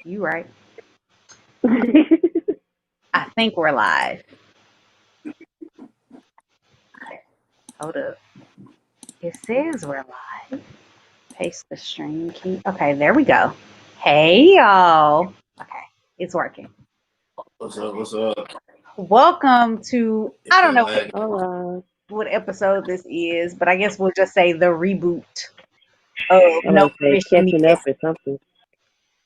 You right. I think we're live. Hold up. It says we're live. Paste the stream key. Okay, there we go. Hey y'all. Okay, it's working. What's up? What's up? Welcome to I If don't it know lag, Hola. what episode this is, but I guess we'll just say the reboot of I No was say Permission catching Needed. up or something.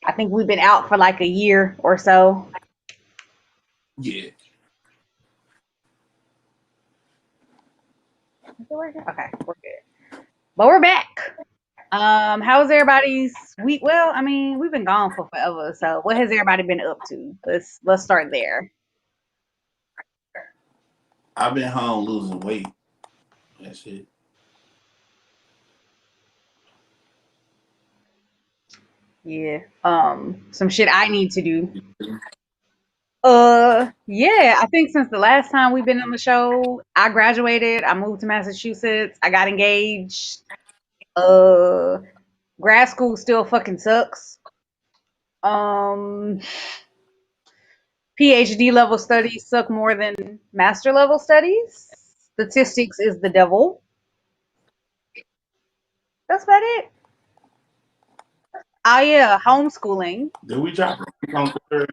I think we've been out for like a year or so. yeah. Is it working? Okay, we're good. But we're back. How's everybody's week? Well, I mean, we've been gone for forever, so what has everybody been up to? Let's start there. I've been home losing weight. That's it. Yeah. Some shit I need to do. Yeah, I think since the last time we've been on the show, I graduated, I moved to Massachusetts, I got engaged. Uh, Grad school still fucking sucks. Um, PhD level studies suck more than master level studies. Statistics is the devil. That's about it. Oh yeah, homeschooling. Did we drop a on Twitter?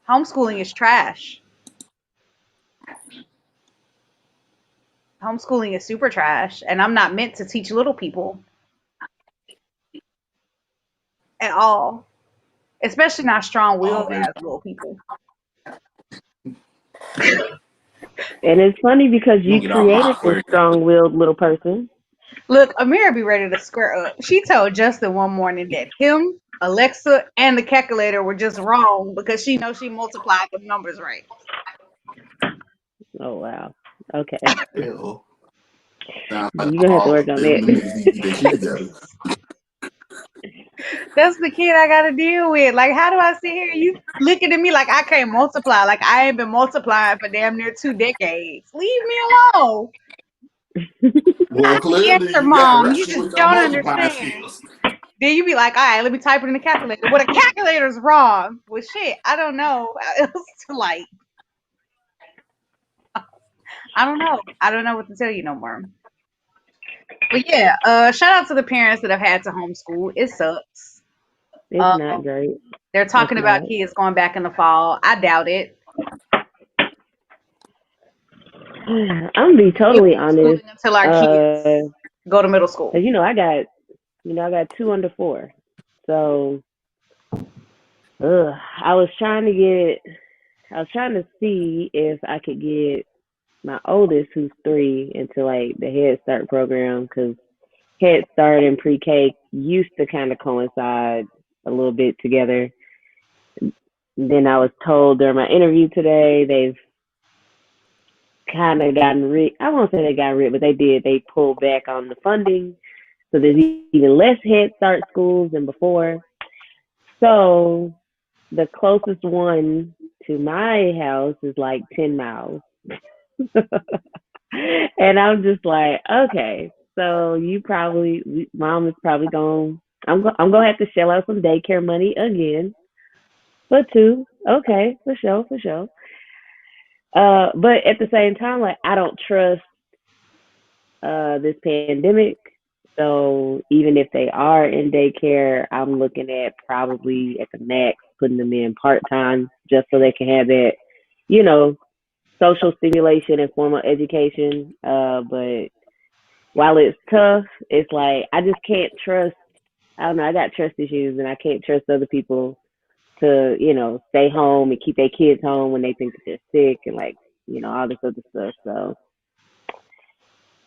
Homeschooling is trash. Homeschooling is super trash, and I'm not meant to teach little people at all, especially not strong-willed Already. as little people. And it's funny because You gonna you get on my created this Aquarius? strong-willed little person. Look, Amira be ready to square up. She told Justin one morning that him, Alexa, and the calculator were just wrong because she knows she multiplied the numbers right. Oh wow. Okay. Hell. Sounds like You're gonna have to all work of on them that. niggas need to get their shit together. That's the kid I gotta deal with. Like, how do I sit here? You looking at me like I can't multiply? Like I ain't been multiplying for damn near 2 decades. Leave me alone. I Well, can clearly answer, you got mom. You rusty just with your don't multiplying understand. skills. Then you be like, all right, let me type it in the calculator. Well, the calculator's wrong. Well, shit, I don't know. It's like, I don't know. I don't know what to tell you no more. But yeah, shout out to the parents that have had to homeschool. It sucks. It's Um, not great. they're It's talking about not. kids going back in the fall. I doubt it. I'm gonna be We totally honest. homeschooling until our Uh, kids go to middle 'Cause school. I got two under four. So, I was trying to see if I could get my oldest, who's 3, into like the Head Start program because Head Start and pre-K used to kind of coincide a little bit together. Then I was told during my interview today they've kind of gotten rid. I won't say they got rid, but they did. They pulled back on the funding, so there's even less Head Start schools than before. So the closest one to my house is like 10 miles, and I'm just like, okay, so mom is probably going. I'm gonna have to shell out some daycare money again. But two, okay, for sure. But at the same time, like I don't trust this pandemic. So even if they are in daycare, I'm looking at probably at the max putting them in part time just so they can have that, you know, social stimulation and formal education. But while it's tough, it's like I just can't trust. I don't know. I got trust issues, and I can't trust other people to, stay home and keep their kids home when they think that they're sick and like, all this other stuff. So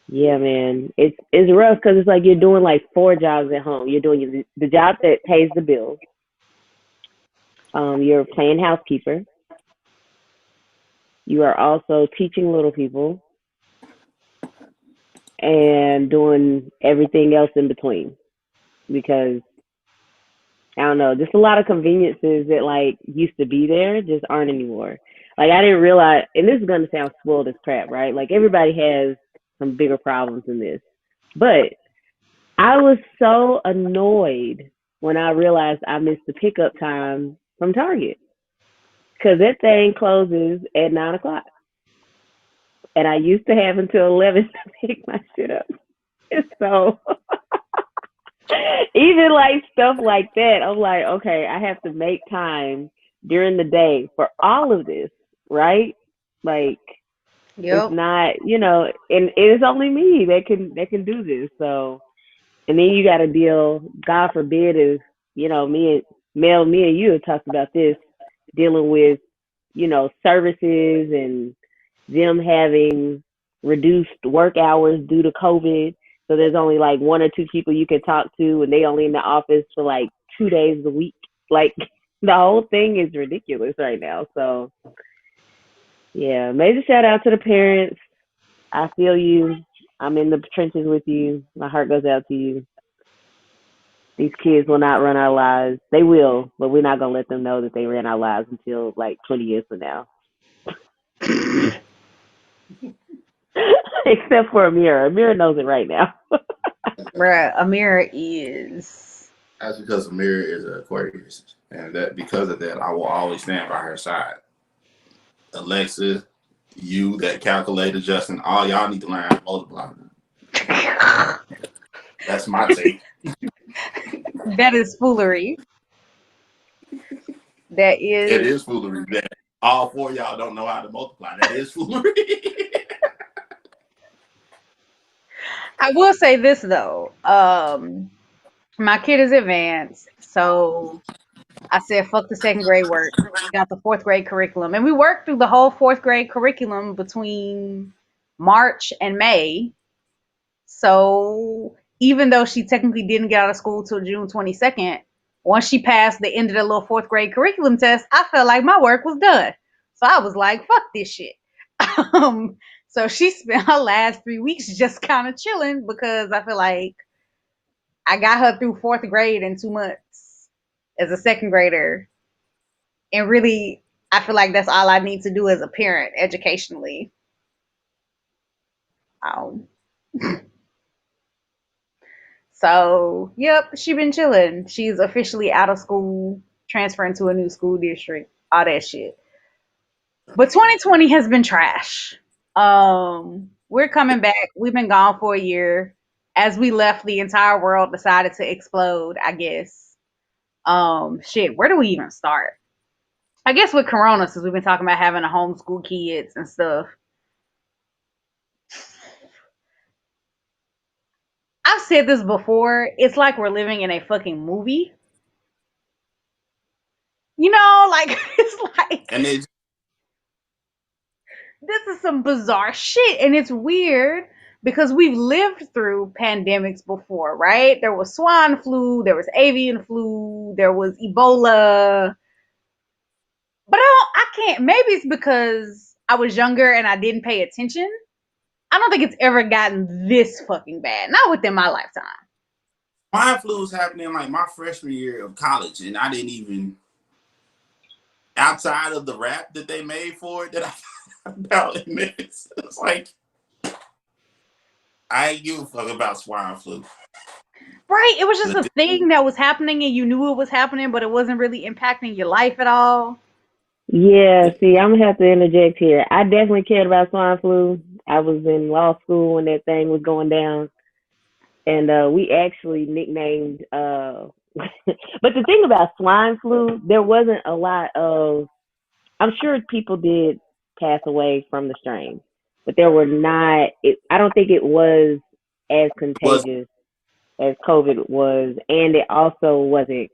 yeah, man, it's rough because it's like you're doing like four jobs at home. You're doing the job that pays the bills. You're playing housekeeper. You are also teaching little people and doing everything else in between because I don't know, just a lot of conveniences that like used to be there just aren't anymore. Like I didn't realize, and this is gonna sound spoiled as crap, right? Like everybody has some bigger problems than this, but I was so annoyed when I realized I missed the pickup time from Target because that thing closes at 9 o'clock, and I used to have until 11 to pick my shit up. So even like stuff like that, I'm like, okay, I have to make time during the day for all of this, right? Like it's Yep. not, and it's only me that can do this. So, and then you got to deal. God forbid if me and you have talked about this, dealing with services and them having reduced work hours due to COVID. So there's only like one or two people you can talk to, and they only in the office for like 2 days a week. Like the whole thing is ridiculous right now. So yeah, major shout out to the parents. I feel you. I'm in the trenches with you. My heart goes out to you. These kids will not run our lives. They will, but we're not gonna let them know that they ran our lives until like 20 years from now. Except for Amira. Amira knows it right now. Bruh, Amira is. That's because Amir is an Aquarius, and that because of that, I will always stand by her side. Alexis, you, that calculator, Justin, all y'all need to learn how to multiply. That's my take. That is foolery. That It is. is foolery that all four of y'all don't know how to multiply. That is foolery. I will say this though. My kid is advanced, so I said fuck the second grade work. We got the fourth grade curriculum, and we worked through the whole fourth grade curriculum between March and May. So even though she technically didn't get out of school till June 22nd, once she passed the end of the little fourth grade curriculum test, I felt like my work was done. So I was like, fuck this shit. Um, so she spent her last 3 weeks just kind of chilling because I feel like I got her through fourth grade in 2 months as a second grader. And really, I feel like that's all I need to do as a parent educationally. Um, So, yep, she been chilling. She's officially out of school, transferring to a new school district, all that shit. But 2020 has been trash. We're coming back. We've been gone for a year. As we left, the entire world decided to explode, I guess. Shit, where do we even start? I guess with Corona, since we've been talking about having to homeschool kids and stuff. I've said this before. It's like we're living in a fucking movie. Like it's like And it's this is some bizarre shit, and it's weird because we've lived through pandemics before, right? There was swine flu, there was avian flu, there was Ebola. But I can't, maybe it's because I was younger and I didn't pay attention. I don't think it's ever gotten this fucking bad, not within my lifetime. swine flu was happening like my freshman year of college, and I didn't even outside of the rap that they made for it that I found about in Memphis. It's like I ain't give a fuck about swine flu. Right, it was just a thing that was happening and you knew it was happening, but it wasn't really impacting your life at all. Yeah, see, I'm gonna have to interject here. I definitely cared about swine flu. I was in law school when that thing was going down, and we actually nicknamed. But the thing about swine flu, there wasn't a lot of. I'm sure people did pass away from the strain, but there were not. I don't think it was as Was contagious as COVID was, and it also wasn't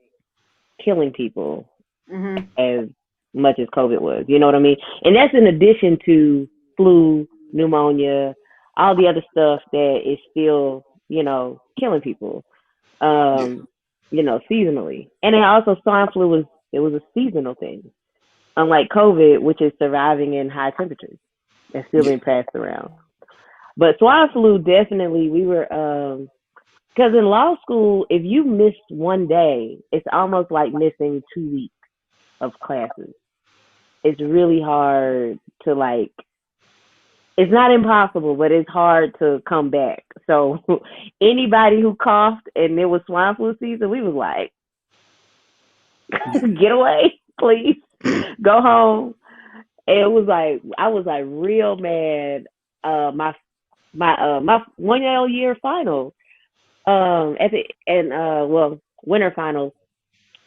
killing people Hmm. as much as COVID was. You know what I mean? And that's in addition to flu, pneumonia, all the other stuff that is still, killing people. yeah, Seasonally. And then also swine flu was a seasonal thing. Unlike COVID, which is surviving in high temperatures and still yeah. being passed around. But swine flu definitely we were because in law school, if you missed one day, it's almost like missing 2 weeks of classes. It's really hard to like it's not impossible, but it's hard to come back. So anybody who coughed and it was swine flu season, we was like, Get away, please. Go home. And it was like I was like real mad. My 1 year final. At the and winter finals.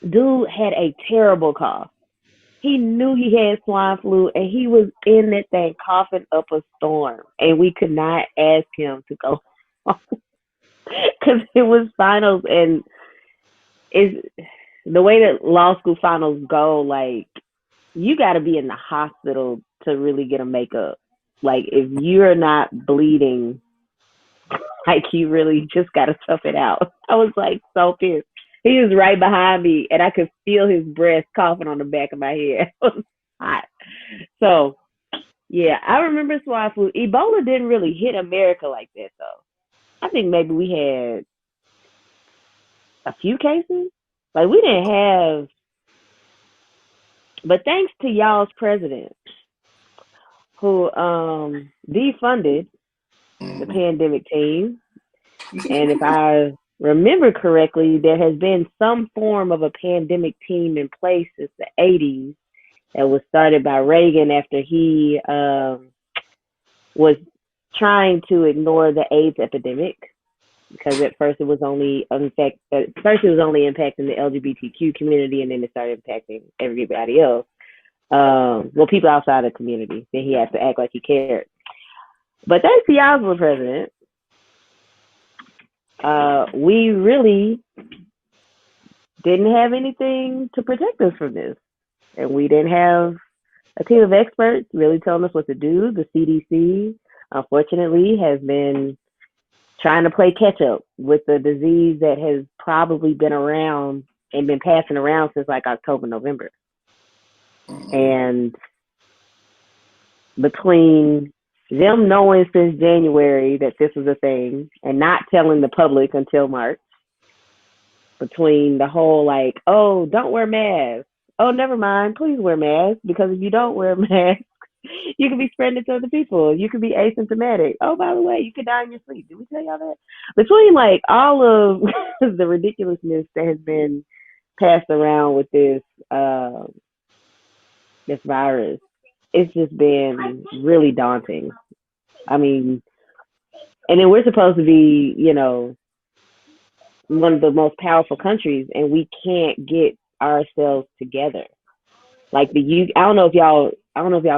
Dude had a terrible cough. He knew he had swine flu, and he was in that thing coughing up a storm, and we could not ask him to go because it was finals, and it's the way that law school finals go. Like you got to be in the hospital to really get a makeup. Like if you're not bleeding, like you really just got to tough it out. I was like so pissed. He was right behind me, and I could feel his breath coughing on the back of my head. It was hot. So yeah, I remember swine flu. Ebola didn't really hit America like that though. I think maybe we had a few cases. Like we didn't have, but thanks to y'all's president who defunded the pandemic team, and if I remember correctly, there has been some form of a pandemic team in place since the 80s that was started by Reagan after he was trying to ignore the AIDS epidemic because at first it was only impacting the LGBTQ community, and then it started impacting everybody else. People outside the community. Then he had to act like he cared. But thanks to y'all for president, we really didn't have anything to protect us from this. And we didn't have a team of experts really telling us what to do. The CDC, unfortunately, has been trying to play catch up with the disease that has probably been around and been passing around since like October, November. And between them knowing since January that this was a thing and not telling the public until March, between the whole like, oh, don't wear masks. Oh, never mind, please wear masks, because if you don't wear masks, you could be spreading it to other people. You could be asymptomatic. Oh, by the way, you could die in your sleep. Did we tell y'all that? Between like all of the ridiculousness that has been passed around with this this virus, it's just been really daunting. I mean, and then we're supposed to be, one of the most powerful countries, and we can't get ourselves together. Like I don't know if y'all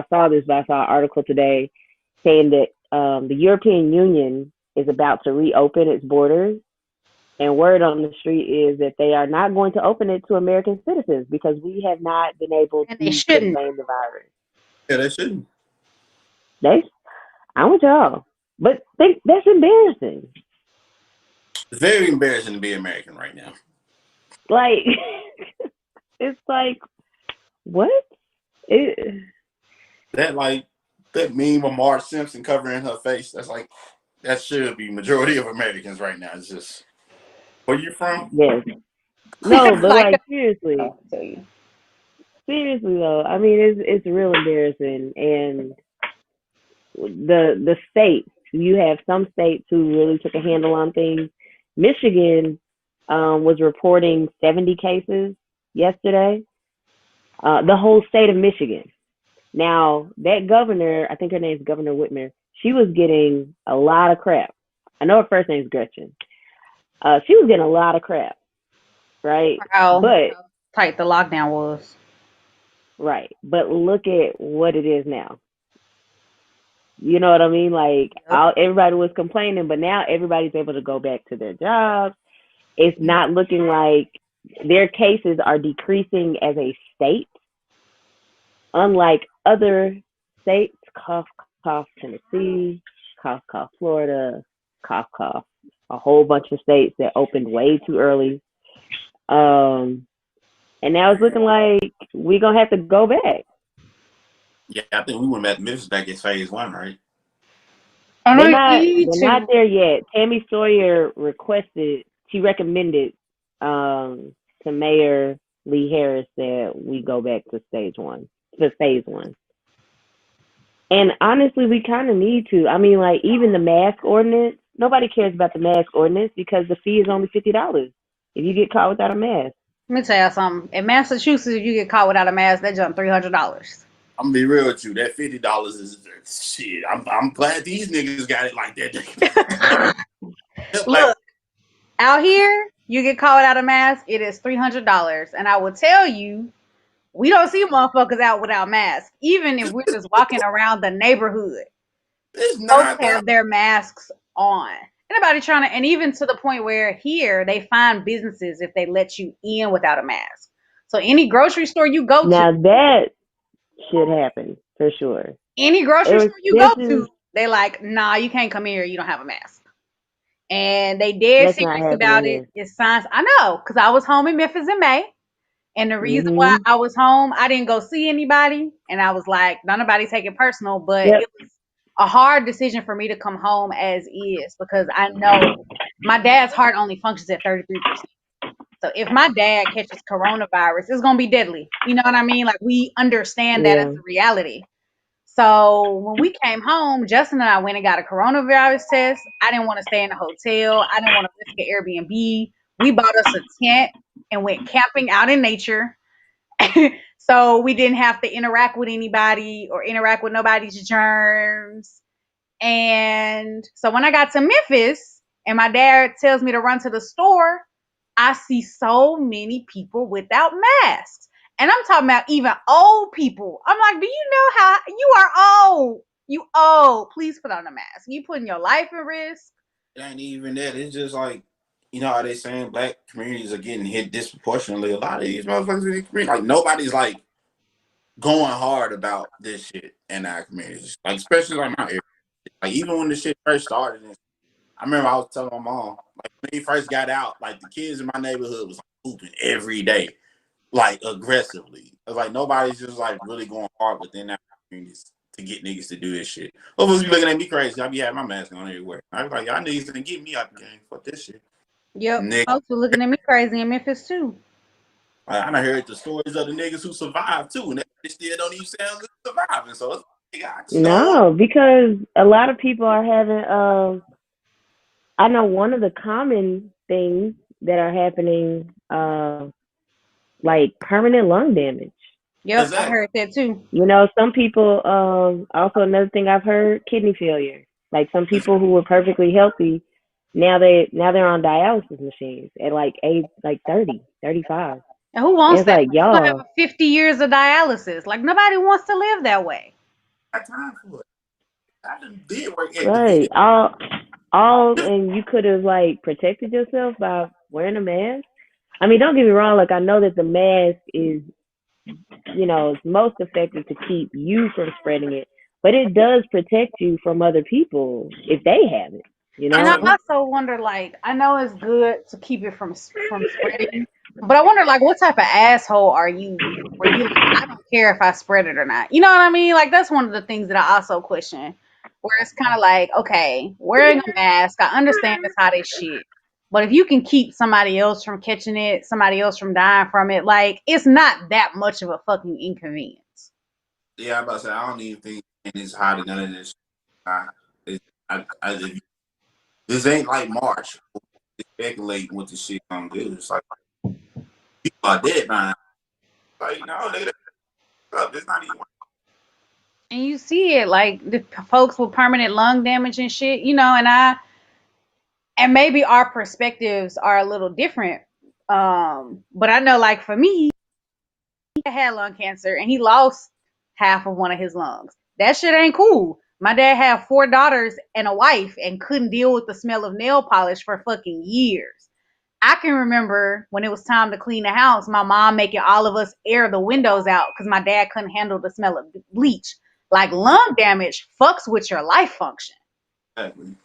saw this, but I saw an article today saying that the European Union is about to reopen its borders, and word on the street is that they are not going to open it to American citizens because we have not been able to contain the virus. Yeah, they shouldn't. I'm with y'all, but that's embarrassing. It's very embarrassing to be American right now. Like, it's like, what? That meme of Marge Simpson covering her face, that should be majority of Americans right now. It's just, where you from? Yes. No, but like seriously though, I mean it's real embarrassing. And the states, you have some states who really took a handle on things. Michigan was reporting 70 cases yesterday. The whole state of Michigan. Now, that governor, I think her name is Governor Whitmer, she was getting a lot of crap. I know her first name is Gretchen. She was getting a lot of crap, right? But tight the lockdown was. Right. But look at what it is now. You know what I mean? Like, everybody was complaining, but now everybody's able to go back to their jobs. It's not looking like their cases are decreasing as a state, unlike other states. Cough, cough, Tennessee, cough, cough, Florida, cough, cough, a whole bunch of states that opened way too early. And now it's looking like we're going to have to go back. Yeah, I think we went back to Memphis back in phase 1, right? They're not there yet. Tammy Sawyer recommended to Mayor Lee Harris that we go back to phase 1. And honestly, we kind of need to. I mean, like, even the mask ordinance, nobody cares about the mask ordinance because the fee is only $50 if you get caught without a mask. Let me tell you something. In Massachusetts, if you get caught without a mask, they jump $300. I'm gonna be real with you. That $50 is shit. I'm glad these niggas got it like that. Like, Look, out here, you get caught without a mask, it is $300. And I will tell you, we don't see motherfuckers out without masks. Even if we're just walking around the neighborhood, it's folks 9,000. have their masks on. Anybody trying to, and even to the point where here they find businesses if they let you in without a mask. So any grocery store you go to, Now that should happen for sure. any grocery store you This go is to, they like, nah, you can't come here. You don't have a mask. And they dead that's not serious about happening it. here. It's signs. I know, because I was home in Memphis in May. And the reason why Mhm. I was home, I didn't go see anybody. And I was like, nobody take it personal, but Yep. it was a hard decision for me to come home as is because I know my dad's heart only functions at 33%. So if my dad catches coronavirus, it's going to be deadly. You know what I mean? Like we understand that as Yeah. a reality. So when we came home, Justin and I went and got a coronavirus test. I didn't want to stay in a hotel. I didn't want to risk an Airbnb. We bought us a tent and went camping out in nature. So we didn't have to interact with anybody or interact with nobody's germs. And so when I got to Memphis and my dad tells me to run to the store, I see so many people without masks. And I'm talking about even old people. I'm like, do you know how you are old? You old. Please put on a mask. You putting your life at risk. It ain't even that. It's just like, you know how they saying black communities are getting hit disproportionately. A lot of these motherfuckers in the community, like nobody's like going hard about this shit in our communities. Like especially like my area. Like even when the shit first started, I remember I was telling my mom, like when he first got out, like the kids in my neighborhood was like hooping every day, like aggressively. It was like nobody's just like really going hard within our communities to get niggas to do this shit. Motherfuckers be looking at me crazy. I be having my mask on everywhere. I was like, y'all niggas didn't get me out the game. Fuck this shit. Yep. Nigga, Folks were looking at me crazy in Memphis too. I done heard the stories of the niggas who survived too, and they still don't even sound good surviving. So it's like, I just don't. No, because a lot of people are having I know one of the common things that are happening like permanent lung damage. Yep, I Exactly. heard that too. You know, some people also another thing I've heard, kidney failure. Like some people who were perfectly healthy, now they're on dialysis machines at like age like 30, 35. And who And wants it's that? like, You're gonna have y'all, 50 years of dialysis. Like nobody wants to live that way. I got time for it. I done did work at the right, VA. all and you could have like protected yourself by wearing a mask. I mean, don't get me wrong, like I know that the mask is, it's most effective to keep you from spreading it, but it does protect you from other people if they have it, you And I know? also wonder, like, I know it's good to keep it from spreading, but I wonder, like, what type of asshole are you? Where you like, I don't care if I spread it or not. You know what I mean? Like, that's one of the things that I also question. Where it's kind of like, okay, wearing a mask, I understand it's hot as shit, but if you can keep somebody else from catching it, somebody else from dying from it, like, it's not that much of a fucking inconvenience. Yeah, I'm about to say I don't even think it's hot and none of this. If this ain't like March. Speculating what the shit gonna do. It's like people are dead now. Like no, nigga, it's not even. And you see it, like, the folks with permanent lung damage and shit, and maybe our perspectives are a little different. But I know, like for me, he had lung cancer and he lost half of one of his lungs. That shit ain't cool. My dad had 4 daughters and a wife and couldn't deal with the smell of nail polish for fucking years. I can remember when it was time to clean the house, my mom making all of us air the windows out because my dad couldn't handle the smell of bleach. Like lung damage fucks with your life function. Exactly.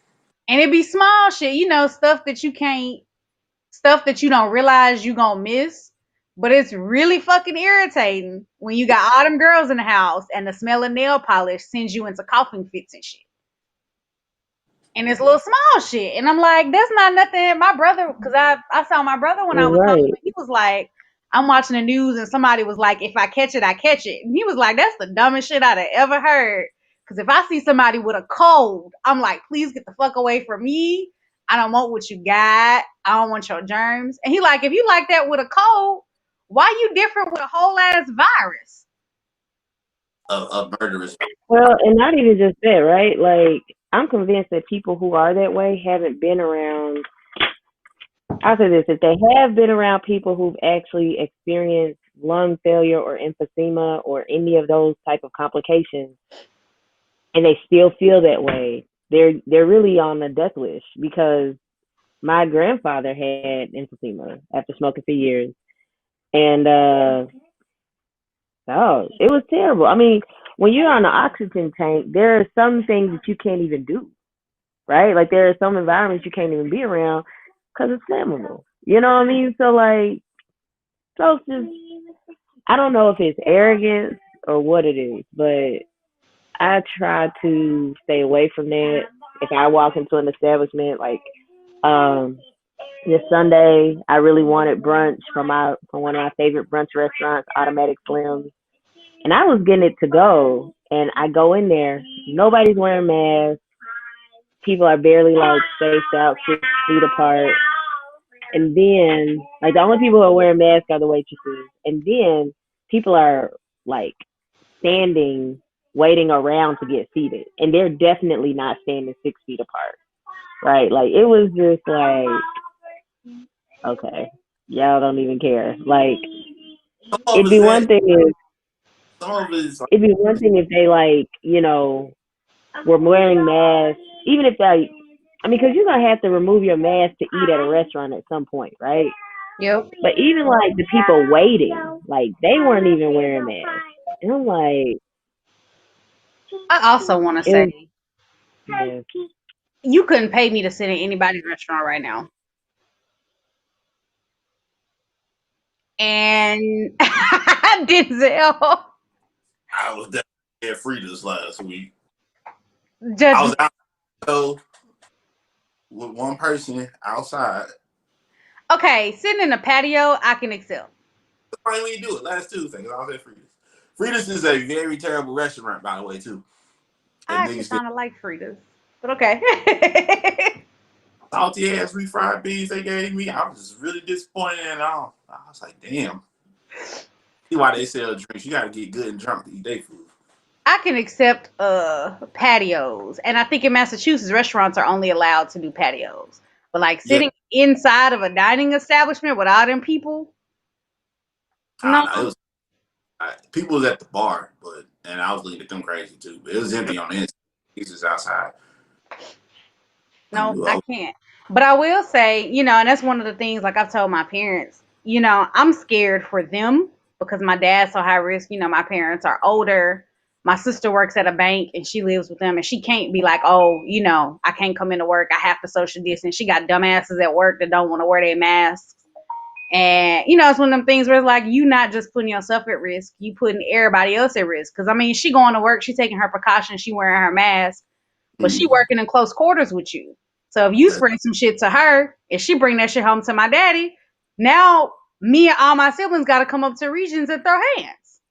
And it be small shit, stuff that you don't realize you gonna miss. But it's really fucking irritating when you got all them girls in the house and the smell of nail polish sends you into coughing fits and shit. And it's little small shit. And I'm like, that's not nothing. My brother, because I saw my brother when I was home, Right. and he was like, I'm watching the news and somebody was like, if I catch it, I catch it. And he was like, that's the dumbest shit I'd have ever heard. Because if I see somebody with a cold, I'm like, please get the fuck away from me. I don't want what you got. I don't want your germs. And he like, if you like that with a cold, Why you different with a whole ass virus? A murderous. Well, and not even just that, right? Like, I'm convinced that people who are that way haven't been around. I'll say this: if they have been around people who've actually experienced lung failure or emphysema or any of those type of complications, and they still feel that way, they're really on the death wish. Because my grandfather had emphysema after smoking for years, and oh, it was terrible. I mean, when you're on an oxygen tank, there are some things that you can't even do, right? Like there are some environments you can't even be around because it's flammable. You know what I mean? So like, folks just, I don't know if it's arrogance or what it is, but I try to stay away from that. If I walk into an establishment, like um this Sunday, I really wanted brunch from one of my favorite brunch restaurants, Automatic Slim, and I was getting it to go. And I go in there, nobody's wearing masks. People are barely like spaced out 6 feet apart. And then, like, the only people who are wearing masks are the waitresses. And then people are like standing, waiting around to get seated. And they're definitely not standing 6 feet apart, right? Like, it was just like, okay, y'all don't even care. Like, Some of it'd us be that. one thing if Some of it is like, it'd be one thing if they like, you know, were wearing masks, even if they, I mean, because you're gonna have to remove your mask to eat at a restaurant at some point, right? Yep. But even like the people waiting, like they weren't even wearing masks, and I'm like, I also want to it was, say yeah. you couldn't pay me to sit in anybody's restaurant right now. And Denzel I was definitely at Frida's last week. I judge was me. out though with one person outside. Okay, sitting in a patio, I can accept. Why didn't we do it last Tuesday? Because I was at Frida's. Frida's is a very terrible restaurant, by the way, too. If I actually niggas get kind of like Fritas, but okay. salty ass refried beans they gave me, I was just really disappointed in it all. I was like, damn. See why they sell drinks. You gotta get good and drunk to eat their food. I can accept patios, and I think in Massachusetts restaurants are only allowed to do patios. But like Yeah, sitting inside of a dining establishment with all them people, I no, don't know. It was people was at the bar, but and I was looking at them crazy too. But it was empty on the inside. He's just outside. Like, no, I can't. But I will say, and that's one of the things. Like I've told my parents, I'm scared for them because my dad's so high risk. My parents are older. My sister works at a bank and she lives with them, and she can't be like, oh, I can't come into work. I have to social distance. She got dumbasses at work that don't want to wear their masks. And it's one of them things where it's like you not just putting yourself at risk, you putting everybody else at risk. Because I mean, she going to work, she taking her precautions, she wearing her mask, but she mm, working in close quarters with you. So if you that, spread some shit to her, and she bring that shit home to my daddy, now me and all my siblings got to come up to Regions and throw hands.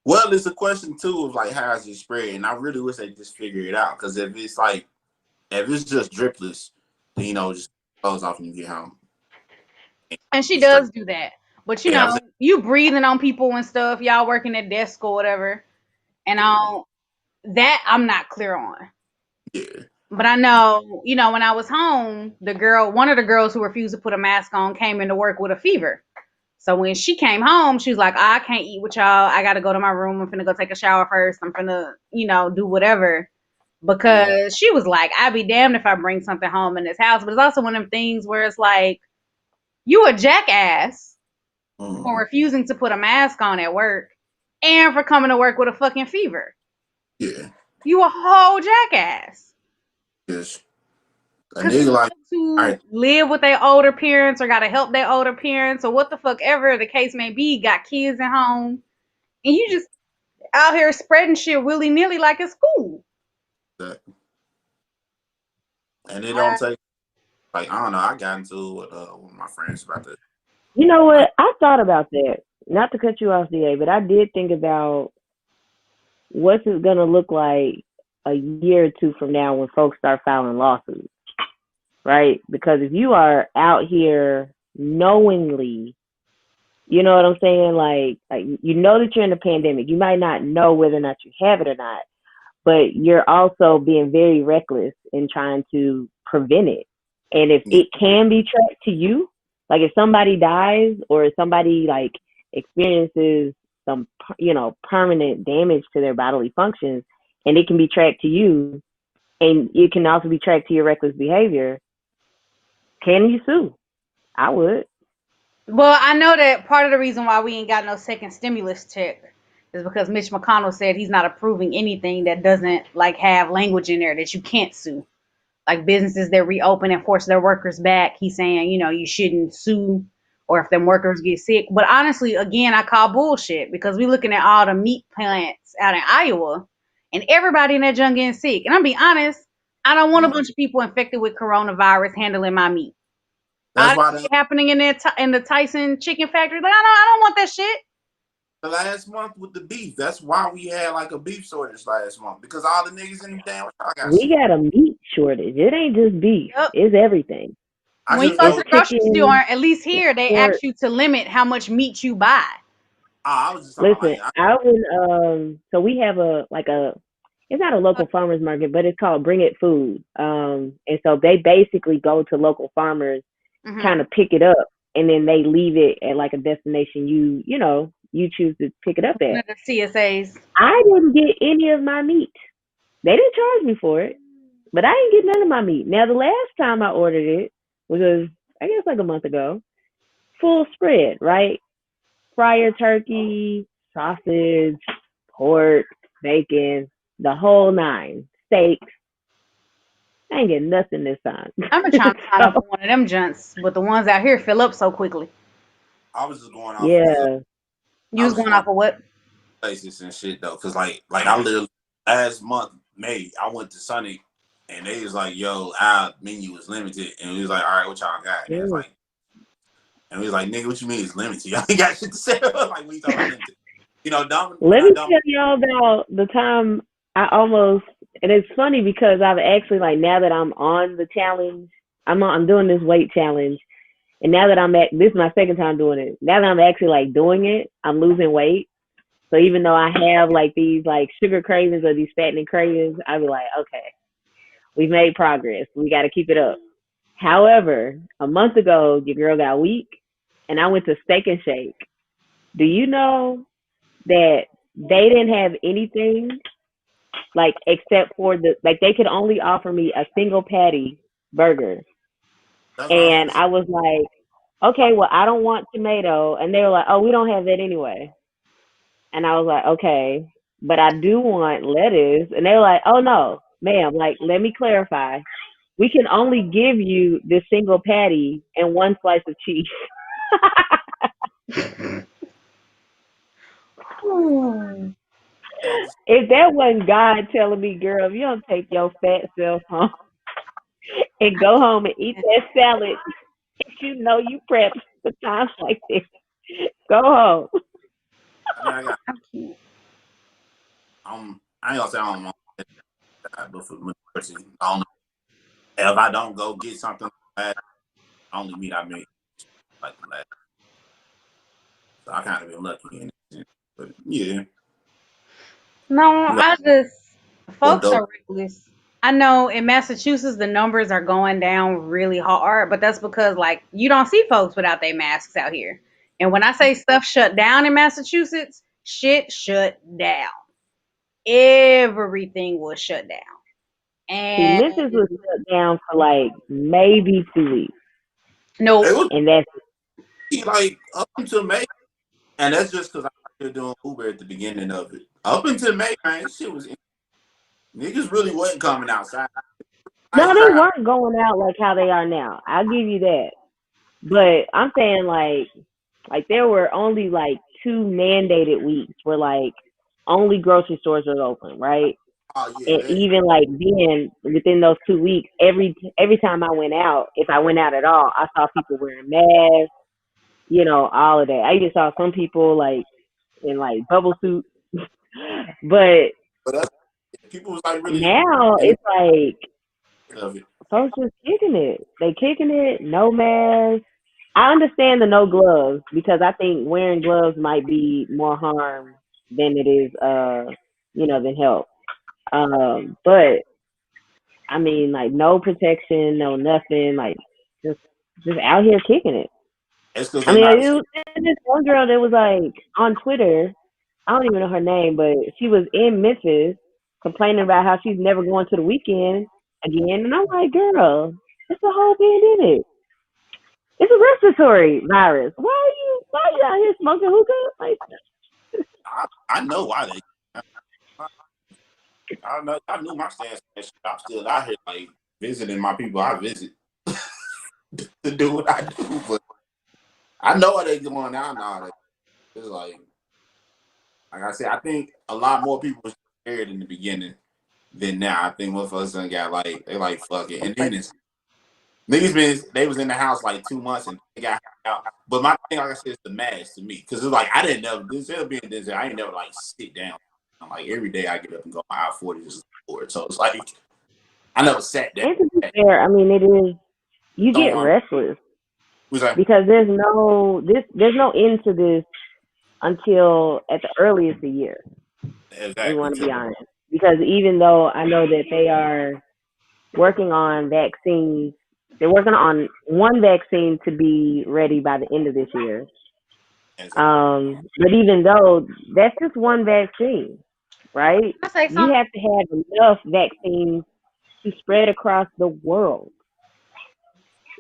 well, it's a question too of like how is it spread, and I really wish they just figure it out. Because if it's just dripless, then just close off when you get home. And she Straight. does do that. But Yeah, I'm saying, you breathing on people and stuff, y'all working at desk or whatever, and all that I'm not clear on. yeah. But I know, when I was home, one of the girls who refused to put a mask on came into work with a fever. So when she came home, she was like, I can't eat with y'all. I got to go to my room. I'm finna go take a shower first. I'm finna, do whatever. Because she was like, I'd be damned if I bring something home in this house. But it's also one of them things where it's like, you a jackass for Mm, refusing to put a mask on at work and for coming to work with a fucking fever. yeah. You a whole jackass. Yes. A Because some nigga like, folks all who right, live with their older parents or got to help their older parents or what the fuck ever the case may be, got kids at home, and you just out here spreading shit willy nilly like it's cool. that. And it don't take like I don't know. I got into it with one of my friends about that. You know Like, what? I thought about that. Not to cut you off, DA, but I did think about what's it gonna look like a year or two from now when folks start filing lawsuits, right? Because if you are out here knowingly You know what I'm saying? Like you know that you're in a pandemic. You might not know whether or not you have it or not, but you're also being very reckless in trying to prevent it. And if Yeah. it can be tracked to you, like if somebody dies or if somebody like experiences some, permanent damage to their bodily functions, and it can be tracked to you, and it can also be tracked to your reckless behavior, can you sue? I would. Well, I know that part of the reason why we ain't got no second stimulus check is because Mitch McConnell said he's not approving anything that doesn't like have language in there that you can't sue. Like businesses that reopen and force their workers back, he's saying, you shouldn't sue or if them workers get sick. But honestly, again, I call bullshit because we looking at all the meat plants out in Iowa and everybody in that junk getting sick. And I'm be honest, I don't want a Mm. bunch of people infected with coronavirus handling my meat. All That's that why shit happening in in the Tyson chicken factory. Like, I don't want that shit. the last month with the beef. That's why we had like a beef shortage last month because all the niggas in the damn I got We sick. got a meat shortage. It ain't just beef. Yep. It's everything. I When you just go to go. the It's grocery store, chicken, at least here, they pork. ask you to limit how much meat you buy. I was just talking about Listen, like I would so we have it's not a local farmers market, but it's called Bring It Food. And so they basically go to local farmers, Mm-hmm. kind of pick it up, and then they leave it at like a destination you choose to pick it up One at. of the CSAs. I didn't get any of my meat. They didn't charge me for it, but I didn't get none of my meat. Now the last time I ordered it was I guess like a month ago. Full spread, right? Fryer turkey, sausage, pork, bacon, the whole nine. Steak. I ain't getting nothing this time. I've been trying to sign up So, for one of them junts, but the ones out here fill up so quickly. I was just going off of yeah. You I was was just going going off of what? places and shit though, cause like I literally last month May I went to Sonic and they was like, yo, our menu is limited, and we was like, all right, what y'all got? And it was Mm. like, and we was like, nigga, what you mean it's limited? Y'all ain't got shit to sell. Like, we talking about limited? Let Not me dumb. tell y'all about the time I almost, and it's funny because I've actually, like, now that I'm on the challenge, I'm doing this weight challenge. And now that this is my second time doing it. Now that I'm actually like doing it, I'm losing weight. So even though I have like these like sugar cravings or these fattening cravings, I'll be like, okay, we've made progress. We got to keep it up. However, a month ago, your girl got weak, and I went to Steak and Shake. Do you know that they didn't have anything like except for they could only offer me a single patty burger, That's what I was and gonna say. I was like, okay, well I don't want tomato, and they were like, oh, we don't have that anyway. And I was like, okay, but I do want lettuce. And they were like, oh no, ma'am, like, let me clarify. We can only give you this single patty and one slice of cheese. Hmm. If that wasn't God telling me, girl, if you don't take your fat self home and go home and eat that salad, if you know you prep for times like this, go home. I mean, I got. I'm cute. I ain't gonna say I don't want that, but for the majority, I don't know. If I don't go get something like that, only meat I make like that. So I kind of been lucky in it. But yeah, No, you know, I just or folks dope. are reckless. I know in Massachusetts the numbers are going down really hard, but that's because like you don't see folks without their masks out here. And when I say stuff shut down in Massachusetts, shit shut down. Everything was shut down. See, And Memphis was shut down for like maybe 2 weeks, It nope. was and that's like up until May, and that's just because I started doing Uber at the beginning of it. Up until May, man, shit was niggas really wasn't coming outside. I no, ain't they trying. weren't going out like how they are now. I'll give you that. But I'm saying like there were only like 2 mandated weeks where like only grocery stores were open, right? Oh yeah, And even like then within those 2 weeks, every time I went out, if I went out at all, I saw people wearing masks, all of that. I even saw some people like in like bubble suits. But but that's, people was like really now in it's like of it. folks just kicking it. They kicking it, no mask. I understand the no gloves because I think wearing gloves might be more harm than it is, than help. But I mean, like no protection, no nothing, like just just out here kicking it. It's because I they mean, not. there's this one girl that was like on Twitter. I don't even know her name, but she was in Memphis complaining about how she's never going to the weekend again. And I'm like, girl, it's a whole pandemic. It's a respiratory virus. Why are you out here smoking hookah? Like, I know why they. I knew my stance. I'm still out here like visiting my people I visit to do what I do, but I know what they going on now. It's like I said, I think a lot more people were scared in the beginning than now. I think motherfuckers done got like they like fuck it, and then it's they was in the house like 2 months and they got out. But my thing, like I said, is the mask to me because it's like I didn't never Denzel being Denzel. I ain't never like sit down. I'm like every day I get up and go my I-40 just for it. So it's like I never sat down. and to be fair, I mean, it is you Don't get want. restless Like, because there's no end to this until at the earliest a year. We exactly. want to be honest because even though I know that they are working on vaccines, they're working on one vaccine to be ready by the end of this year. But even though that's just one vaccine, right? I say You something. have to have enough vaccines to spread across the world.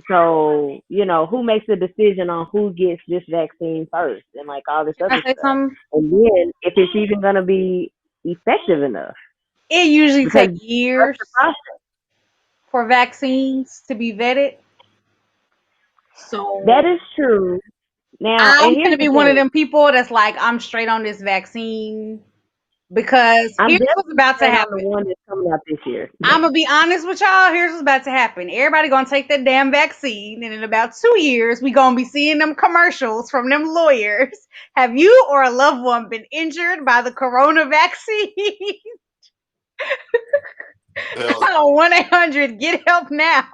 So, who makes the decision on who gets this vaccine first and like all this Can I other say stuff? something? And then if it's even going to be effective enough. It usually Because takes that's years the process. for vaccines to be vetted. That So is true. Now, I'm and gonna here's the be one of thing. them people that's like, I'm straight on this vaccine because I'm here's what's definitely about to straight on the happen. one that's coming out this year. I'm gonna be honest with y'all. Here's what's about to happen. Everybody gonna take that damn vaccine, and in about 2 years, we gonna be seeing them commercials from them lawyers. Have you or a loved one been injured by the corona vaccine? Call 1-800 get help now.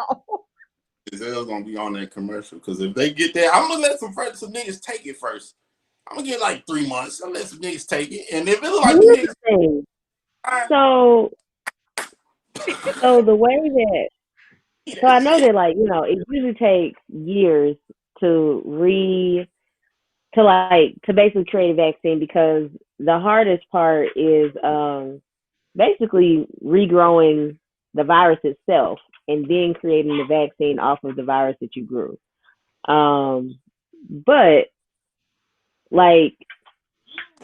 Giselle's gonna be on that commercial because if they get that, I'm gonna let some niggas take it first. I'm gonna get like 3 months. I'll let some niggas take it, and if it look like the Here's niggas, the thing. I, So the way that so I know that like, it usually takes years to to basically create a vaccine because the hardest part is basically regrowing the virus itself and then creating the vaccine off of the virus that you grew. But like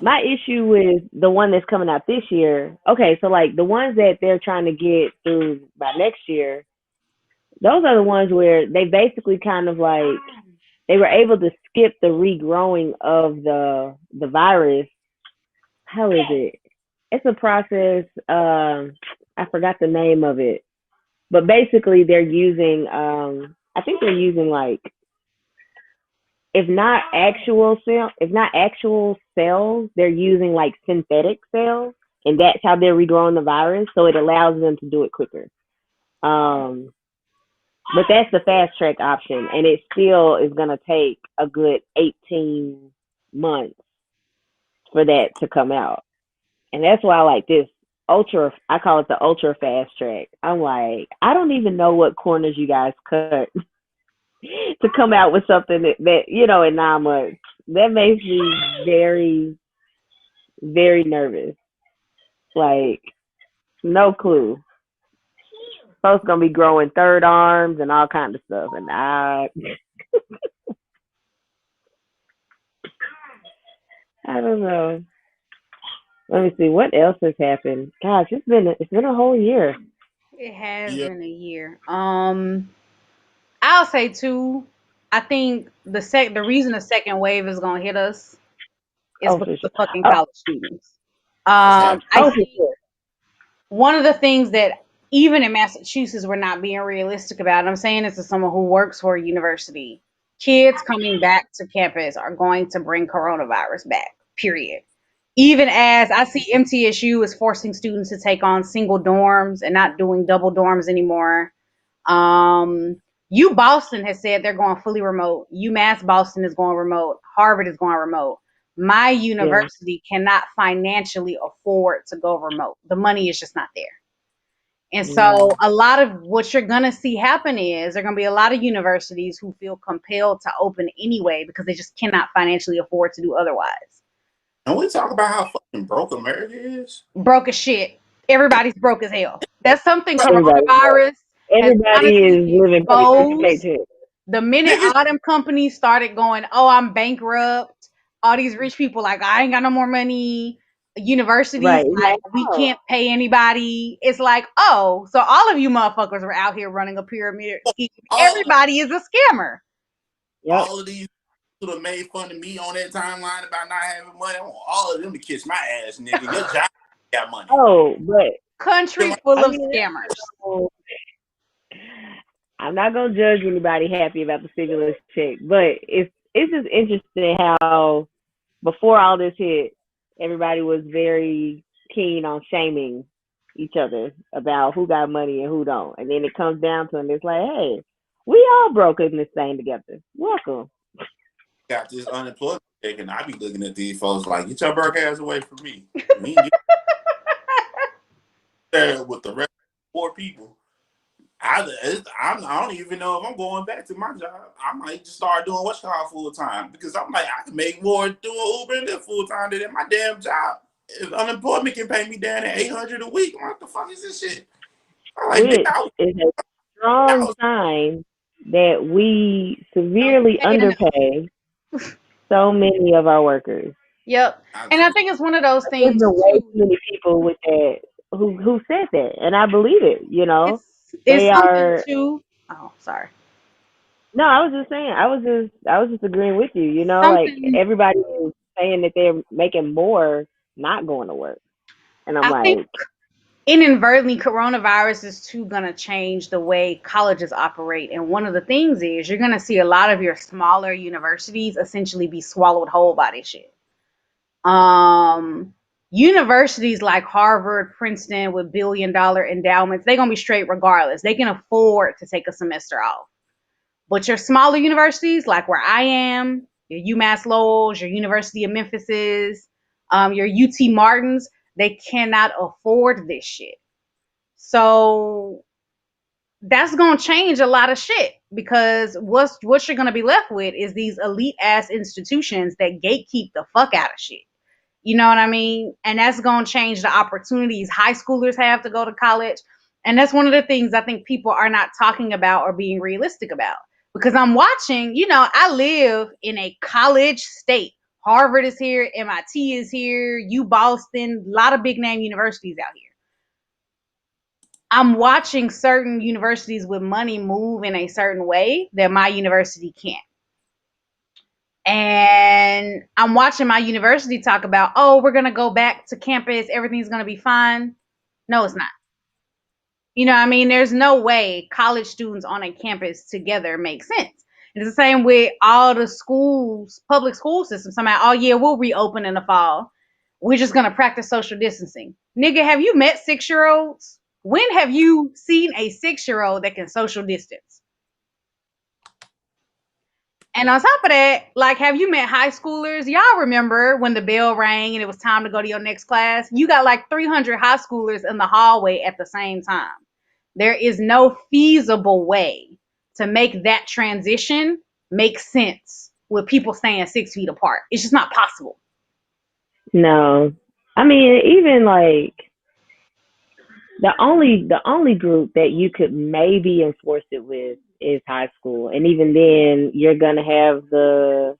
my issue with the one that's coming out this year, okay, so like the ones that they're trying to get through by next year, those are the ones where they basically kind of like they were able to skip the regrowing of the virus. How is it? It's a process. I forgot the name of it, but basically they're using. I think they're using like if not actual cells, they're using like synthetic cells, and that's how they're regrowing the virus. So it allows them to do it quicker. Um, but that's the fast track option, and it still is gonna take a good 18 months for that to come out. And that's why I like this ultra. I call it the ultra fast track. I'm like, I don't even know what corners you guys cut to come out with something that in 9 months. That makes me very, very nervous. Like, no clue. Folks gonna be growing third arms and all kinds of stuff, and I don't know. Let me see what else has happened. Gosh, it's been a whole year. It has yeah, been a year. I'll say too. I think the reason the second wave is gonna hit us is Oh, because for of sure. fucking Oh, college students. that's happening. I for think sure. one of the things that even in Massachusetts we're not being realistic about, and I'm saying this as someone who works for a university, kids coming back to campus are going to bring coronavirus back, period. Even as I see MTSU is forcing students to take on single dorms and not doing double dorms anymore. Um, Boston has said they're going fully remote. UMass Boston is going remote. Harvard is going remote. My university cannot financially afford to go remote. The money is just not there. And so a lot of what you're going to see happen is there are going to be a lot of universities who feel compelled to open anyway because they just cannot financially afford to do otherwise. And we talk about how fucking broke America is. Broke as shit. Everybody's broke as hell. That's something Everybody, coronavirus has everybody is honestly living exposed. paycheck. The minute Niggas, all them companies started going, oh, I'm bankrupt, all these rich people like, I ain't got no more money. Universities Right. like, we can't pay anybody. It's like, oh, so all of you motherfuckers were out here running a pyramid scheme. all, Everybody is a scammer. Yep. all of these who have made fun of me on that timeline about not having money, I want all of them to kiss my ass, nigga. Your job got money. Oh, but Country full of scammers. So, I'm not gonna judge anybody happy about the stimulus check, but it's just interesting how before all this hit, everybody was very keen on shaming each other about who got money and who don't, and then it comes down to it, and it's like, hey, we all broke in this thing together. Welcome. Got this unemployment check, and I be looking at these folks like, get your broke ass away from me. We ain't get there with the rest of the poor people. I don't even know if I'm going back to my job. I might just start doing what's called full time because I'm like, I can make more doing Uber than full time than at my damn job. If unemployment can pay me down at $800 a week, what the fuck is this shit? I'm like, Which is a strong sign that we severely underpay so many of our workers. Yep. And I think it's one of those things. There's way too many people with that who said that, and I believe it. You know, it's something too. Oh, sorry. No, I was just saying. I was just agreeing with you. You know, like everybody is saying that they're making more not going to work, and I think inadvertently, coronavirus is too gonna change the way colleges operate. And one of the things is you're gonna see a lot of your smaller universities essentially be swallowed whole by this shit. Universities like Harvard, Princeton with billion-dollar endowments, they're gonna be straight regardless. They can afford to take a semester off. But your smaller universities, like where I am, your UMass Lowell's, your University of Memphis's, your UT Martins, they cannot afford this shit. So that's gonna change a lot of shit because what you're gonna be left with is these elite ass institutions that gatekeep the fuck out of shit. You know what I mean? And that's going to change the opportunities high schoolers have to go to college. And that's one of the things I think people are not talking about or being realistic about. Because I'm watching, I live in a college state. Harvard is here, MIT is here, U Boston, a lot of big name universities out here. I'm watching certain universities with money move in a certain way that my university can't. And I'm watching my university talk about, oh, we're going to go back to campus. Everything's going to be fine. No, it's not. You know what I mean? There's no way college students on a campus together make sense. It's the same with all the schools, public school systems. Somebody, oh, yeah, we'll reopen in the fall. We're just going to practice social distancing. Nigga, have you met 6-year-olds? When have you seen a 6-year-old that can social distance? And on top of that, like, have you met high schoolers? Y'all remember when the bell rang and it was time to go to your next class? You got like 300 high schoolers in the hallway at the same time. There is no feasible way to make that transition make sense with people staying 6 feet apart. It's just not possible. No. I mean, even like the only group that you could maybe enforce it with is high school, and even then you're gonna have the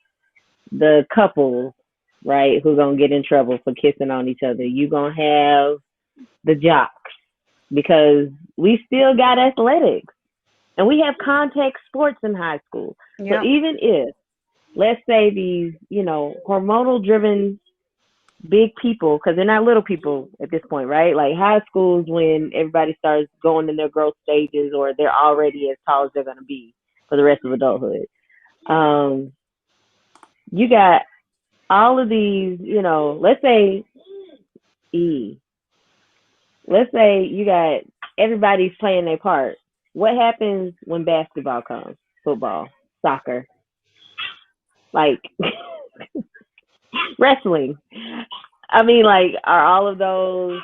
couples, right, who gonna get in trouble for kissing on each other. You gonna have the jocks because we still got athletics and we have contact sports in high school. Yep. So even if, let's say, these hormonal driven big people, because they're not little people at this point, right? Like high school is when everybody starts going in their growth stages, or they're already as tall as they're going to be for the rest of adulthood. You got all of these, let's say you got everybody's playing their part. what happens when basketball comes, football, soccer, like wrestling? I mean, like, are all of those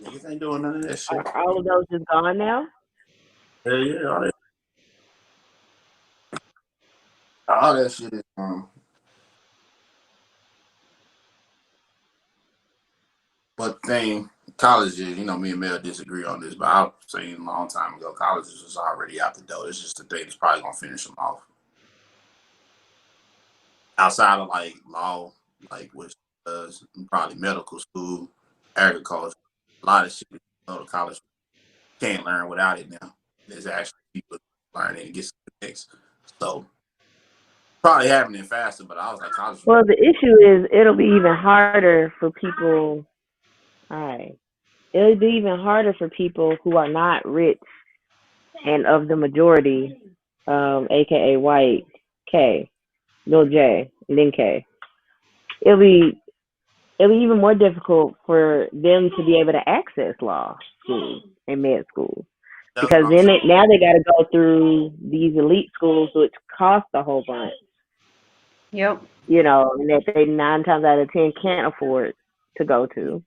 Niggas ain't doing none of that shit. are all of those just gone now? Hell yeah, all that shit is But the thing, colleges, me and Mel disagree on this, but I was saying a long time ago, colleges was already out the door. It's just the thing that's probably gonna finish them off. Outside of like law, like which does probably medical school, agriculture, a lot of shit you go to college can't learn without it now. There's actually people learning and get some next. So probably happening faster, but I was like college. Well, the issue is it'll be even harder for people. All right, it'll be even harder for people who are not rich and of the majority, aka white K, no J, and then K. It'll be even more difficult for them to be able to access law schools and med schools because then now they got to go through these elite schools, which cost a whole bunch. Yep. And that they 9 times out of 10 can't afford to go to.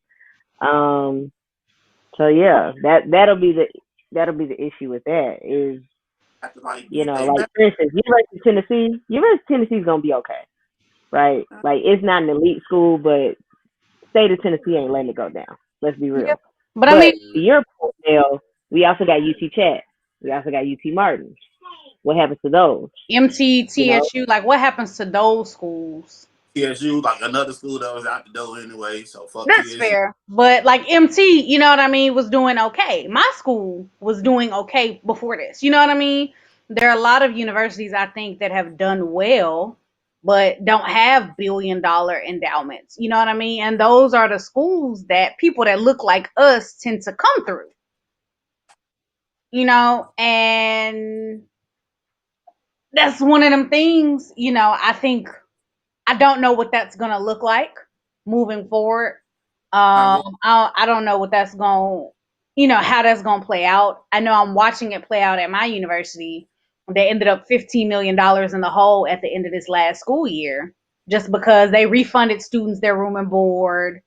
So yeah, that'll be the issue with that is, like for instance, University of Tennessee is gonna be okay, right? Like it's not an elite school, but state of Tennessee ain't letting it go down. Let's be real. Yep. But I mean, to your point, Mel, we also got UT Chat. We also got UT Martin. What happens to those? MT, TSU, like what happens to those schools? TSU, like another school that was out the door anyway, so fuck That's TSU. fair. But like MT, you know what I mean, was doing okay. My school was doing okay before this. You know what I mean? There are a lot of universities I think that have done well, but don't have billion-dollar endowments. You know what I mean? And those are the schools that people that look like us tend to come through. And that's one of them things, I think I don't know what that's going to look like moving forward. I don't know what that's going, how that's going to play out. I know I'm watching it play out at my university. They ended up $15 million in the hole at the end of this last school year just because they refunded students their room and board.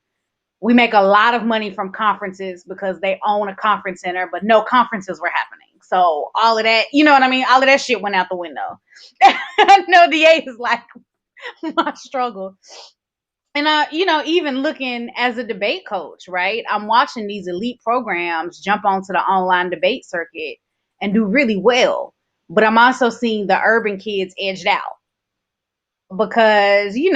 We make a lot of money from conferences because they own a conference center, but no conferences were happening. So all of that, you know what I mean? All of that shit went out the window. I know DA is like my struggle. And even looking as a debate coach, right? I'm watching these elite programs jump onto the online debate circuit and do really well. But I'm also seeing the urban kids edged out. Because, you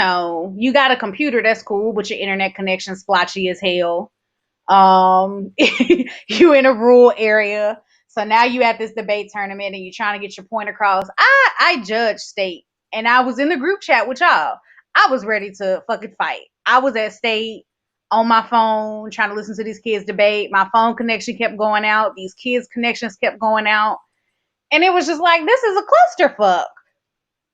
got a computer, that's cool, but your internet connection splotchy as hell. You in a rural area. So now you at this debate tournament and you're trying to get your point across. I judge state. And I was in the group chat with y'all. I was ready to fucking fight. I was at state on my phone trying to listen to these kids debate. My phone connection kept going out. These kids' connections kept going out. And it was just like, this is a clusterfuck.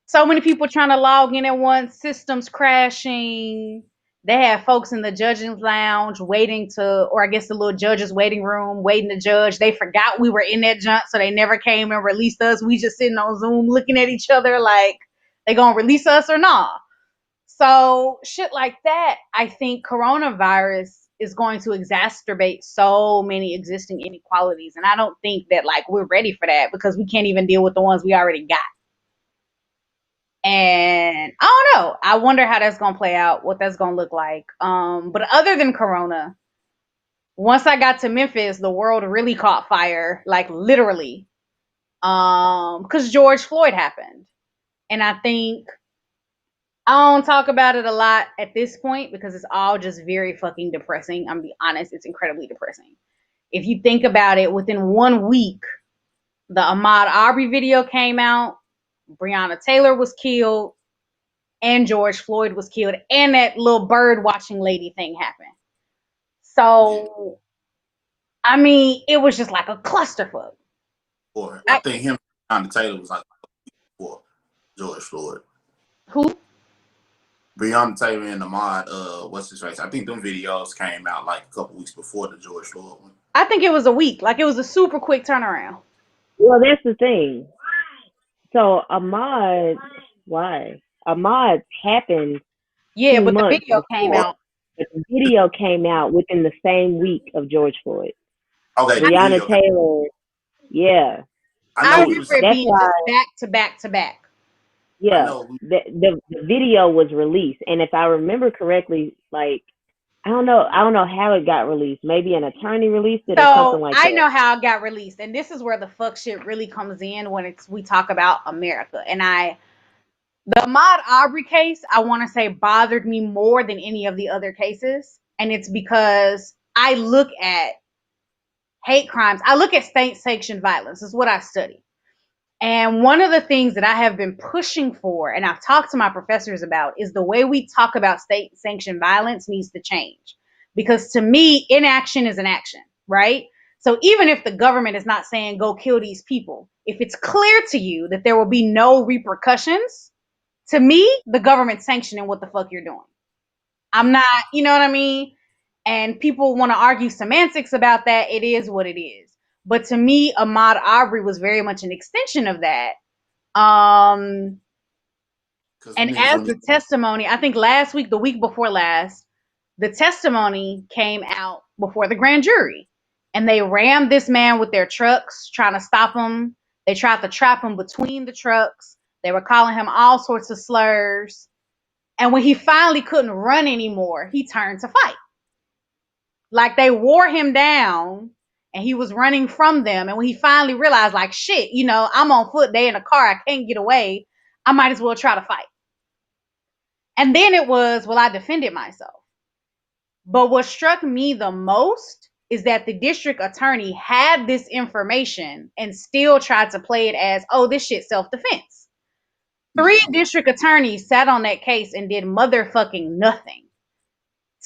So many people trying to log in at once, systems crashing. They had folks in the judging lounge waiting or I guess the little judge's waiting room, waiting to judge. They forgot we were in that junk, so they never came and released us. We just sitting on Zoom looking at each other like, they gonna release us or not? So shit like that, I think coronavirus is going to exacerbate so many existing inequalities. And I don't think that like we're ready for that because we can't even deal with the ones we already got. And I don't know. I wonder how that's going to play out, what that's going to look like. But other than Corona, once I got to Memphis, the world really caught fire, like literally, because George Floyd happened. And I think I don't talk about it a lot at this point because it's all just very fucking depressing. I'm gonna be honest, it's incredibly depressing. If you think about it, within 1 week, the Ahmaud Arbery video came out, Breonna Taylor was killed, and George Floyd was killed, and that little bird watching lady thing happened. So, I mean, it was just like a clusterfuck. I think him, Breonna Taylor, was like before George Floyd. Who? Breonna Taylor and Ahmaud, what's his face? I think them videos came out like a couple weeks before the George Floyd one. I think it was a week. Like it was a super quick turnaround. Well, that's the thing. So why? Ahmaud happened Yeah, two but the months video came before, out. but the video came out within the same week of George Floyd. Okay, the Breonna video. Taylor, yeah. I I know we was. remember it That's being why, just back to back to back. I yeah. know. The video was released, and if I remember correctly, like I don't know how it got released. Maybe an attorney released it or something So like I that. know how it got released, and this is where the fuck shit really comes in when we talk about America. And the Ahmaud Arbery case, I want to say, bothered me more than any of the other cases, and it's because I look at hate crimes. I look at state sanctioned violence. Is what I study. And one of the things that I have been pushing for, and I've talked to my professors about, is the way we talk about state sanctioned violence needs to change. Because to me, inaction is an action, right? So even if the government is not saying go kill these people, if it's clear to you that there will be no repercussions, to me, the government's sanctioning what the fuck you're doing. I'm not, you know what I mean? And people want to argue semantics about that. It is what it is. But to me, Ahmaud Arbery was very much an extension of that. Um, Because them and niggas as don't. the testimony, I think last week, the week before last, the testimony came out before the grand jury. And they rammed this man with their trucks, trying to stop him. They tried to trap him between the trucks. They were calling him all sorts of slurs. And when he finally couldn't run anymore, he turned to fight. Like they wore him down and he was running from them. And when he finally realized, like, shit, I'm on foot, they in a car, I can't get away, I might as well try to fight. And then it was, well, I defended myself. But what struck me the most is that the district attorney had this information and still tried to play it as, oh, this shit self-defense. 3 district attorneys sat on that case and did motherfucking nothing.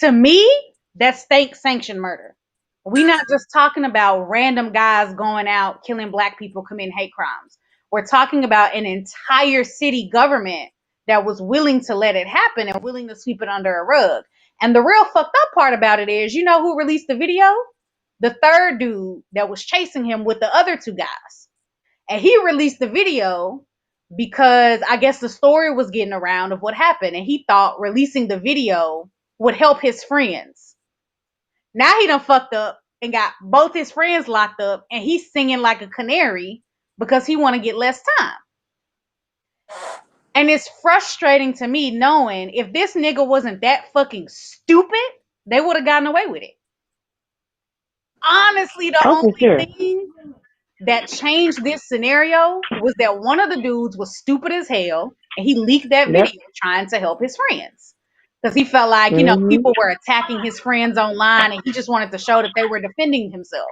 To me, that's state sanctioned murder. We're not just talking about random guys going out killing black people, committing hate crimes. We're talking about an entire city government that was willing to let it happen and willing to sweep it under a rug. And the real fucked up part about it is, you know who released the video? The third dude that was chasing him with the other 2 guys. And he released the video because I guess the story was getting around of what happened. And he thought releasing the video would help his friends. Now he done fucked up and got both his friends locked up, and he's singing like a canary because he want to get less time. And it's frustrating to me knowing if this nigga wasn't that fucking stupid, they would have gotten away with it. Honestly, the Oh, for only sure. thing that changed this scenario was that one of the dudes was stupid as hell and he leaked that Yep. video trying to help his friends. Because he felt like, Mhm. people were attacking his friends online and he just wanted to show that they were defending himself.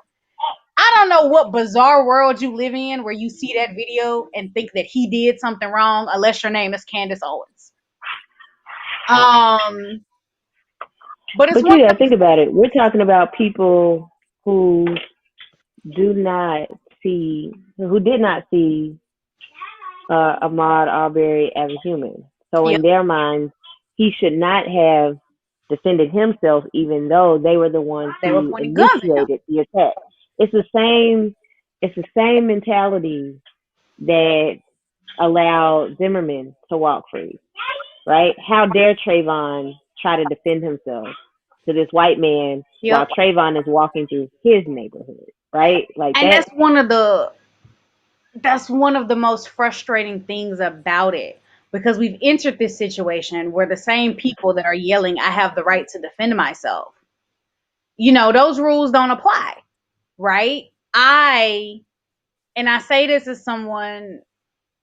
I don't know what bizarre world you live in where you see that video and think that he did something wrong, unless your name is Candace Owens. But it's But one you gotta of think about it. We're talking about people who do not who did not see Ahmaud Arbery as a human. So yep, in their minds, he should not have defended himself, even though they were the ones they were who pointing guns at him. initiated the attack. It's the same. It's the same mentality that allowed Zimmerman to walk free, right? How dare Trayvon try to defend himself to this white man while Yep. Trayvon is walking through his neighborhood, right? Like And that. that's one of the most frustrating things about it, because we've entered this situation where the same people that are yelling, I have the right to defend myself, those rules don't apply, right? And I say this as someone,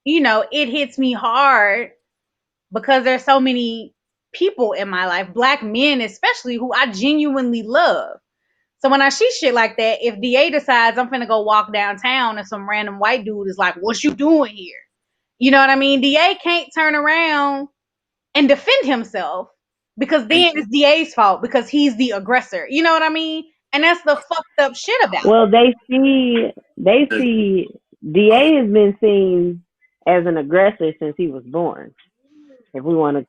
it hits me hard because there's so many people in my life, black men especially, who I genuinely love. So when I see shit like that, if DA decides I'm finna go walk downtown and some random white dude is like, what you doing here? You know what I mean? DA can't turn around and defend himself, because And then it's DA's fault because he's the aggressor. You know what I mean? And that's the fucked up shit about it. Well, they see DA has been seen as an aggressor since he was born. If we want to,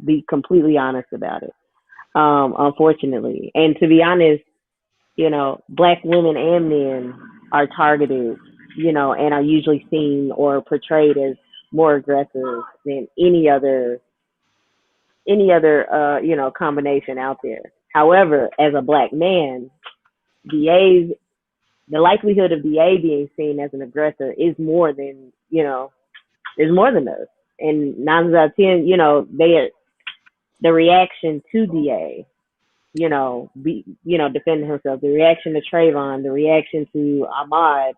be completely honest about it. Unfortunately, and to be honest, Black women and men are targeted, and are usually seen or portrayed as more aggressive than any other combination out there. However, as a black man, DA's the likelihood of DA being seen as an aggressor is more than us. And 9 out of 10, the reaction to DA, defending himself, the reaction to Trayvon, the reaction to Ahmaud,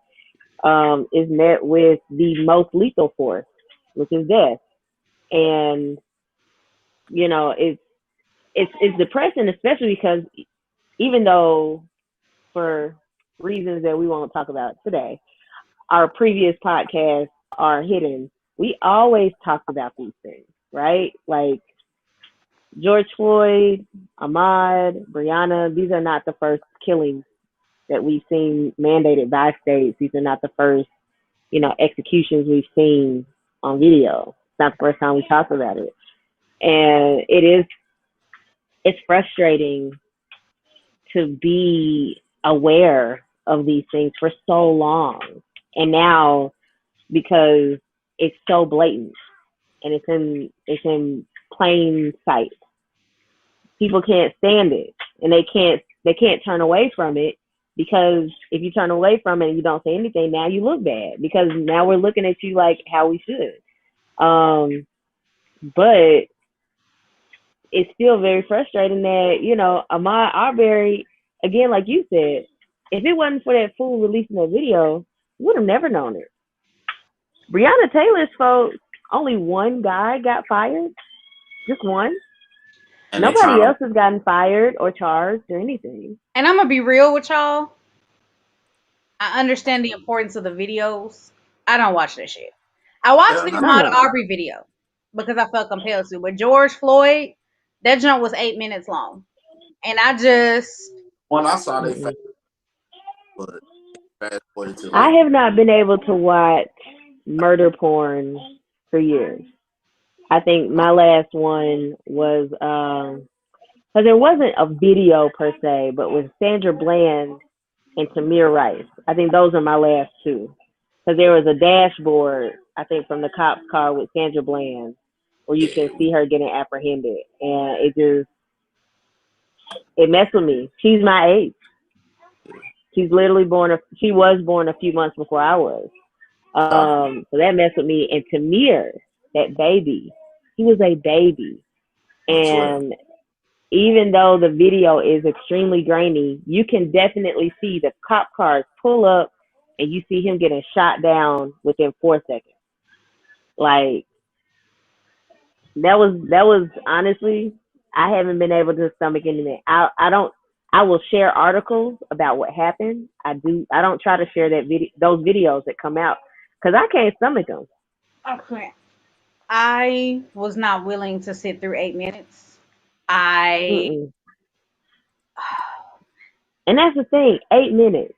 is met with the most lethal force, which is death. And it's depressing, especially because even though, for reasons that we won't talk about today, our previous podcasts are hidden, we always talked about these things, right? Like George Floyd, Ahmaud, Breonna, these are not the first killings that we've seen mandated by states. These are not the first, executions we've seen on video. It's not the first time we talked about it. And it's frustrating to be aware of these things for so long. And now, because it's so blatant and it's in plain sight, people can't stand it, and they can't turn away from it, because if you turn away from it and you don't say anything, now you look bad, because now we're looking at you like how we should. But it's still very frustrating that, Ahmaud Arbery, again, like you said, if it wasn't for that fool releasing that video, we would have never known it. Breonna Taylor's folks, only one guy got fired. Just one. And Nobody else has gotten fired or charged or anything. And I'm going to be real with y'all. I understand the importance of the videos. I don't watch that shit. I watched the Ahmaud Arbery video because I felt compelled to. But George Floyd, that jump was 8 minutes long. And I just... When I saw they fast forwarded to I have not been able to watch murder porn for years. I think my last one was, because there wasn't a video per se, but with Sandra Bland and Tamir Rice. I think those are my last two. Because there was a dashboard, I think, from the cop's car with Sandra Bland, where you can see her getting apprehended. And it messed with me. She's my age. She's literally she was born a few months before I was. So that messed with me. And Tamir, that baby, he was a baby. And even though the video is extremely grainy, you can definitely see the cop cars pull up and you see him getting shot down within 4 seconds. Like, that was honestly, I haven't been able to stomach anything. I will share articles about what happened. I don't try to share those videos that come out, because I can't stomach them. Okay. I was not willing to sit through 8 minutes. And that's the thing, 8 minutes.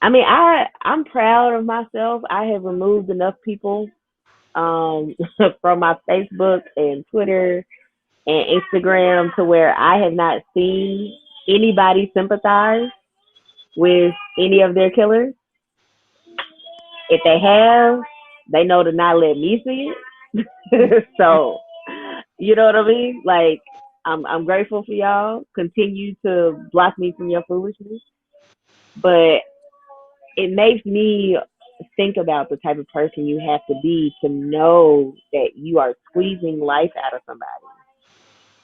I mean, I'm proud of myself. I have removed enough people from my Facebook and Twitter and Instagram to where I have not seen anybody sympathize with any of their killers. If they have, they know to not let me see it. So, you know what I mean? Like, I'm grateful for y'all. Continue to block me from your foolishness. But it makes me think about the type of person you have to be to know that you are squeezing life out of somebody.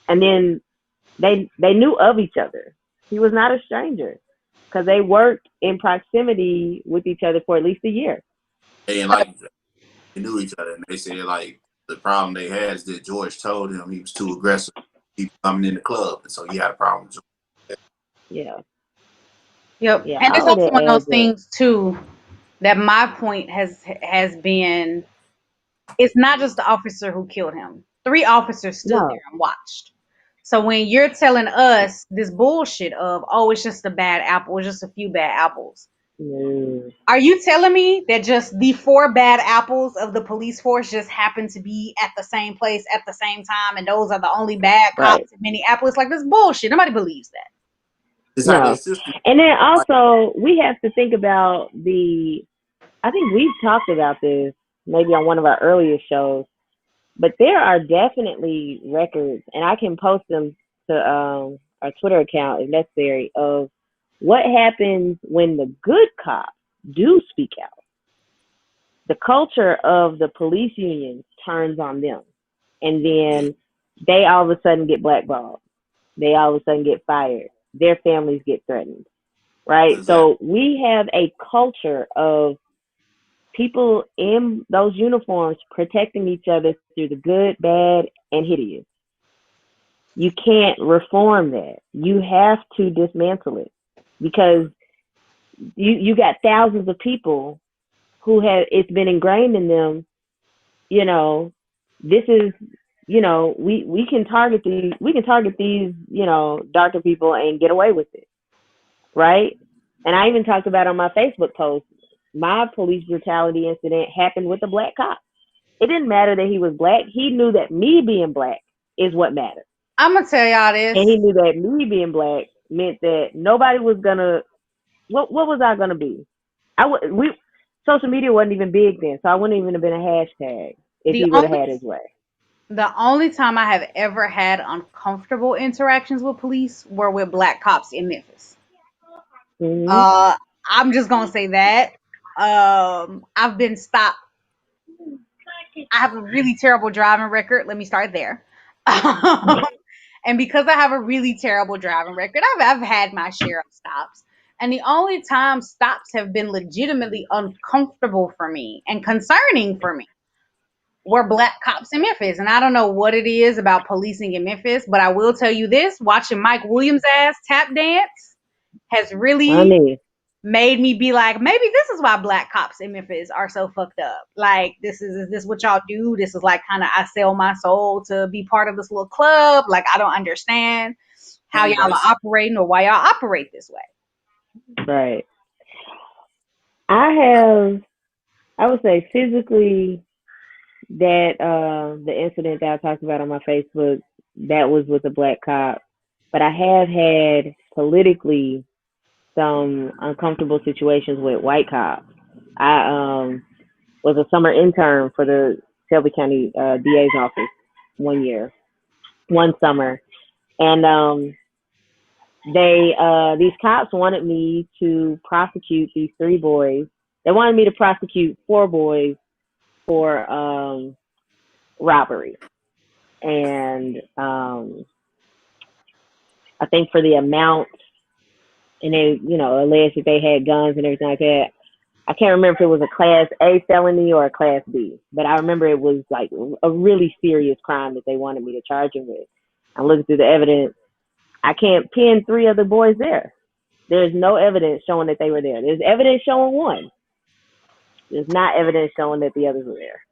And then they knew of each other. He was not a stranger, because they worked in proximity with each other for at least a year. They didn't like each other. They knew each other, and they said, like, the problem they had is that George told him he was too aggressive. He coming in the club, and so he had a problem with George. Yeah. Yep. Yeah, and it's also one of those things too, that my point has been, it's not just the officer who killed him. 3 officers stood there and watched. So when you're telling us this bullshit of, oh, it's just a bad apple, it's just a few bad apples. Are you telling me that just the 4 bad apples of the police force just happen to be at the same place at the same time, and those are the only bad cops in Minneapolis? Like, this bullshit. Nobody believes that. It's how their No. system. And then Like, also we have to think about I think we've talked about this maybe on one of our earlier shows, but there are definitely records, and I can post them to our Twitter account if necessary, of what happens when the good cops do speak out. The culture of the police union turns on them, and yeah, then they all of a sudden get blackballed. They all of a sudden get fired. Their families get threatened, right? exactly. So we have a culture of people in those uniforms protecting each other through the good, bad, and hideous. You can't reform that. You have to dismantle it because you got thousands of people who have it's been ingrained in them. You know, this is we can target these darker people and get away with it, right? And I even talked about on my Facebook post, my police brutality incident happened with a black cop. It didn't matter that he was black. He knew that me being black is what mattered. I'm gonna tell y'all And he this. knew that me being black meant that nobody was gonna what was I gonna be? We social media wasn't even big then, so I wouldn't even have been a hashtag if The he would have only had his way. the only time I have ever had uncomfortable interactions with police were with black cops in Memphis. Hmm. Uh, I'm just gonna say that. I've been stopped. I have a really terrible driving record. Let me start there. And because I have a really terrible driving record, I've had my share of stops. And the only time stops have been legitimately uncomfortable for me and concerning for me were black cops in Memphis. And I don't know what it is about policing in Memphis, but I will tell you this: watching Mike Williams' ass tap dance has really Funny. made me be like, maybe this is why black cops in Memphis are so fucked up. Like, is this what y'all do? This is like kind of I sell my soul to be part of this little club. Like, I don't understand how Same y'all are vice. operating or why y'all operate this way. Right. I have I would say physically that the incident that I talked about on my Facebook, that was with a black cop. But I have had politically some uncomfortable situations with white cops. I was a summer intern for the Shelby County DA's office one year, one summer, and these cops wanted me to prosecute these three boys. They wanted me to prosecute four boys for robbery, and I think for the amount, and they alleged that they had guns and everything like that. I can't remember if it was a class A felony or a class B, but I remember it was like a really serious crime that they wanted me to charge him with. I'm looking through the evidence. I can't pin three other boys there. There's no evidence showing that they were there. There's evidence showing one. There's not evidence showing that the others were there.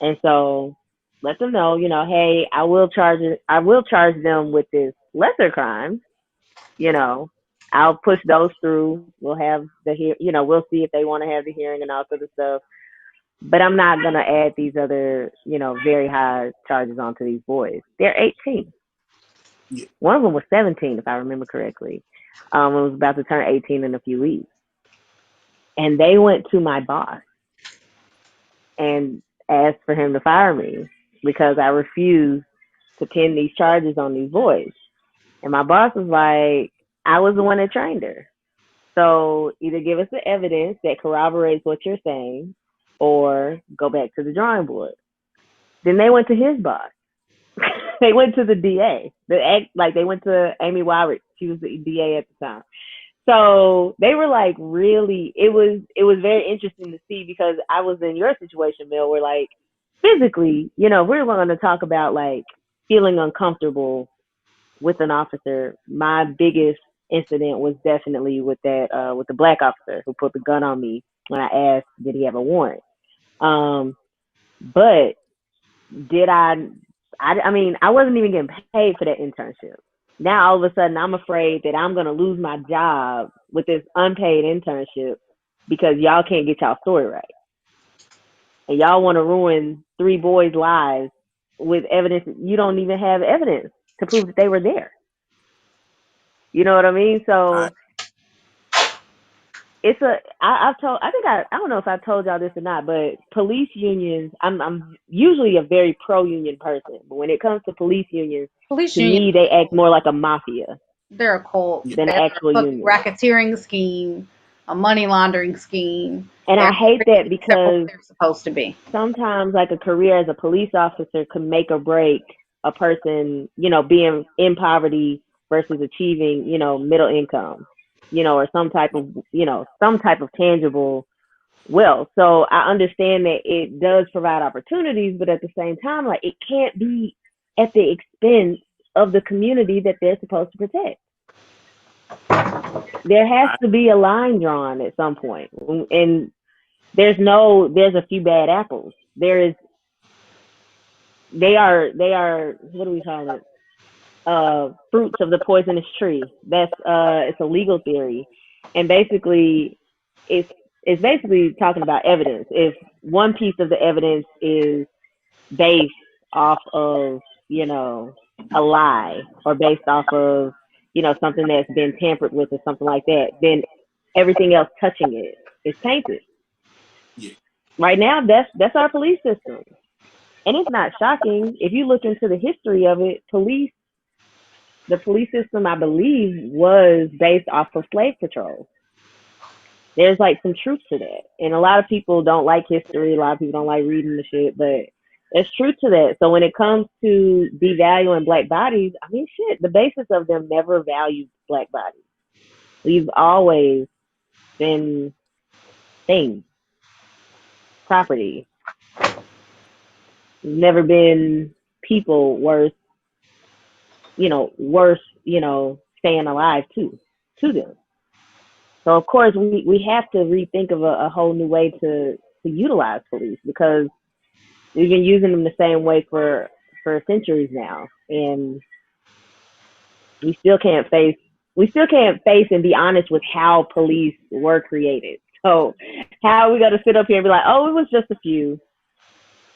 And so let them know, hey, I will charge them with this lesser crime, you know. I'll push those through. We'll have we'll see if they want to have the hearing and all sort of stuff. But I'm not gonna add these other, very high charges onto these boys. They're 18. Yeah, One of them was 17, if I remember correctly. It was about to turn 18 in a few weeks, and they went to my boss and asked for him to fire me because I refused to pin these charges on these boys. And my boss was like, I was the one that trained her. So either give us the evidence that corroborates what you're saying or go back to the drawing board. Then they went to his boss. They went to the DA. They went to Amy Wyrick. She was the DA at the time. So they were like really it was very interesting to see because I was in your situation, Mel, where like physically, we're going to talk about like feeling uncomfortable with an officer. My biggest incident was definitely with the black officer who put the gun on me when I asked did he have a warrant. Um, but did I mean I wasn't even getting paid for that internship. Now all of a sudden I'm afraid that I'm gonna lose my job with this unpaid internship because y'all can't get y'all story right. And y'all want to ruin three boys' lives with evidence you don't even have evidence to prove that they were there. You know what I mean? I, So it's I don't know if I told y'all this or not, but police unions, I'm usually a very pro union person, but when it comes to police unions, Police to union, me they act more like a mafia they're a cult. yeah, than an They're actual a fucking union. racketeering scheme, a money laundering scheme. And I They're hate that everything except for what because they're supposed to be. sometimes like a career as a police officer could make or break a person, being in poverty versus achieving, middle income, or some type of tangible wealth. So I understand that it does provide opportunities, but at the same time, like it can't be at the expense of the community that they're supposed to protect. There has I, to be a line drawn at some point. And there's a few bad apples. They are what do we call it? Fruits of the poisonous tree. It's a legal theory, and basically, it's it's basically talking about evidence. If one piece of the evidence is based off of a lie, or based off of something that's been tampered with or something like that, then everything else touching it is tainted. yeah, Right now, that's our police system. And it's not shocking if you look into the history of it. The police system, I believe, was based off of slave patrols. There's like some truth to that, and a lot of people don't like history. A lot of people don't like reading the shit, but there's truth to that. So when it comes to devaluing black bodies, I mean, shit, the basis of them never valued black bodies. We've always been things, property. Never been people worth, staying alive to them. So of course we have to rethink of a whole new way to utilize police, because we've been using them the same way for centuries now, and we still can't face and be honest with how police were created. So how are we gonna sit up here and be like, oh, it was just a few,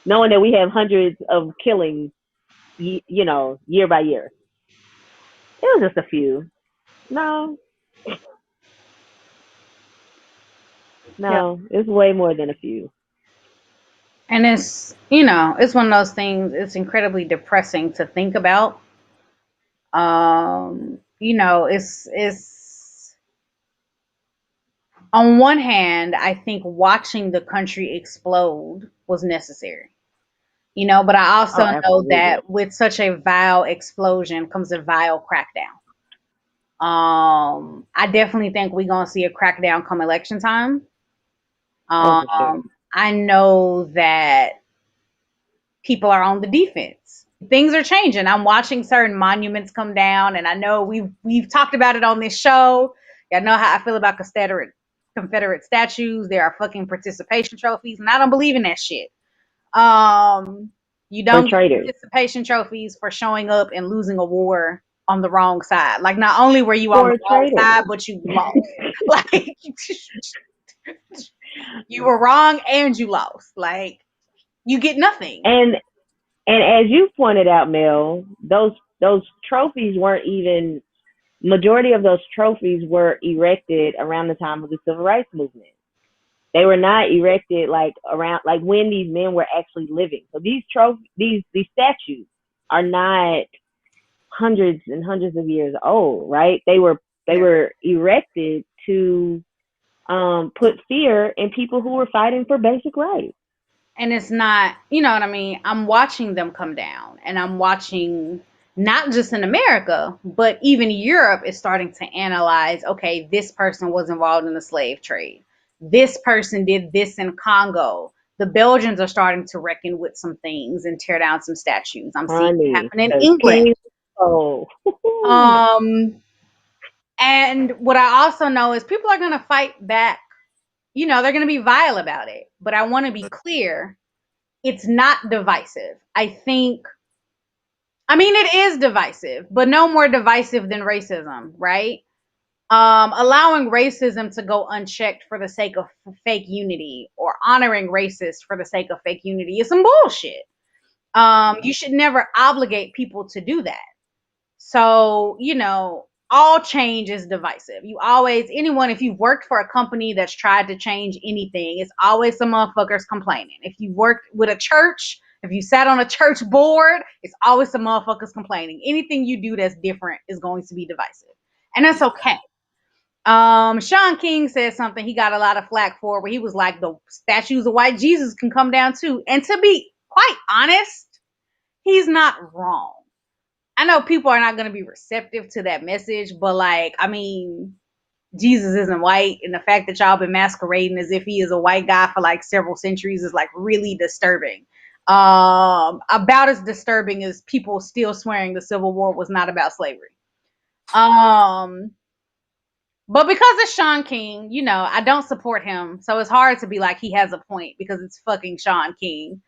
knowing that we have hundreds of killings, year by year? It was just a few. No, Yeah. no, it's way more than a few. And it's one of those things, it's incredibly depressing to think about. It's on one hand, I think watching the country explode was necessary. But I Oh, also know absolutely. that with such a vile explosion comes a vile crackdown. I definitely think we're gonna see a crackdown come election time. Oh, for sure. I know that people are on the defense. Things are changing. I'm watching certain monuments come down, and I know we've talked about it on this show. I know how I feel about Confederate statues. There are fucking participation trophies, and I don't believe in that shit. Um, you For don't get traitors. participation trophies for showing up and losing a war on the wrong side. Like, not only were you on the For wrong traitors. side, but you lost. Like, you were wrong and you lost. Like, you get nothing. And as you pointed out, Mel, those trophies weren't even majority of those trophies were erected around the time of the civil rights movement. They were not erected like around like when these men were actually living. So these statues are not hundreds and hundreds of years old, right? They were erected to put fear in people who were fighting for basic rights. And it's not, you know what I mean? I'm watching them come down, and I'm watching not just in America, but even Europe is starting to analyze, okay, this person was involved in the slave trade. This person did this in Congo. The Belgians are starting to reckon with some things and tear down some statues. I'm seeing it Honey, happen in the England. king. Oh, Um, and what I also know is people are going to fight back. They're going to be vile about it. But I want to be clear, it's not divisive. I mean, it is divisive, but no more divisive than racism, right? Allowing racism to go unchecked for the sake of fake unity, or honoring racists for the sake of fake unity, is some bullshit. You should never obligate people to do that. So, all change is divisive. You always, anyone, if you've worked for a company that's tried to change anything, it's always some motherfuckers complaining. If you worked with a church, if you sat on a church board, it's always some motherfuckers complaining. Anything you do that's different is going to be divisive. And that's okay. Sean King said something he got a lot of flack for, where he was like, the statues of white Jesus can come down too. And to be quite honest, he's not wrong. I know people are not going to be receptive to that message, but like, I mean, Jesus isn't white, and the fact that y'all been masquerading as if he is a white guy for like several centuries is like really disturbing. About as disturbing as people still swearing the Civil War was not about slavery. But because it's Sean King, you know, I don't support him, so it's hard to be like he has a point because it's fucking Sean King.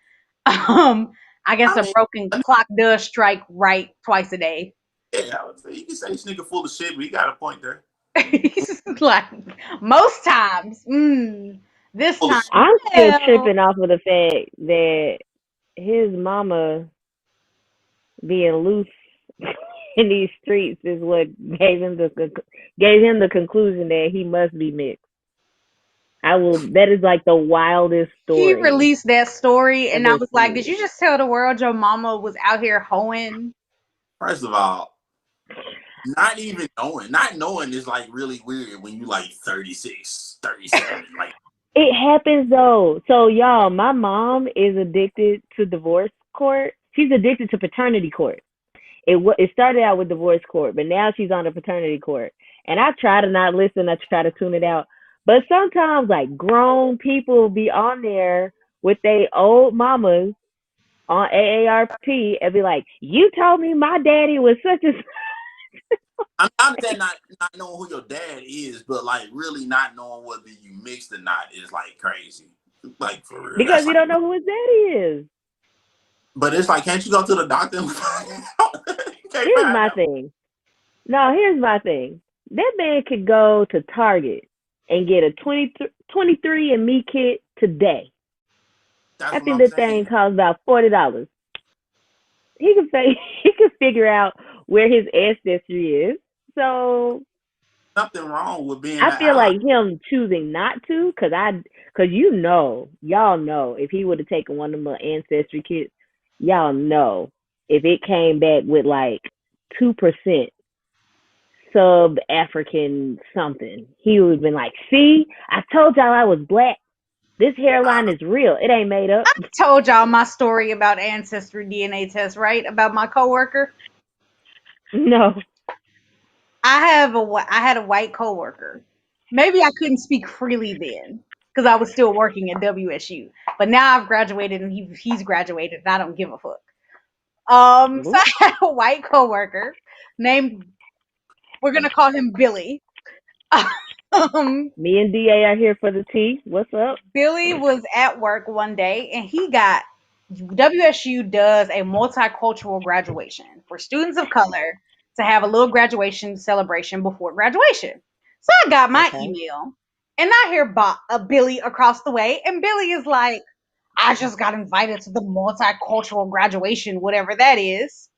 I guess a broken clock does strike right twice a day. Yeah, I would say you can say this nigga full of shit, but he got a point there. Like most times. This time, I'm still tripping off of the fact that his mama being loose in these streets is what gave him the conclusion that he must be mixed. That is like the wildest story. He released that story, and I was like, did you just tell the world your mama was out here hoeing? First of all, not knowing is like really weird when you like 36, 37. Like, it happens though. So y'all, my mom is addicted to divorce court. She's addicted to paternity court. It started out with divorce court, but now she's on the paternity court. And I try to not listen. I try to tune it out. But sometimes, like, grown people be on there with their old mamas on AARP and be like, you told me my daddy was such a... I'm not saying not knowing who your dad is, but, like, really not knowing whether you mixed or not is, like, crazy. Like, for real. Because you don't know who his daddy is. But it's like, can't you go to the doctor? Here's my thing. No, here's my thing. That man could go to Target and get a 23andMe kit today. I think the thing costs about $40. He can figure out where his ancestry is. So nothing wrong with being. I feel like him choosing not to, cause y'all know, if he would have taken one of the ancestry kits, y'all know if it came back with like 2% sub-African something, he would have been like, see, I told y'all I was black. This hairline is real. It ain't made up. I told y'all my story about ancestry DNA tests, right? About my coworker. No. I had a white coworker. Maybe I couldn't speak freely then because I was still working at WSU. But now I've graduated and he's graduated and I don't give a fuck. So I had a white coworker named, we're gonna call him Billy. Me and DA are here for the tea. What's up? Billy was at work one day and WSU does a multicultural graduation for students of color to have a little graduation celebration before graduation. So I got my email and I hear Billy across the way, and Billy is like, I just got invited to the multicultural graduation, whatever that is.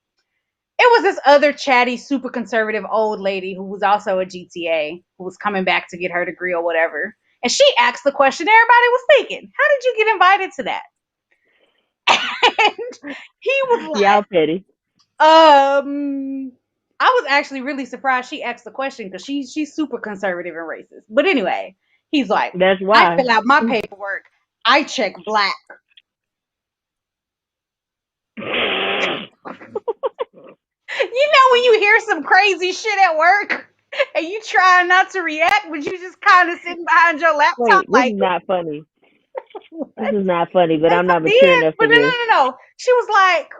It was this other chatty, super conservative old lady who was also a GTA, who was coming back to get her degree or whatever. And she asked the question everybody was thinking, how did you get invited to that? And he was like, y'all petty. I was actually really surprised she asked the question because she's super conservative and racist. But anyway, he's like, that's why I fill out my paperwork. I check black. You know when you hear some crazy shit at work and you try not to react, but you just kind of sitting behind your laptop. Wait, this is not funny. This is not funny, but I'm not mature enough for this. No. She was like,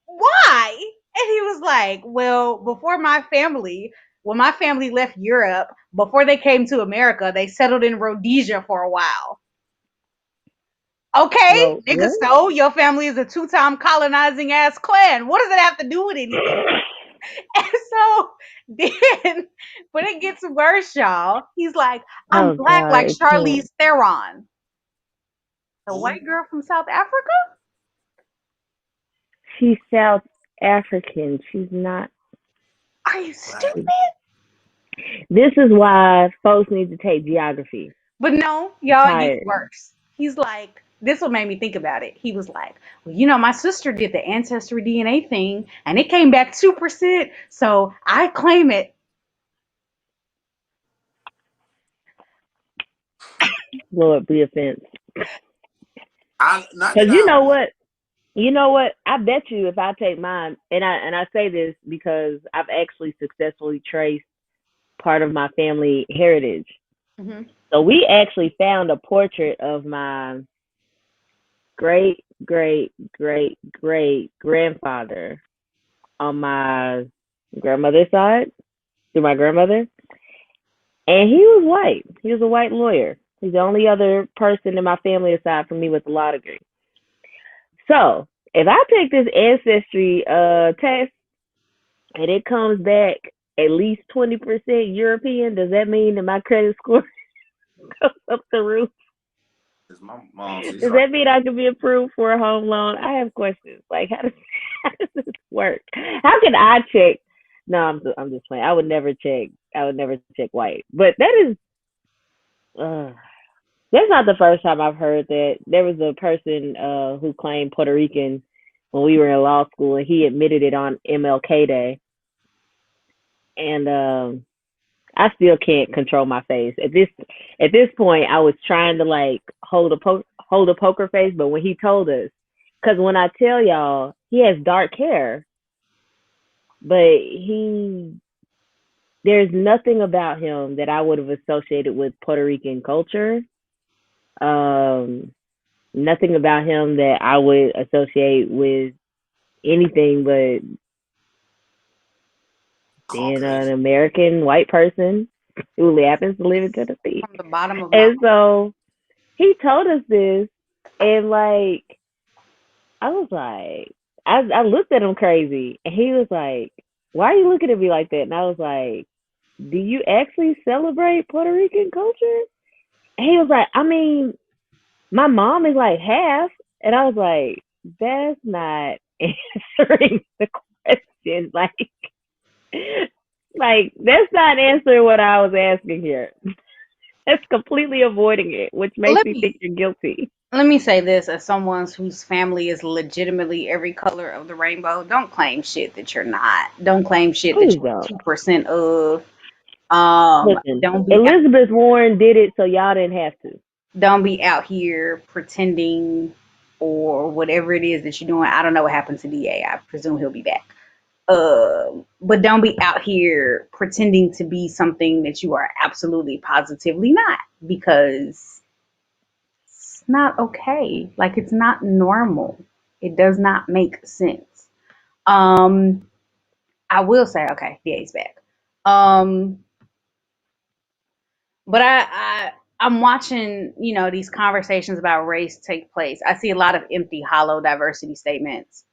why? And he was like, well, when my family left Europe, before they came to America, they settled in Rhodesia for a while. Okay, nigga, so your family is a 2-time colonizing ass clan. What does it have to do with anything? And so then, but it gets worse, y'all. He's like, I'm black like Charlize Theron. The white girl from South Africa? She's South African. She's not. Are you stupid? This is why folks need to take geography. But no, I'm y'all, it gets tired. worse. He's like, this what made me think about it. He was like, well, you know, my sister did the ancestry DNA thing and it came back 2%. So I claim it. Lord be offense. Not Because that I. you know what? I bet you if I take mine, and I say this because I've actually successfully traced part of my family heritage. Mhm. So we actually found a portrait of my great great great great grandfather on my grandmother's side through my grandmother, and he was white. He was a white lawyer. He's the only other person in my family aside from me with a law degree. So if I take this ancestry test and it comes back at least 20% European, does that mean that my credit score goes up the roof? My mom, she's Does like, that mean I can be approved for a home loan? I have questions. Like, how does this work? How can I check? No, I'm just playing. I would never check. I would never check white. But uh, that's not the first time I've heard that. There was a person who claimed Puerto Rican when we were in law school, and he admitted it on MLK Day. And I still can't control my face at this point. I was trying to like hold a poker face, but when he told us, because when I tell y'all he has dark hair, but there's nothing about him that I would have associated with Puerto Rican culture. Um, Nothing about him that I would associate with anything but being an Caucasian. American white person who happens to live in Tennessee. From the bottom of my And so he told us this, and like I was like, I looked at him crazy, and he was like, "Why are you looking at me like that?" And I was like, "Do you actually celebrate Puerto Rican culture?" And he was like, "I mean, my mom is like half," and I was like, "That's not answering the question. Like that's not answering what I was asking here. That's completely avoiding it, which makes let me think me you're guilty." let me say this as someone whose family is legitimately every color of the rainbow. Don't claim shit that you're not. Don't claim shit that Please you're don't. 2% of. Listen, Don't be Elizabeth Warren did it, so y'all didn't have to. don't be out here pretending or whatever it is that you're doing. I don't know what happened to DA. I presume he'll be back. But don't be out here pretending to be something that you are absolutely positively not, because it's not okay. Like, it's not normal. It does not make sense. Um, I will say, okay, DA's back. Um, but I'm watching, these conversations about race take place. I see a lot of empty, hollow diversity statements.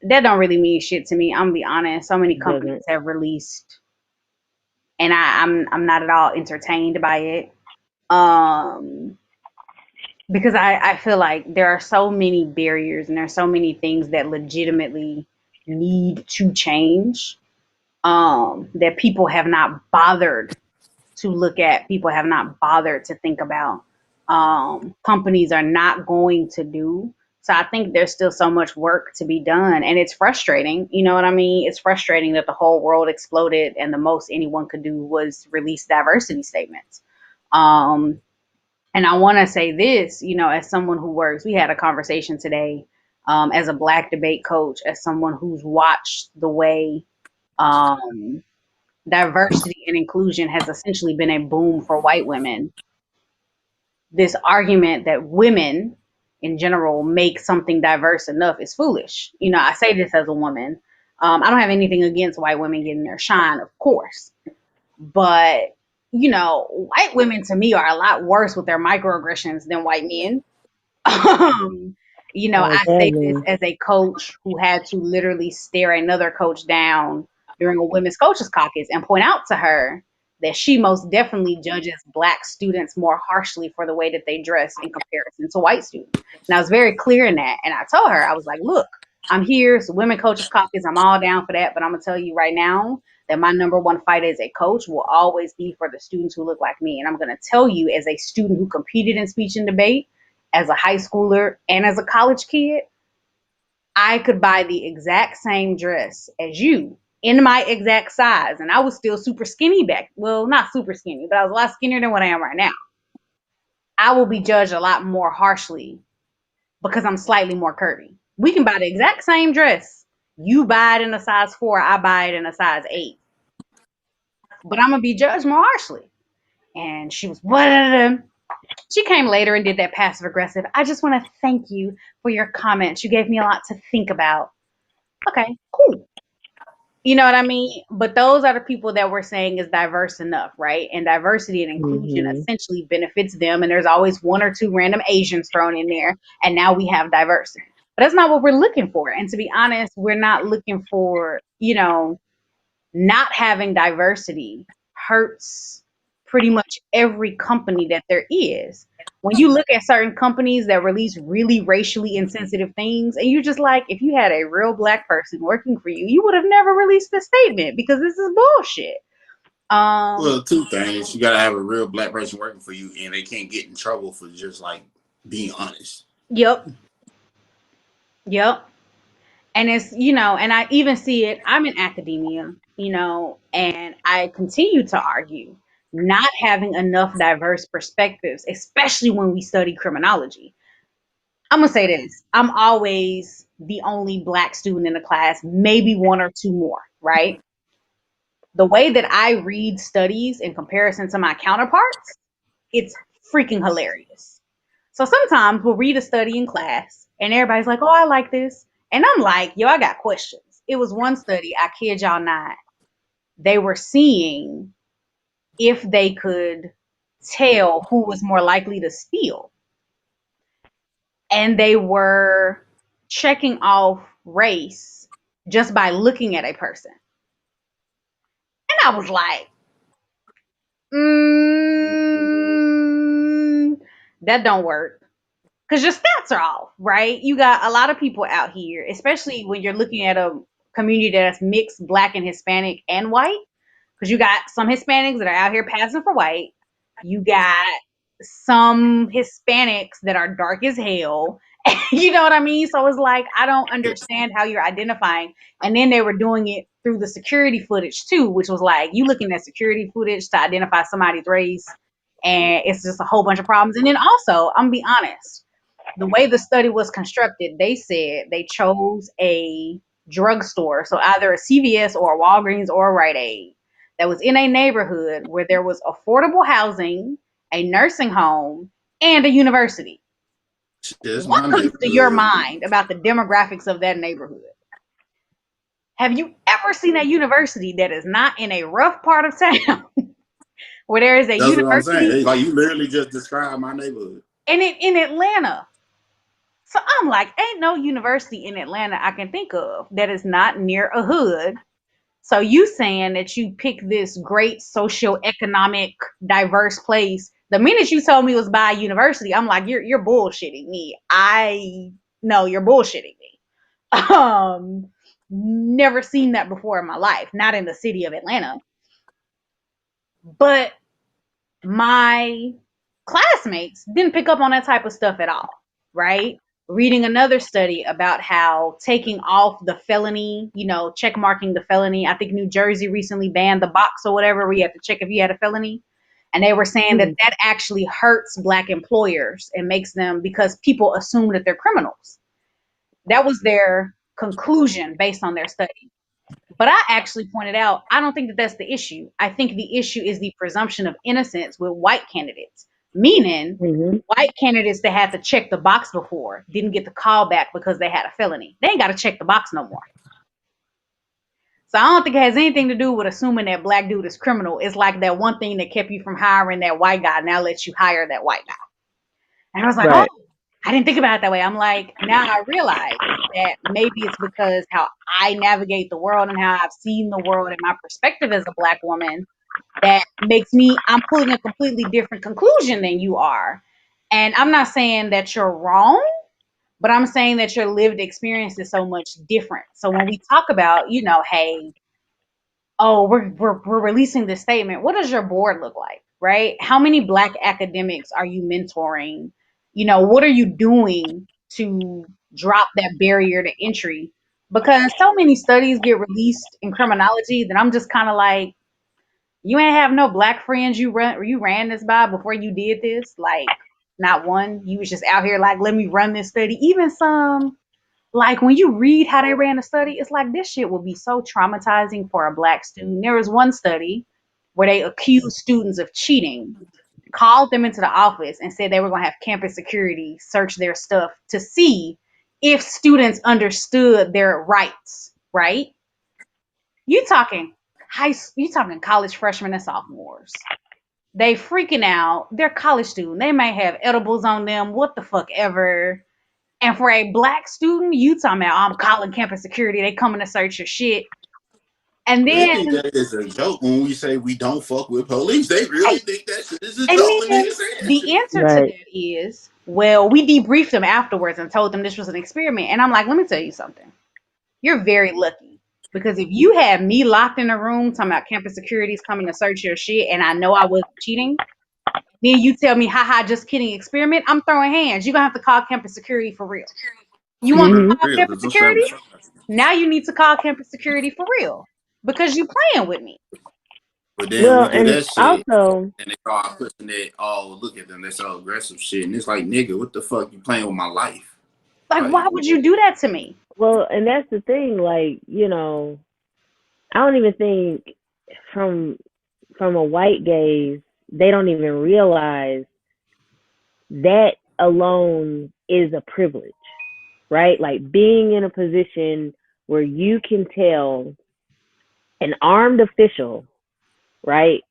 That don't really mean shit to me. I'm gonna be honest. So many It companies doesn't. have released, and I'm not at all entertained by it. Um, because I feel like there are so many barriers and there are so many things that legitimately need to change. That people have not bothered to look at, people have not bothered to think about, companies are not going to do. So I think there's still so much work to be done, and it's frustrating. You know what I mean? It's frustrating that the whole world exploded and the most anyone could do was release diversity statements. Um, and I want to say this, as someone who works, we had a conversation today, as a black debate coach, as someone who's watched the way, um, diversity and inclusion has essentially been a boom for white women. This argument that women in general make something diverse enough is foolish. I say this as a woman. I don't have anything against white women getting their shine, of course. But, white women to me are a lot worse with their microaggressions than white men. Um, Oh, I say this Jasmine. as a coach who had to literally stare another coach down during a women's coaches caucus and point out to her that she most definitely judges black students more harshly for the way that they dress in comparison to white students. And I was very clear in that. And I told her, I was like, look, I'm here. It's a women coaches caucus. I'm all down for that. But I'm going to tell you right now, that my number one fight as a coach will always be for the students who look like me. And I'm going to tell you, as a student who competed in speech and debate, as a high schooler, and as a college kid, I could buy the exact same dress as you in my exact size. And I was still super skinny back. Well, not super skinny, but I was a lot skinnier than what I am right now. I will be judged a lot more harshly because I'm slightly more curvy. We can buy the exact same dress. You buy it in a size 4, I buy it in a size 8. But I'm going to be judged more harshly. And she was, what? She came later and did that passive aggressive. I just want to thank you for your comments. You gave me a lot to think about. Okay, cool. You know what I mean? But those are the people that we're saying is diverse enough, right? And diversity and inclusion essentially benefits them. And there's always one or two random Asians thrown in there. And now we have diversity. But that's not what we're looking for. And to be honest, we're not looking for, not having diversity hurts pretty much every company that there is. When you look at certain companies that release really racially insensitive things, and you're just like, if you had a real black person working for you, you would have never released this statement because this is bullshit. Well, two things. You gotta have a real black person working for you, and they can't get in trouble for just like being honest. Yep. And it's, and I even see it, I'm in academia, and I continue to argue not having enough diverse perspectives, especially when we study criminology. I'm going to say this. I'm always the only black student in the class, maybe one or two more, right? The way that I read studies in comparison to my counterparts, it's freaking hilarious. So sometimes we'll read a study in class and everybody's like, oh, I like this. And I'm like, yo, I got questions. It was one study, I kid y'all not. They were seeing if they could tell who was more likely to steal. And they were checking off race just by looking at a person. And I was like, that don't work. Because your stats are off, right? You got a lot of people out here, especially when you're looking at a community that's mixed black and Hispanic and white. Because you got some Hispanics that are out here passing for white. You got some Hispanics that are dark as hell. You know what I mean? So it's like, I don't understand how you're identifying. And then they were doing it through the security footage too, which was like, you looking at security footage to identify somebody's race. And it's just a whole bunch of problems. And then also, I'm gonna be honest, the way the study was constructed, they said they chose a drugstore, so either a CVS or a Walgreens or a Rite Aid, that was in a neighborhood where there was affordable housing, a nursing home, and a university. What comes to your mind about the demographics of that neighborhood? Have you ever seen a university that is not in a rough part of town where there is a That's university? What I'm saying. Like, you literally just described my neighborhood. And in Atlanta. So I'm like, ain't no university in Atlanta I can think of that is not near a hood. So you saying that you pick this great socioeconomic diverse place. The minute you told me it was by a university, I'm like, you're bullshitting me. I know you're bullshitting me. Never seen that before in my life, not in the city of Atlanta. But my classmates didn't pick up on that type of stuff at all, right? Reading another study about how taking off the felony, check marking the felony. I think New Jersey recently banned the box or whatever where you have to check if you had a felony. And they were saying that actually hurts black employers and makes them, because people assume that they're criminals. That was their conclusion based on their study. But I actually pointed out, I don't think that that's the issue. I think the issue is the presumption of innocence with white candidates. Meaning, white candidates that had to check the box before didn't get the call back because they had a felony. They ain't got to check the box no more. So I don't think it has anything to do with assuming that black dude is criminal. It's like that one thing that kept you from hiring that white guy now lets you hire that white guy. And I was like, oh, I didn't think about it that way. I'm like, now I realize that maybe it's because how I navigate the world and how I've seen the world and my perspective as a black woman that makes me, I'm pulling a completely different conclusion than you are. And I'm not saying that you're wrong, but I'm saying that your lived experience is so much different. So when we talk about, hey, oh, we're releasing this statement. What does your board look like, right? How many black academics are you mentoring? What are you doing to drop that barrier to entry? Because so many studies get released in criminology that I'm just kind of like, you ain't have no black friends you ran this by before you did this, like not one. You was just out here like, let me run this study. Even some, like when you read how they ran the study, it's like this shit will be so traumatizing for a black student. There was one study where they accused students of cheating, called them into the office and said they were going to have campus security search their stuff to see if students understood their rights, right? You talking you talking college freshmen and sophomores. They freaking out. They're college students. They may have edibles on them, what the fuck ever. And for a black student, you talking about, I'm calling campus security. They coming to search your shit. And They then, think that is a joke when we say we don't fuck with police. They really right. think that shit is a And joke when then niggas say that the shit. answer to Right. that is, well, we debriefed them afterwards and told them this was an experiment. And I'm like, let me tell you something. You're very lucky. Because if you had me locked in a room talking about campus security's coming to search your shit and I know I wasn't cheating, then you tell me, haha, just kidding, experiment, I'm throwing hands. You're going to have to call campus security for real. You want me Mm-hmm. to call Real, campus because I'm saying security? Now you need to call campus security for real because you playing with me. but then Well, we do and that shit also, and they start pushing that, oh, look at them, they're so aggressive shit. And it's like, nigga, what the fuck? You playing with my life? Like, Like, why would you do that to me? well, and that's the thing. Like, I don't even think from from a white gaze, they don't even realize that alone is a privilege, right? Like being in a position where you can tell an armed official, right?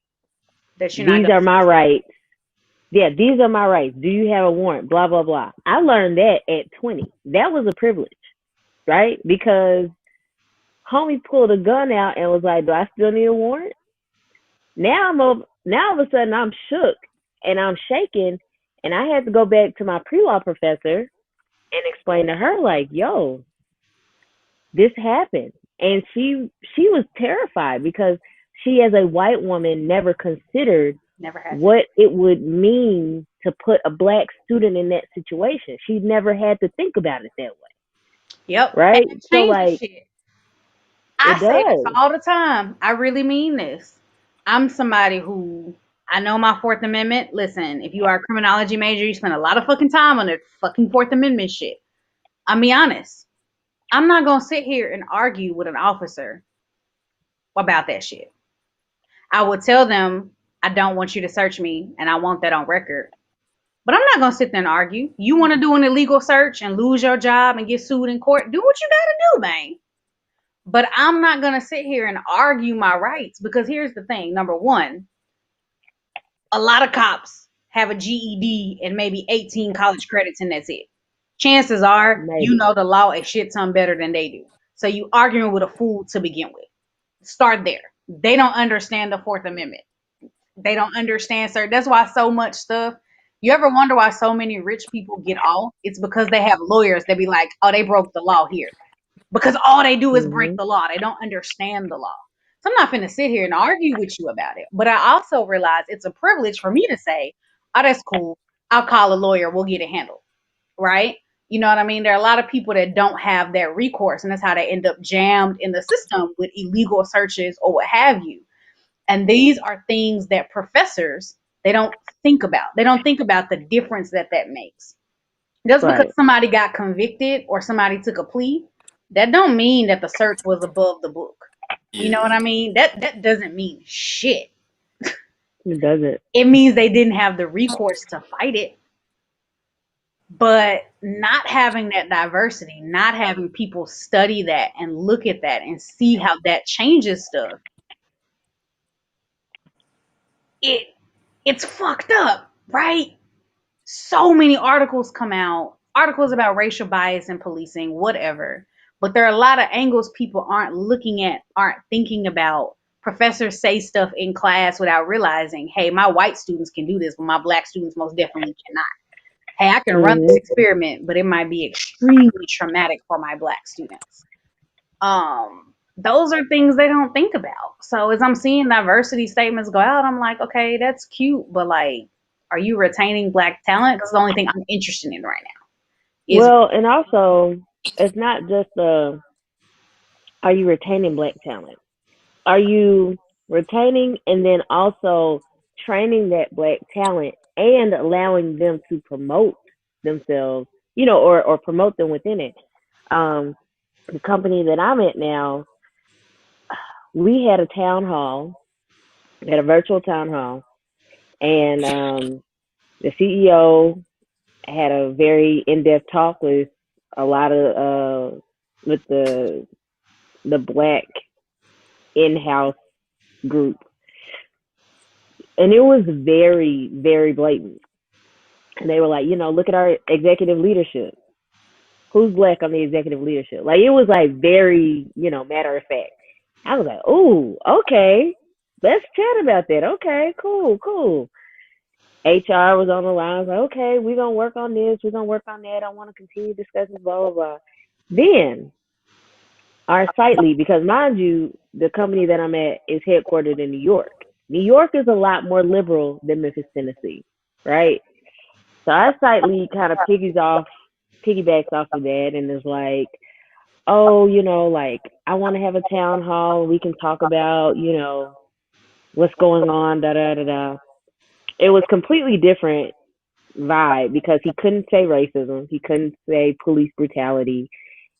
That you're not These going are to my search me. rights. Yeah, these are my rights. Do you have a warrant? Blah, blah, blah. I learned that at 20. That was a privilege, right? Because homie pulled a gun out and was like, do I still need a warrant? Now all of a sudden I'm shook and I'm shaking and I had to go back to my pre-law professor and explain to her like, yo, this happened. And she was terrified because she as a white woman never considered Never had to. what it would mean to put a black student in that situation. She never had to think about it that way, Yep. And right? it So changes like shit. I it say this does. all the time. I really mean this. I'm somebody who I know my Fourth Amendment. Listen, if you are a criminology major, you spend a lot of fucking time on the fucking Fourth Amendment shit. I'll be honest. I'm not gonna sit here and argue with an officer about that shit. I would tell them I don't want you to search me and I want that on record. But I'm not gonna sit there and argue. You want to do an illegal search and lose your job and get sued in court? Do what you gotta do, man. But I'm not gonna sit here and argue my rights because here's the thing. Number one, a lot of cops have a GED and maybe 18 college credits and that's it. Chances are you Maybe. know the law a shit ton better than they do. So you arguing with a fool to begin with. Start there. They don't understand the Fourth Amendment. They don't understand, sir. That's why so much stuff. You ever wonder why so many rich people get off? It's because they have lawyers that be like, oh, they broke the law here. Because all they do is break Mhm. the law. They don't understand the law. So I'm not going to sit here and argue with you about it. But I also realize it's a privilege for me to say, oh, that's cool. I'll call a lawyer. We'll get it handled. Right? You know what I mean? There are a lot of people that don't have that recourse, and that's how they end up jammed in the system with illegal searches or what have you. And these are things that professors they don't think about. They don't think about the difference that that makes. Just because Right. somebody got convicted or somebody took a plea, that don't mean that the search was above the book. You know yeah. what I mean? That doesn't mean shit. It doesn't. It means they didn't have the recourse to fight it. But not having that diversity, not having people study that and look at that and see how that changes stuff, it it's fucked up, right? So many articles come out, articles about racial bias in policing, whatever. But there are a lot of angles people aren't looking at, aren't thinking about. Professors say stuff in class without realizing, hey, my white students can do this, but my black students most definitely cannot. Hey, I can run this Mhm. experiment, but it might be extremely traumatic for my black students. Um, those are things they don't think about. So as I'm seeing diversity statements go out, I'm like, okay, that's cute, but like, are you retaining black talent? Because the only thing I'm interested in right now is Well, and also, it's not just are you retaining black talent? Are you retaining and then also training that black talent and allowing them to promote themselves, or promote them within it? Um, the company that I'm at now, we had a town hall, we had a virtual town hall, and the CEO had a very in-depth talk with a lot of with the black in-house group, and it was very very blatant. And they were like, look at our executive leadership. Who's black on the executive leadership? Like, it was like very, matter of fact. I was like, oh, okay, let's chat about that. Okay, cool, cool. HR was on the line. I was like, okay, we're gonna work on this, we're gonna work on that. I want to continue discussing blah blah blah. Then our site lead, because mind you, the company that I'm at is headquartered in New York. New York is a lot more liberal than Memphis, Tennessee, right? So our site lead kind of piggybacks off of that and is like, oh, like, I want to have a town hall. We can talk about, what's going on, da da da da. It was completely different vibe because he couldn't say racism. He couldn't say police brutality.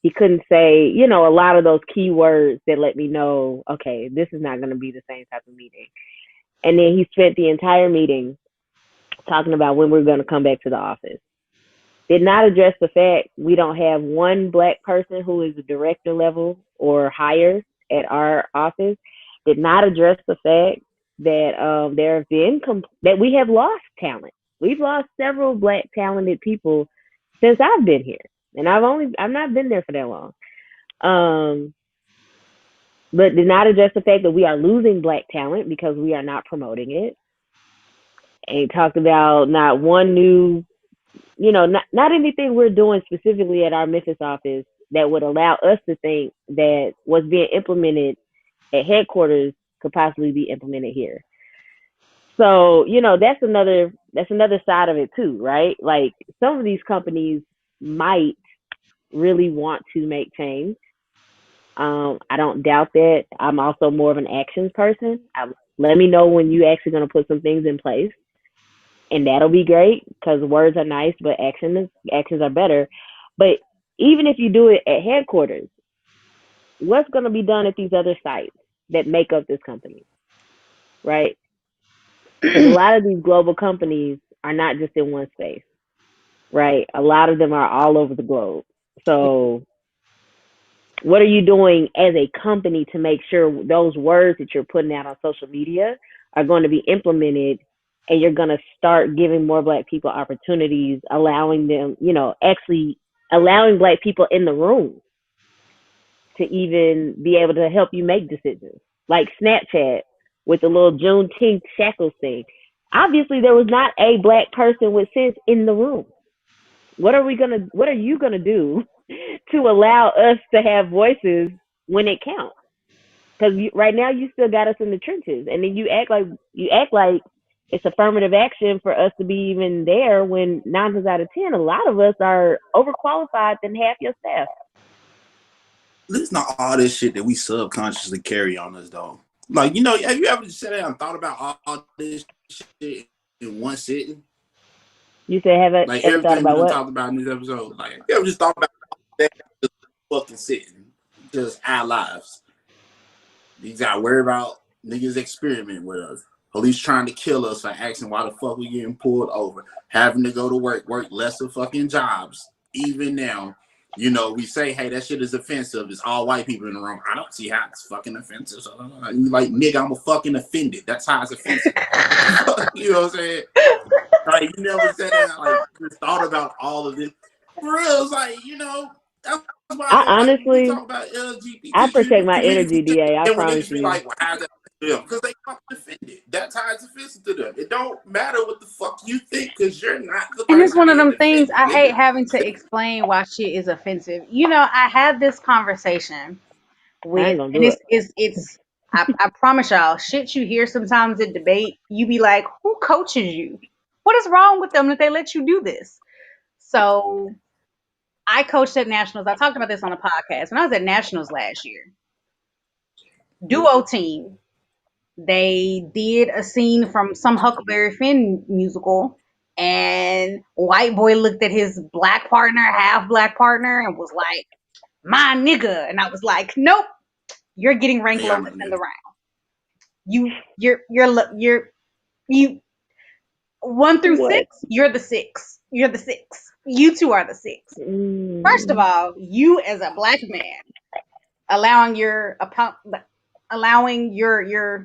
He couldn't say, a lot of those key words that let me know, okay, this is not going to be the same type of meeting. And then he spent the entire meeting talking about when we're going to come back to the office. Did not address the fact we don't have one black person who is a director level or higher at our office. Did not address the fact that there have been that we have lost talent. We've lost several black talented people since I've been here, and I've not been there for that long. But did not address the fact that we are losing black talent because we are not promoting it. And he talked about not one new, not anything we're doing specifically at our Memphis office that would allow us to think that what's being implemented at headquarters could possibly be implemented here. So, that's another side of it too, right? Like, some of these companies might really want to make change. I don't doubt that. I'm also more of an actions person. Let me know when you actually going to put some things in place, and that'll be great because words are nice, but actions are better. But even if you do it at headquarters, what's going to be done at these other sites that make up this company, right? Because a lot of these global companies are not just in one space, right? A lot of them are all over the globe. So, what are you doing as a company to make sure those words that you're putting out on social media are going to be implemented, and you're going to start giving more black people opportunities, allowing them, actually allowing black people in the room to even be able to help you make decisions? Like Snapchat with the little Juneteenth shackles thing. Obviously, there was not a black person with sense in the room. What are you gonna do to allow us to have voices when it counts? Because right now you still got us in the trenches, and then you act like it's affirmative action for us to be even there when 9 times out of 10, a lot of us are overqualified than half your staff. Listen to all this shit that we subconsciously carry on us, though. Like, have you ever sat down and thought about all this shit in one sitting? You said, have Like, ever thought everything we about done what? talked about in this episode. Like, you ever just thought about that just fucking sitting? Just our lives. You got to worry about niggas experiment with us. Police trying to kill us for asking why the fuck we getting pulled over. Having to go to work lesser fucking jobs. Even now, we say, hey, that shit is offensive. It's all white people in the room. I don't see how it's fucking offensive. So, like, nigga, I'm a fucking offended. That's how it's offensive. You know what I'm saying? Like, you never said that. Like, just thought about all of this. For real, it's like, that's why I like, when we honestly, talk about I LGBT protect my energy, community, DA. I and when promise niggas be you. like, well, how's that to them? Because they fucking offended. That's how it's offensive to them. It don't matter what the fuck you think, because you're not the and it's person one of being them things offended, I hate nigga. having to explain why shit is offensive. I had this conversation I with, ain't gonna and do it. it's I promise y'all, shit you hear sometimes at debate, you be like, who coaches you? What is wrong with them that they let you do this? So I coached at nationals. I talked about this on a podcast when I was at nationals last year. Duo team. They did a scene from some Huckleberry Finn musical, and white boy looked at his black partner, half black partner, and was like, "My nigga," and I was like, "Nope, you're getting ranked Yeah, I lowest remember in the that. round. You 1 through What? 6. You're the 6. You're the 6. You two are the 6. First of Mm, all, you as a black man allowing your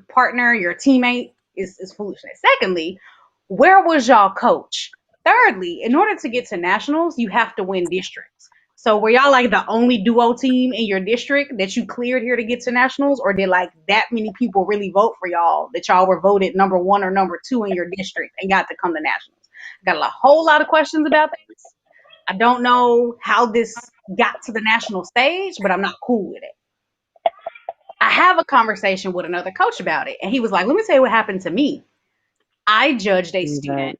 partner, your teammate is foolishness. Secondly, where was y'all coach? Thirdly, in order to get to nationals, you have to win districts. So were y'all like the only duo team in your district that you cleared here to get to nationals, or did like that many people really vote for y'all that y'all were voted number 1 or number 2 in your district and got to come to nationals? Got a whole lot of questions about this. I don't know how this got to the national stage, but I'm not cool with it. I have a conversation with another coach about it, and he was like, "Let me tell you what happened to me. I judged a right. student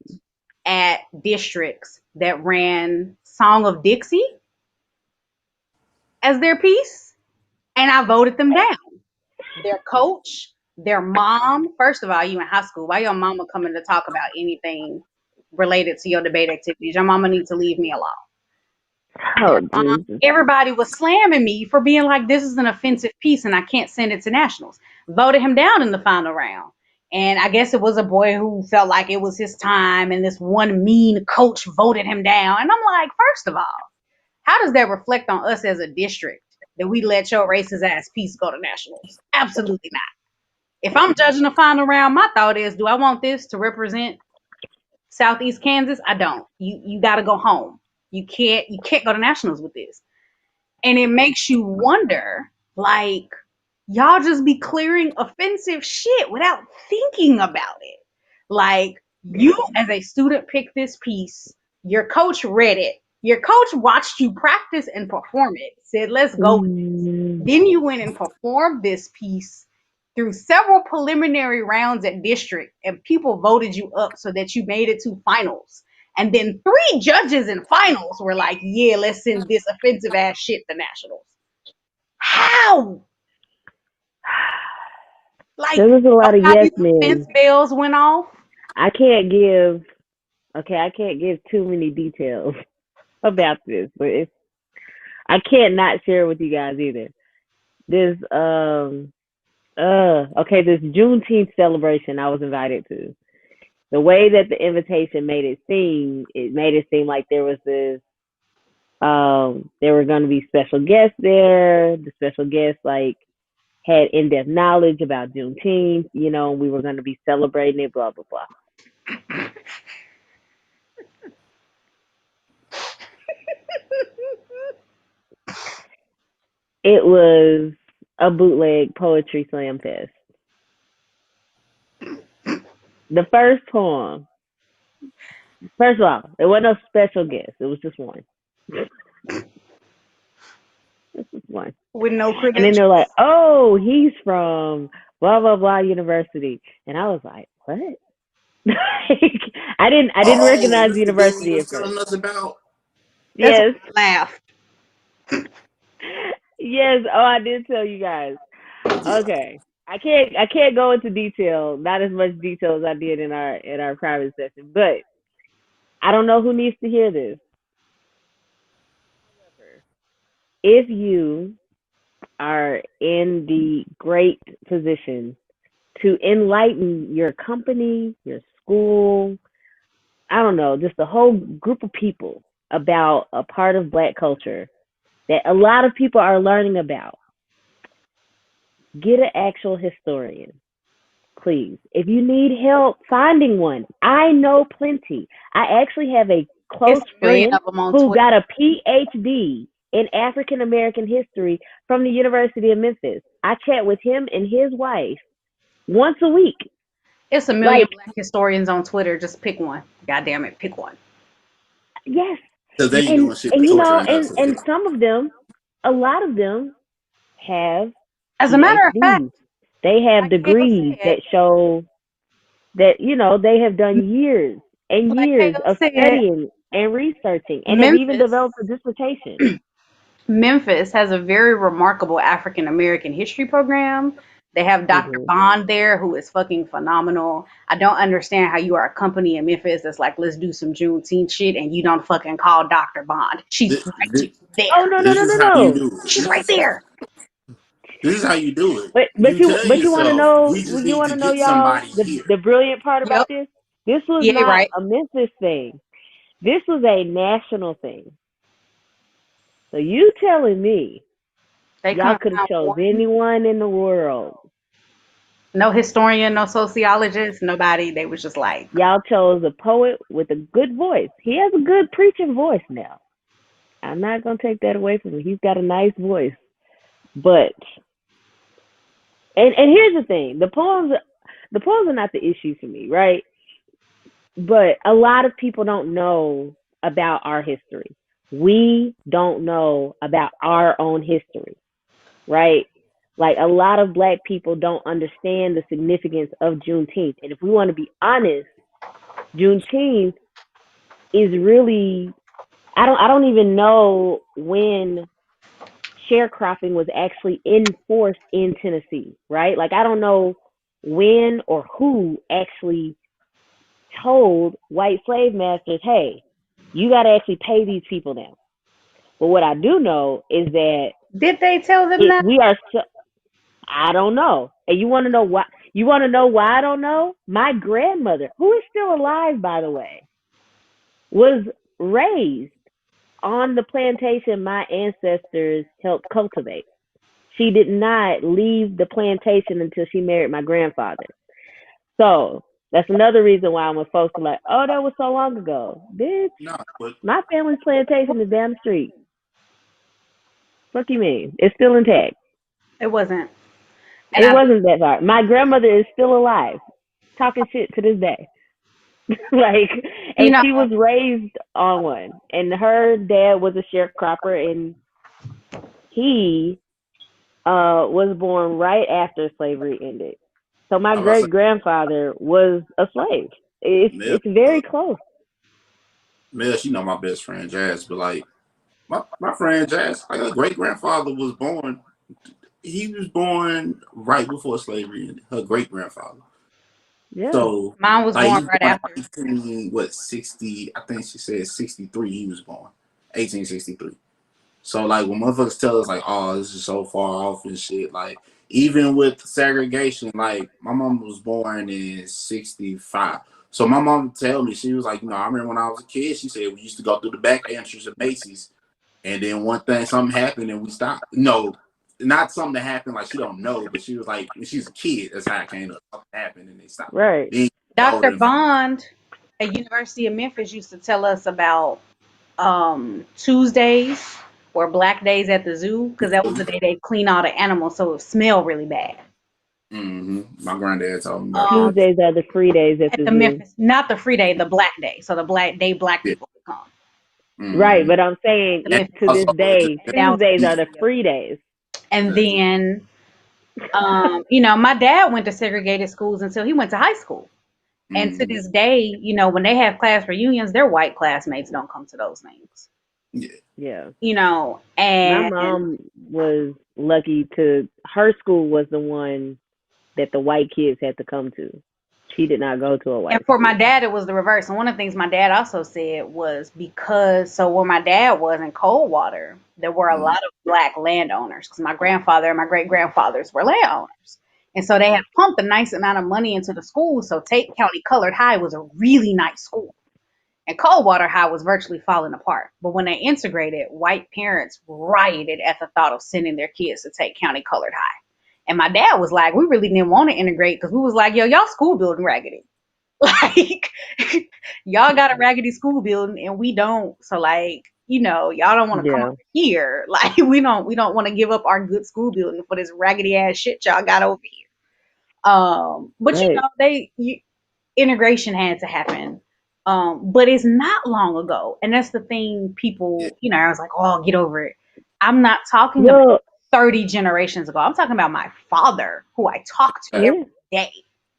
at districts that ran Song of Dixie as their piece, and I voted them down. Their coach, their mom. First of all, you in high school. Why your mama coming to talk about anything related to your debate activities? Your mama needs to leave me alone." Oh Their mom, Jesus. everybody was slamming me for being like, this is an offensive piece and I can't send it to nationals. Voted him down in the final round. And I guess it was a boy who felt like it was his time, and this one mean coach voted him down. And I'm like, first of all, how does that reflect on us as a district that we let your racist ass piece go to nationals? Absolutely not. If I'm judging the final round, my thought is, do I want this to represent Southeast Kansas? I don't. You got to go home. You can't go to nationals with this. And it makes you wonder, like, y'all just be clearing offensive shit without thinking about it. Like, you as a student picked this piece, your coach read it, your coach watched you practice and perform it, said, let's go with this. Mm, Then you went and performed this piece through several preliminary rounds at district, and people voted you up so that you made it to finals. And then 3 judges in finals were like, yeah, let's send this offensive ass shit to nationals. How? Like, there was a lot of yes nobody's offense men. bells went off. I can't give. Okay, I can't give too many details about this, but I can't not share with you guys either. This okay, this Juneteenth celebration I was invited to. The way that the invitation made it seem like there was this there were going to be special guests there. The special guests like had in-depth knowledge about Juneteenth. You know, we were going to be celebrating it. Blah blah blah. It was a bootleg poetry slam fest. The first poem. First of all, there wasn't no special guest. It was just one. This is one. With no And then they're like, credentials. "Oh, he's from blah blah blah university," and I was like, "What?" Like, I didn't Oh, recognize this the the dude you university was at first. telling us about. That's why Yes, I laughed. yes. Oh, I did tell you guys. Yeah. Okay, I can't go into detail, not as much detail as I did in our private session, but I don't know who needs to hear this. However, if you are in the great position to enlighten your company, your school, I don't know, just a whole group of people about a part of Black culture that a lot of people are learning about. Get an actual historian, please. If you need help finding one, I know plenty. I actually have a It's close a million friend of them on who Twitter. got a PhD in African American history from the University of Memphis. I chat with him and his wife once a week. It's a million Like, black historians on Twitter. Just pick one. God damn it, pick one. yes. Because they ain't And doing shit and but you know, torturing us. and some of them, a lot of them have As a matter of fact, PhDs. They have like Kale degrees said, that show that, they have done years and like years Kale of said, studying and researching and have even Memphis developed a dissertation. Memphis has a very remarkable African American history program. They have Dr. Hmm. Bond there, who is fucking phenomenal. I don't understand how you are a company in Memphis that's like, let's do some Juneteenth shit, and you don't fucking call Dr. Bond. She's This, right this, Oh, there. no, no, this no, is no, how you no. do it. She's right there. This is how you do it. But You tell you want to yourself, know, we just you need want to to know, get y'all, somebody the here. brilliant part Yep. about this? This was Yeah, not right. a Memphis thing. This was a national thing. So you telling me They y'all come could have around chose one. anyone in the world? No historian, no sociologist, nobody. They was just like, Y'all chose a poet with a good voice. He has a good preaching voice now. I'm not gonna take that away from him. He's got a nice voice. But and here's the thing: the poems are not the issue for me, right? But a lot of people don't know about our history. We don't know about our own history, right? Like a lot of black people don't understand the significance of Juneteenth. And if we want to be honest, Juneteenth is really I don't even know when sharecropping was actually enforced in Tennessee, right? Like I don't know when or who actually told white slave masters, hey, you got to actually pay these people now. But what I do know is that did they tell them that? we are so, I don't know. And you want to know why? You want to know why I don't know? My grandmother, who is still alive, by the way, was raised on the plantation my ancestors helped cultivate. She did not leave the plantation until she married my grandfather. So that's another reason why when folks are like, oh, that was so long ago. Bitch, No, but my family's plantation is down the street. What do you mean? It's still intact. It wasn't. And It I, wasn't that hard. My grandmother is still alive, talking shit to this day. Like, you and know, she was raised on one. And her dad was a sharecropper, and he was born right after slavery ended. So my I was great grandfather was a slave. It's Mel, it's very close. Mel, she know my best friend Jazz, but like my friend Jazz, like her great grandfather was born. He was born right before slavery ended. Her great grandfather. Yeah. So mine was like born he's right born after. in 60. I think she said 63. He was born 1863. So like when motherfuckers tell us like, oh, this is so far off and shit, like even with segregation, like my mom was born in 65. So my mom tell me, she was like, I remember when I was a kid, she said we used to go through the back entrance of Macy's, and then one thing, something happened and we stopped. No, not something that happened like she don't know, but she was like, when she was a kid, that's how it came up. Something happened and they stopped. Right. Then older Dr. and Bond at University of Memphis used to tell us about Tuesdays or Black Days at the zoo because that was the day they clean all the animals so it smelled really bad. My granddad told me about Um, that. Tuesdays are the free days at at the the zoo. Memphis, not the free day, the Black Day. So the Black Day, Black Yeah. people would come. Right, Mm-hmm. but I'm saying The And Memphis, to this also, day, now it's Tuesdays are the Tuesday. free days. And then, my dad went to segregated schools until he went to high school. And to mm-hmm. this day, when they have class reunions, their white classmates don't come to those things. Yeah. Yeah. My And mom was lucky to her school was the one that the white kids had to come to. She did not go to a And white for my school. dad, it was the reverse. And one of the things my dad also said was so where my dad was in Coldwater, there were a Mm-hmm. lot of black landowners because my grandfather and my great grandfathers were landowners. And so they had pumped a nice amount of money into the school. So Tate County Colored High was a really nice school. And Coldwater High was virtually falling apart. But when they integrated, white parents rioted at the thought of sending their kids to Tate County Colored High. And my dad was like, we really didn't want to integrate because we was like, yo, y'all school building raggedy. Like, y'all got a raggedy school building and we don't. So like, y'all don't want to come Yeah. over here. Like, we don't want to give up our good school building for this raggedy ass shit y'all got over here. But Right. integration had to happen. But it's not long ago. And that's the thing Yeah. people, I was like, oh, get over it. I'm not talking about Well, 30 generations ago. I'm talking about my father, who I talk to It's Yeah. every day.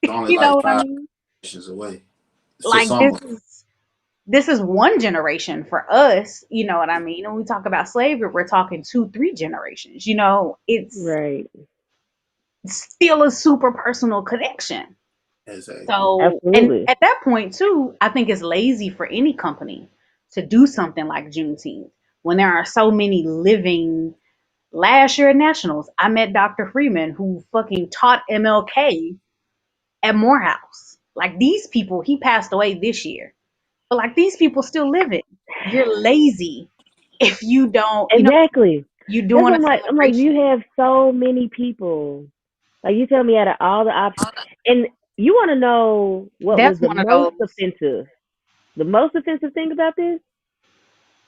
only You know like what I five mean? generations away. So Like some this is one generation for us, you know what I mean? When we talk about slavery, we're talking two, three generations. It's Right. still a super personal connection. exactly. So, and Absolutely. at that point too, I think it's lazy for any company to do something like Juneteenth when there are so many living. Last year at Nationals, I met Dr. Freeman, who fucking taught MLK at Morehouse. Like these people, he passed away this year, but like these people still living. You're lazy if you don't, Exactly. you're That's doing what a I'm like, you celebration. have so many people. Like you tell me out of all the options, and you want to know what was That's the one of most those. offensive? The most offensive thing about this,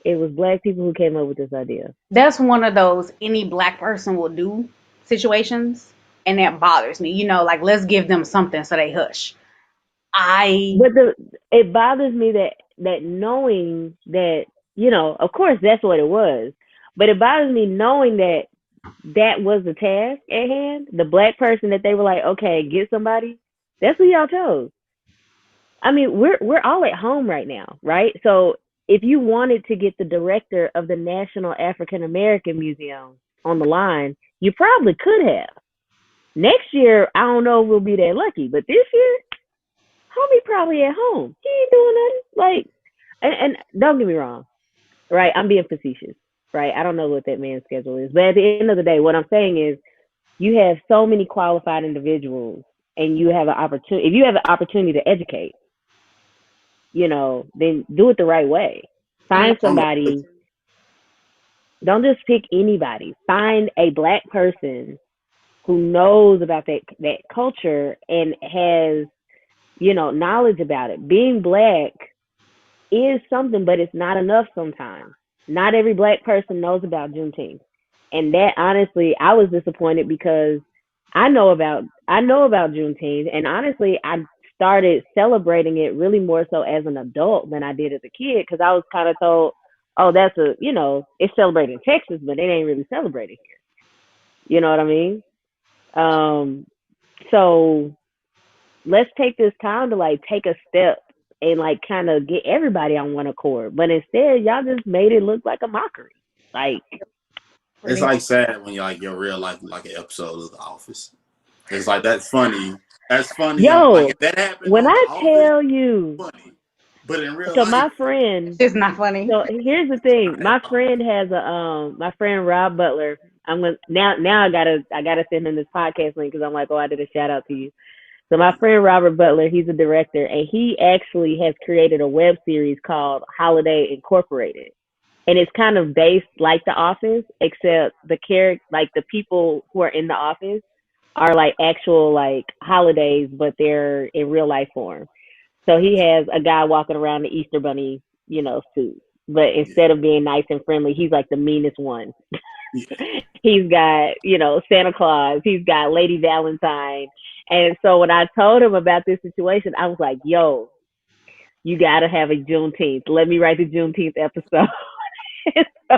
it was black people who came up with this idea. That's one of those any black person will do situations, and that bothers me. Like let's give them something so they hush. I But it bothers me that knowing that of course that's what it was, but it bothers me knowing that that was the task at hand. The black person that they were like, okay, get somebody. That's who y'all chose. I mean, we're all at home right now, right? So if you wanted to get the director of the National African American Museum on the line, you probably could have. Next year, I don't know if we'll be that lucky, but this year, homie probably at home. He ain't doing nothing. Like, and don't get me wrong, right? I'm being facetious, right? I don't know what that man's schedule is, but at the end of the day, what I'm saying is, you have so many qualified individuals, and you have an opportunity. If you have an opportunity to educate, then do it the right way. and Find On the somebody. Don't just pick anybody. Find a black person who knows about that culture and has knowledge about it. Being black is something, but it's not enough sometimes. Not every black person knows about Juneteenth. And that honestly, I was disappointed because I know about Juneteenth, and honestly, I started celebrating it really more so as an adult than I did as a kid because I was kind of told, oh, that's it's celebrated in Texas, but it ain't really celebrated here. You know what I mean? Um, so let's take this time to like take a step and like kind of get everybody on one accord. But instead, y'all just made it look like a mockery. Like, it's pretty like sad when you like your real life like an episode of The Office. It's like that's funny. That's funny. And like yo, if that happened when on The I Office, tell you, funny. But in real so life, my friend, it's not funny. so here's the it's thing. not at My all. friend has my friend Rob Butler. I'm gonna now I gotta send him this podcast link because I'm like, oh, I did a shout out to you. So my friend Robert Butler, he's a director, and he actually has created a web series called Holiday Incorporated, and it's kind of based like The Office, except like the people who are in the office are like actual like holidays, but they're in real life form. So he has a guy walking around the Easter Bunny, suit, but Yeah. instead of being nice and friendly, he's like the meanest one. Yeah. He's got, Santa Claus. He's got Lady Valentine. And so when I told him about this situation, I was like, yo, you got to have a Juneteenth. Let me write the Juneteenth episode. So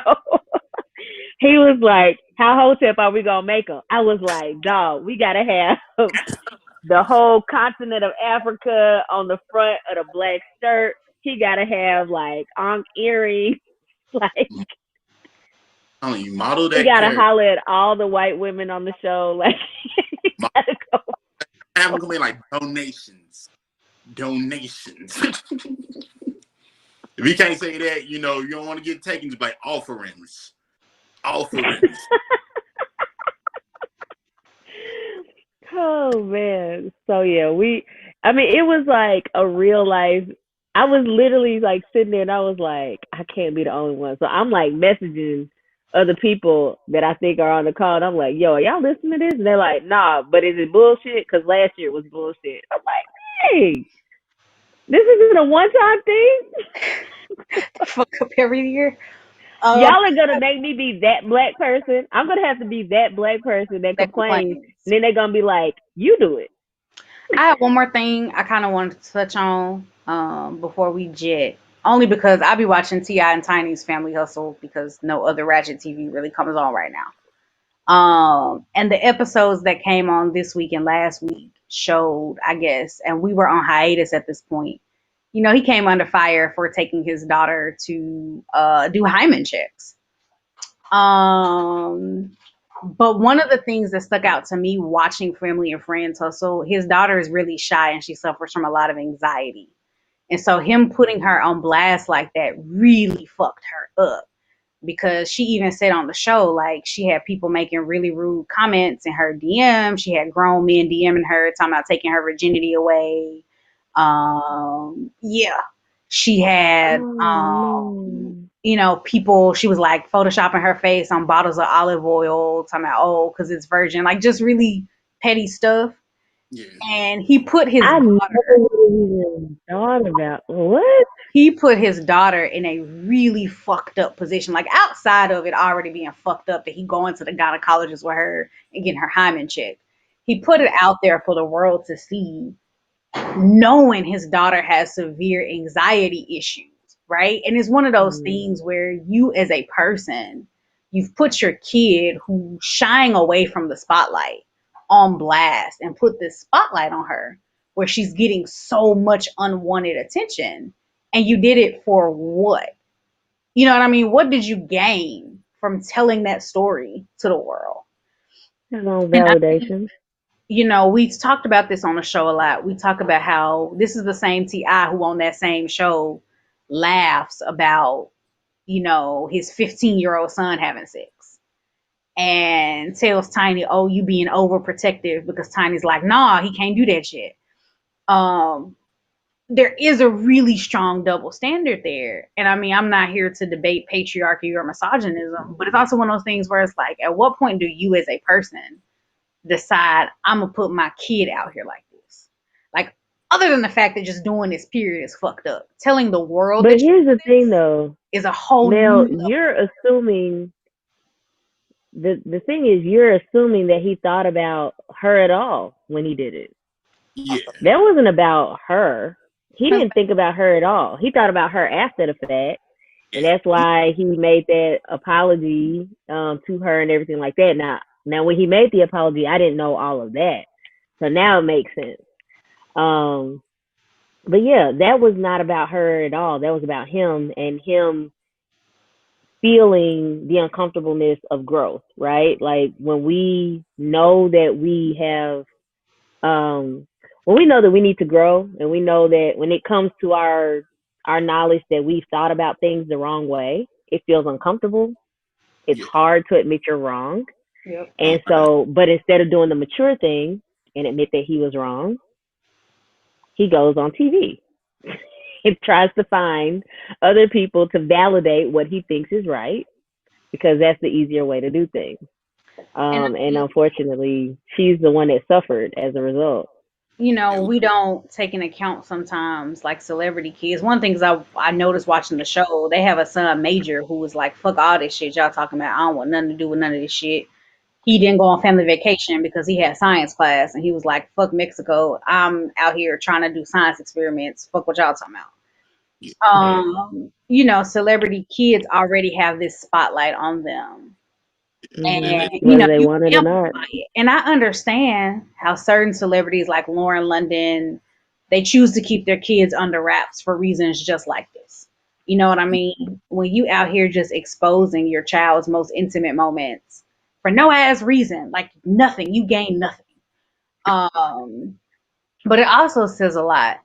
he was like, how hotep are we going to make them? I was like, dog, we got to have the whole continent of Africa on the front of the black shirt. He got to have like Ankh earrings. Like, I don't you model he that got to character. holler at all the white women on the show. Like, he got to go. Have them come in like donations. Donations. If you can't say that, you don't want to get taken to like offerings. Offerings. Oh man. So yeah, I mean it was like a real life. I was literally like sitting there and I was like, I can't be the only one. So I'm like messaging other people that I think are on the call and I'm like, yo, are y'all listening to this? And they're like, nah, but is it bullshit? Because last year it was bullshit. I'm like, hey, this isn't a one time thing. Fuck up every year. Um, Y'all are gonna make me be that black person. I'm gonna have to be that black person that that complains, complains. and then they're gonna be like, "You do it." I have one more thing I kind of wanted to touch on before we jet. Only because I be watching Ti and Tiny's Family Hustle because no other Ratchet TV really comes on right now. And the episodes that came on this week and last week showed, I guess, and we were on hiatus at this point. You know, he came under fire for taking his daughter to do hymen checks. Um, but one of the things that stuck out to me watching Family and Friends Hustle, his daughter is really shy and she suffers from a lot of anxiety. And so him putting her on blast like that really fucked her up because she even said on the show, like, she had people making really rude comments in her DM. She had grown men DMing her, talking about taking her virginity away. Yeah. She had, Oh no. people, she was like photoshopping her face on bottles of olive oil, talking about, oh, because it's virgin, like just really petty stuff. Yeah. And he put his I never daughter even thought about what? he put his daughter in a really fucked up position. Like outside of it already being fucked up that he going to the gynecologist with her and getting her hymen checked. He put it out there for the world to see, knowing his daughter has severe anxiety issues, right? And it's one of those things where you as a person, you've put your kid who's shying away from the spotlight on blast and put this spotlight on her where she's getting so much unwanted attention. And you did it for what? You know what I mean? What did you gain from telling that story to the world? There's no And I think, validation. we talked about this on the show a lot. We talk about how this is the same T.I. who on that same show laughs about, his 15-year-old son having sex and tells Tiny, oh, you being overprotective, because Tiny's like, nah, he can't do that shit. Um, there is a really strong double standard there. And I mean, I'm not here to debate patriarchy or misogynism, but it's also one of those things where it's like, at what point do you as a person decide I'm gonna put my kid out here like this? Like, other than the fact that just doing this period is fucked up. Telling the world But that you here's the do thing this though, is a whole new Mel, level. you're assuming the thing is you're assuming that he thought about her at all when he did it. Yeah. That wasn't about her. He Because didn't think about her at all. He thought about her after the fact. And Yeah. that's why he made that apology to her and everything like that. Now when he made the apology, I didn't know all of that. So now it makes sense. Um, but yeah, that was not about her at all. That was about him and him feeling the uncomfortableness of growth, right? Like um when we know that we need to grow and we know that when it comes to our knowledge that we've thought about things the wrong way, it feels uncomfortable. It's Yeah. hard to admit you're wrong. yep. And so, but instead of doing the mature thing and admit that he was wrong, he goes on TV. He tries to find other people to validate what he thinks is right because that's the easier way to do things. And I And think, unfortunately, she's the one that suffered as a result. Yeah. we don't take into account sometimes like celebrity kids. One of the things I noticed watching the show, they have a son Major who was like, fuck all this shit y'all talking about. I don't want nothing to do with none of this shit. He didn't go on family vacation because he had science class and he was like, fuck Mexico. I'm out here trying to do science experiments. Fuck what y'all talking about. Yeah. Celebrity kids already have this spotlight on them. Hmm. And Whether they you want it or not. amplify it. And I understand how certain celebrities like Lauren London, they choose to keep their kids under wraps for reasons just like this. You know what I mean? When you out here just exposing your child's most intimate moments for no ass reason, like nothing, you gain nothing. Um, but it also says a lot,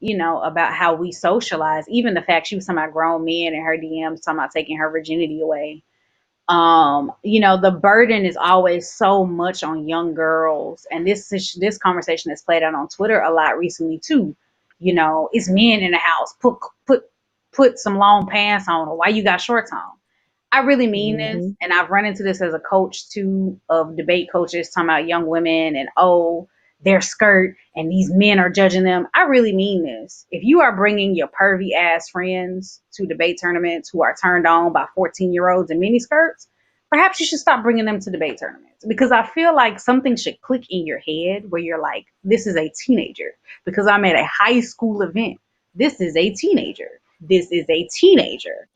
about how we socialize. Even the fact she was talking about grown men and her DMs talking about taking her virginity away. The burden is always so much on young girls, and this conversation has played out on Twitter a lot recently too. It's men in the house. Put some long pants on, or why you got shorts on. I really mean this, Hmm. and I've run into this as a coach too, of debate coaches talking about young women and, oh, their skirt and these men are judging them. I really mean this. If you are bringing your pervy ass friends to debate tournaments who are turned on by 14-year-olds in miniskirts, perhaps you should stop bringing them to debate tournaments, because I feel like something should click in your head where you're like, this is a teenager, because I'm at a high school event. This is a teenager. This is a teenager,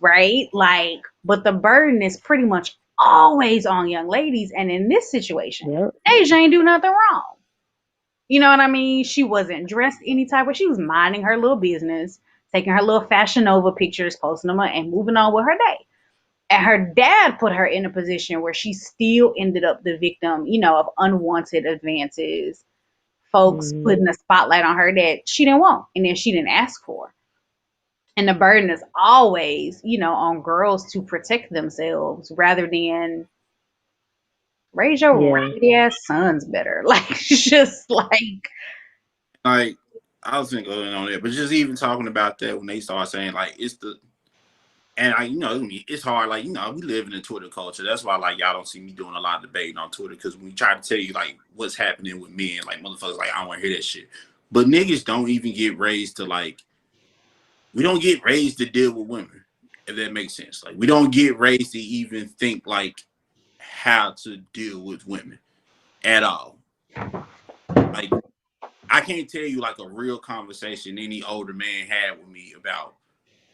right? Like, but the burden is pretty much always on young ladies. And in this situation, Yep. Asia ain't do nothing wrong. You know what I mean? She wasn't dressed any type of. She was minding her little business, taking her little Fashion Nova pictures, posting them, and moving on with her day. And her dad put her in a position where she still ended up the victim, of unwanted advances, folks Mm-hmm. putting a spotlight on her that she didn't want and then she didn't ask for. And the burden is always, on girls to protect themselves rather than raise your Yeah. raggedy ass sons better. Like, just like, Like I was gonna go in on it, but just even talking about that when they start saying like it's the and it's hard. Like we live in a Twitter culture. That's why like y'all don't see me doing a lot of debating on Twitter because when we try to tell you like what's happening with men, like motherfuckers like I don't want to hear that shit. But niggas don't even get raised to like we don't get raised to deal with women, if that makes sense. Like we don't get raised to even think like how to deal with women at all. Like I can't tell you like a real conversation any older man had with me about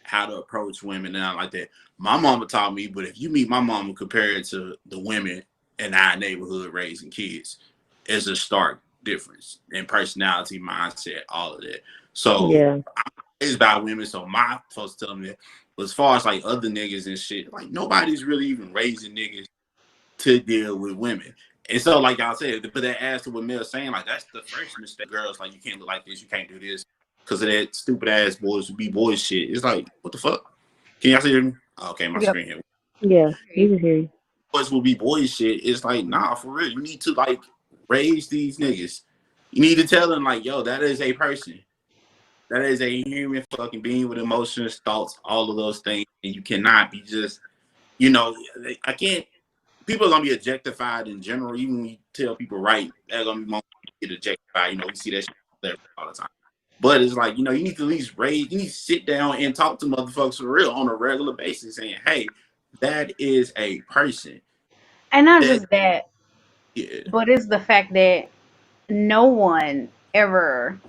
how to approach women and all like that. My mama taught me, but if you meet my mama compared to the women in our neighborhood raising kids, it's a stark difference in personality, mindset, all of that. So Yeah. I'm raised by women, so my folks tell me that. But as far as like other niggas and shit, like nobody's really even raising niggas to deal with women. And so, like y'all said, to put that ass to what Mel's saying, like that's the first mistake. Girls, like you can't look like this, you can't do this, because of that stupid ass boys who be boys shit. It's like, what the fuck? Can y'all see me? Oh, okay, my yep. screen here. Yeah. You can hear you. Boys will be boys shit. It's like, nah, for real. You need to like raise these niggas. You need to tell them like, yo, that is a person. That is a human fucking being with emotions, thoughts, all of those things, and you cannot be just, I can't. People are gonna be objectified in general. Even when you tell people right, they're gonna be get objectified. We see that shit all the time. But it's like, you need to at least you need to sit down and talk to motherfuckers for real on a regular basis, saying, hey, that is a person. And not That just that, yeah, but it's the fact that no one ever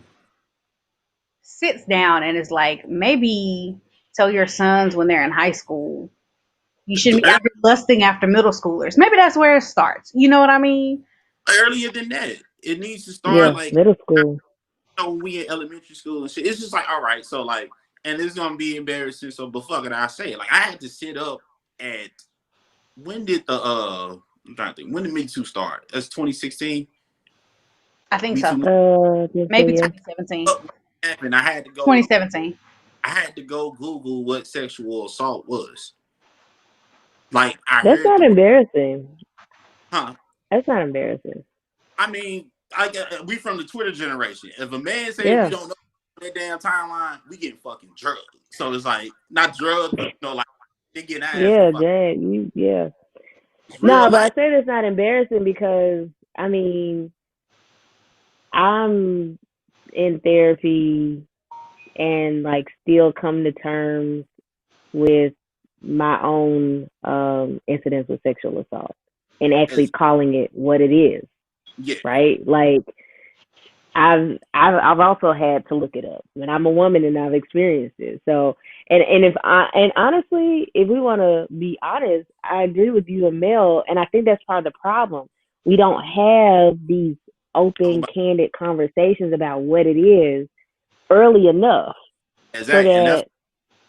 sits down and is like, maybe tell your sons when they're in high school, you shouldn't be out here lusting after middle schoolers. Maybe that's where it starts. You know what I mean? earlier than that. It needs to start Yeah. like Middle school. when we in elementary school and shit. It's just like, all right, so like, and it's gonna be embarrassing. So, but fuck it, I say it. Like, I had to sit up at when did the I'm trying to think, when did Me Too start? That's 2016. I think Me so. Too. Maybe Yeah. 2017. And I had to go. 2017. I had to go Google what sexual assault was. Like I That's heard not the word, embarrassing. huh? That's not embarrassing. I mean, we from the Twitter generation. If a man say we Yeah. don't know that damn timeline, we get fucking drugged. So it's like not drugged, but like they get ass for Yeah, fucking Jay. Yeah. real No, but I life. say that's not embarrassing because I mean I'm in therapy and like still come to terms with my own incidents with sexual assault and actually As calling it what it is, yeah, right? Like I've also had to look it up. And I'm a woman and I've experienced it. So and honestly, if we want to be honest, I agree with you and Mel, and I think that's part of the problem. We don't have these talk open, about candid conversations about what it is early enough so exactly, and that's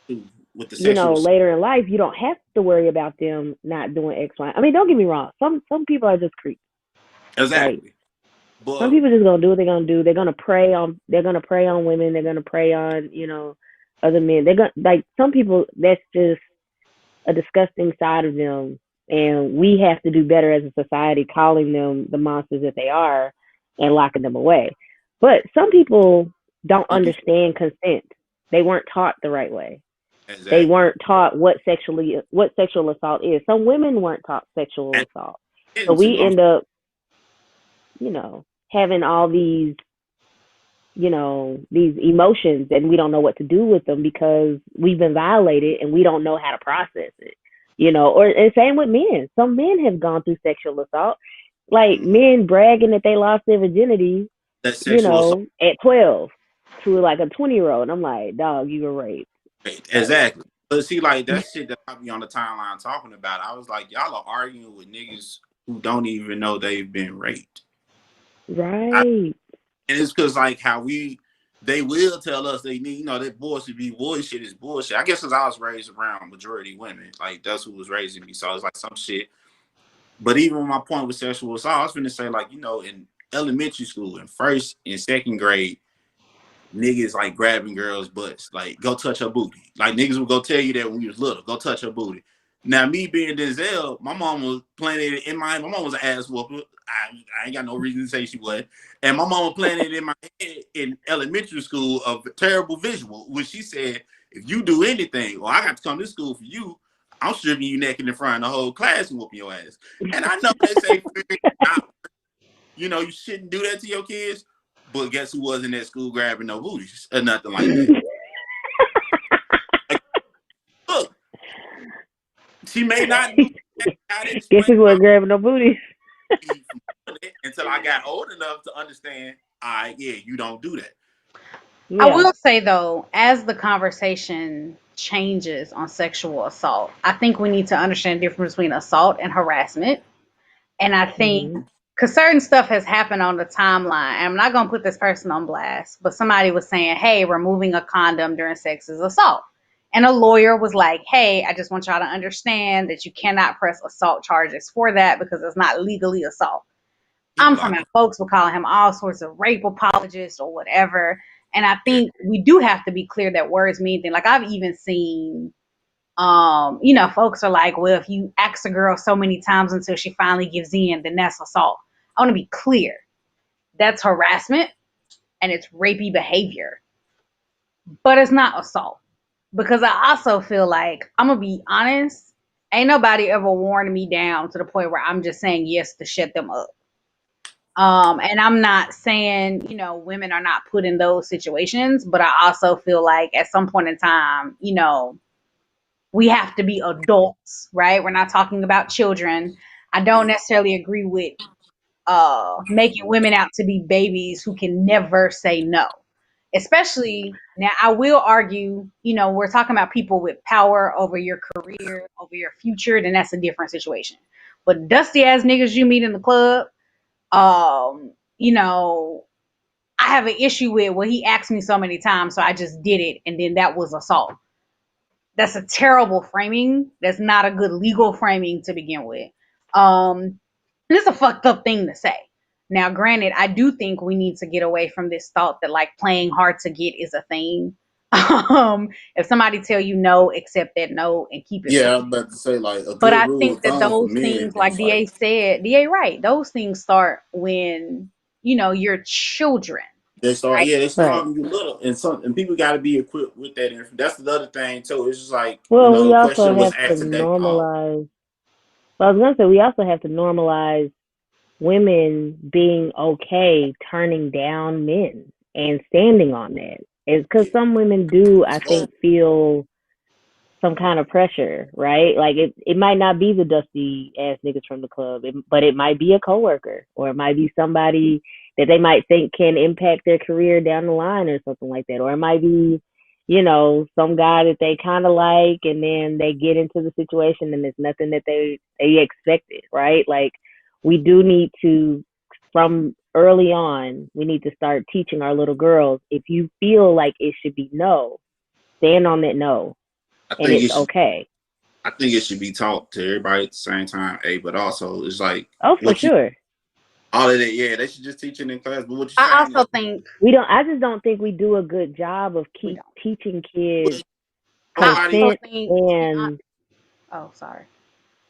that with the sexual assault. later in life you don't have to worry about them not doing X, Y. I mean, don't get me wrong. Some people are just creeps. Like Exactly, some but people just gonna do what they're gonna do. They're gonna prey on women. They're gonna prey on other men. They're gonna like some people. That's just a disgusting side of them, and we have to do better as a society, calling them the monsters that they are and locking them away. But some people don't you be understand consent. They weren't taught the right way. They exactly. weren't taught what sexual assault is. Some women weren't taught sexual And assault. So getting we to, end up, having all these emotions and we don't know what to do with them because we've been violated and we don't know how to process it. Or and same with men. Some men have gone through sexual assault. Like men bragging that they lost their virginity, that sexual assault. at 12 to like a 20-year-old. And I'm like, dog, you were raped. Right, Like, exactly. But see, like that shit that I be on the timeline talking about, I was like, y'all are arguing with niggas who don't even know they've been raped. Right. And it's because like how they will tell us they need, that bullshit be bullshit is bullshit. I guess because I was raised around majority women, like that's who was raising me. So it's like some shit. But even when my point with sexual assault, I was gonna say like, in elementary school, in first and second grade, niggas like grabbing girls' butts, like go touch her booty. Like niggas would go tell you that when you was little, go touch her booty. Now me being Denzel, my mom was planning it in my mom was an ass whooper. I ain't got no reason to say she was. And my mom was planning it in my head in elementary school of a terrible visual when she said, if you do anything, I got to come to school for you, I'm stripping you naked in front of the whole class and whooping your ass. And I know they say you shouldn't do that to your kids. But guess who wasn't at school grabbing no booties or nothing like that? Like, look, she may not know Guess who wasn't grabbing no booties? Until I got old enough to understand, you don't do that. Yeah. I will say, though, as the conversation changes on sexual assault, I think we need to understand the difference between assault and harassment. And I think because certain stuff has happened on the timeline, and I'm not going to put this person on blast, but somebody was saying, hey, removing a condom during sex is assault. And a lawyer was like, hey, I just want y'all to understand that you cannot press assault charges for that because it's not legally assault. I'm talking about folks were calling him all sorts of rape apologists or whatever. And I think we do have to be clear that words mean things. Like I've even seen folks are like, well, if you ask a girl so many times until she finally gives in, then that's assault. I want to be clear. That's harassment and it's rapey behavior. But it's not assault. Because I also feel like, I'm going to be honest, ain't nobody ever worn me down to the point where I'm just saying yes to shut them up. And I'm not saying, women are not put in those situations, but I also feel like at some point in time, we have to be adults, right? We're not talking about children. I don't necessarily agree with making women out to be babies who can never say no. Especially now, I will argue, we're talking about people with power over your career, over your future, then that's a different situation. But dusty ass niggas you meet in the club, I have an issue with, well, he asked me so many times, so I just did it, and then that was assault. That's a terrible framing. That's not a good legal framing to begin with. It's a fucked up thing to say. Now, granted, I do think we need to get away from this thought that like playing hard to get is a thing. If somebody tell you no, accept that no and keep it. Yeah, I'm about to say like a good but I rule think of that thumb those for men things, like is DA said, DA right, those things start when you're children. they start, right? they start when you little, and people got to be equipped with that. And that's the other thing too. It's just like we the also question was have to asked today. normalize. Well, I was gonna say we also have to normalize women being okay turning down men and standing on that. It's because some women do, I think, feel some kind of pressure, right? Like it might not be the dusty ass niggas from the club, but it might be a coworker, or it might be somebody that they might think can impact their career down the line or something like that. Or it might be, some guy that they kind of like, and then they get into the situation and it's nothing that they expected, right? Like we do need to, from early on, we need to start teaching our little girls, if you feel like it should be no, stand on that no. And it's okay. I think it should be taught to everybody at the same time, but also it's like, for sure. All of that, they should just teach it in class. But what you I also think we don't. I just don't think we do a good job of teaching kids consent and. Oh, sorry.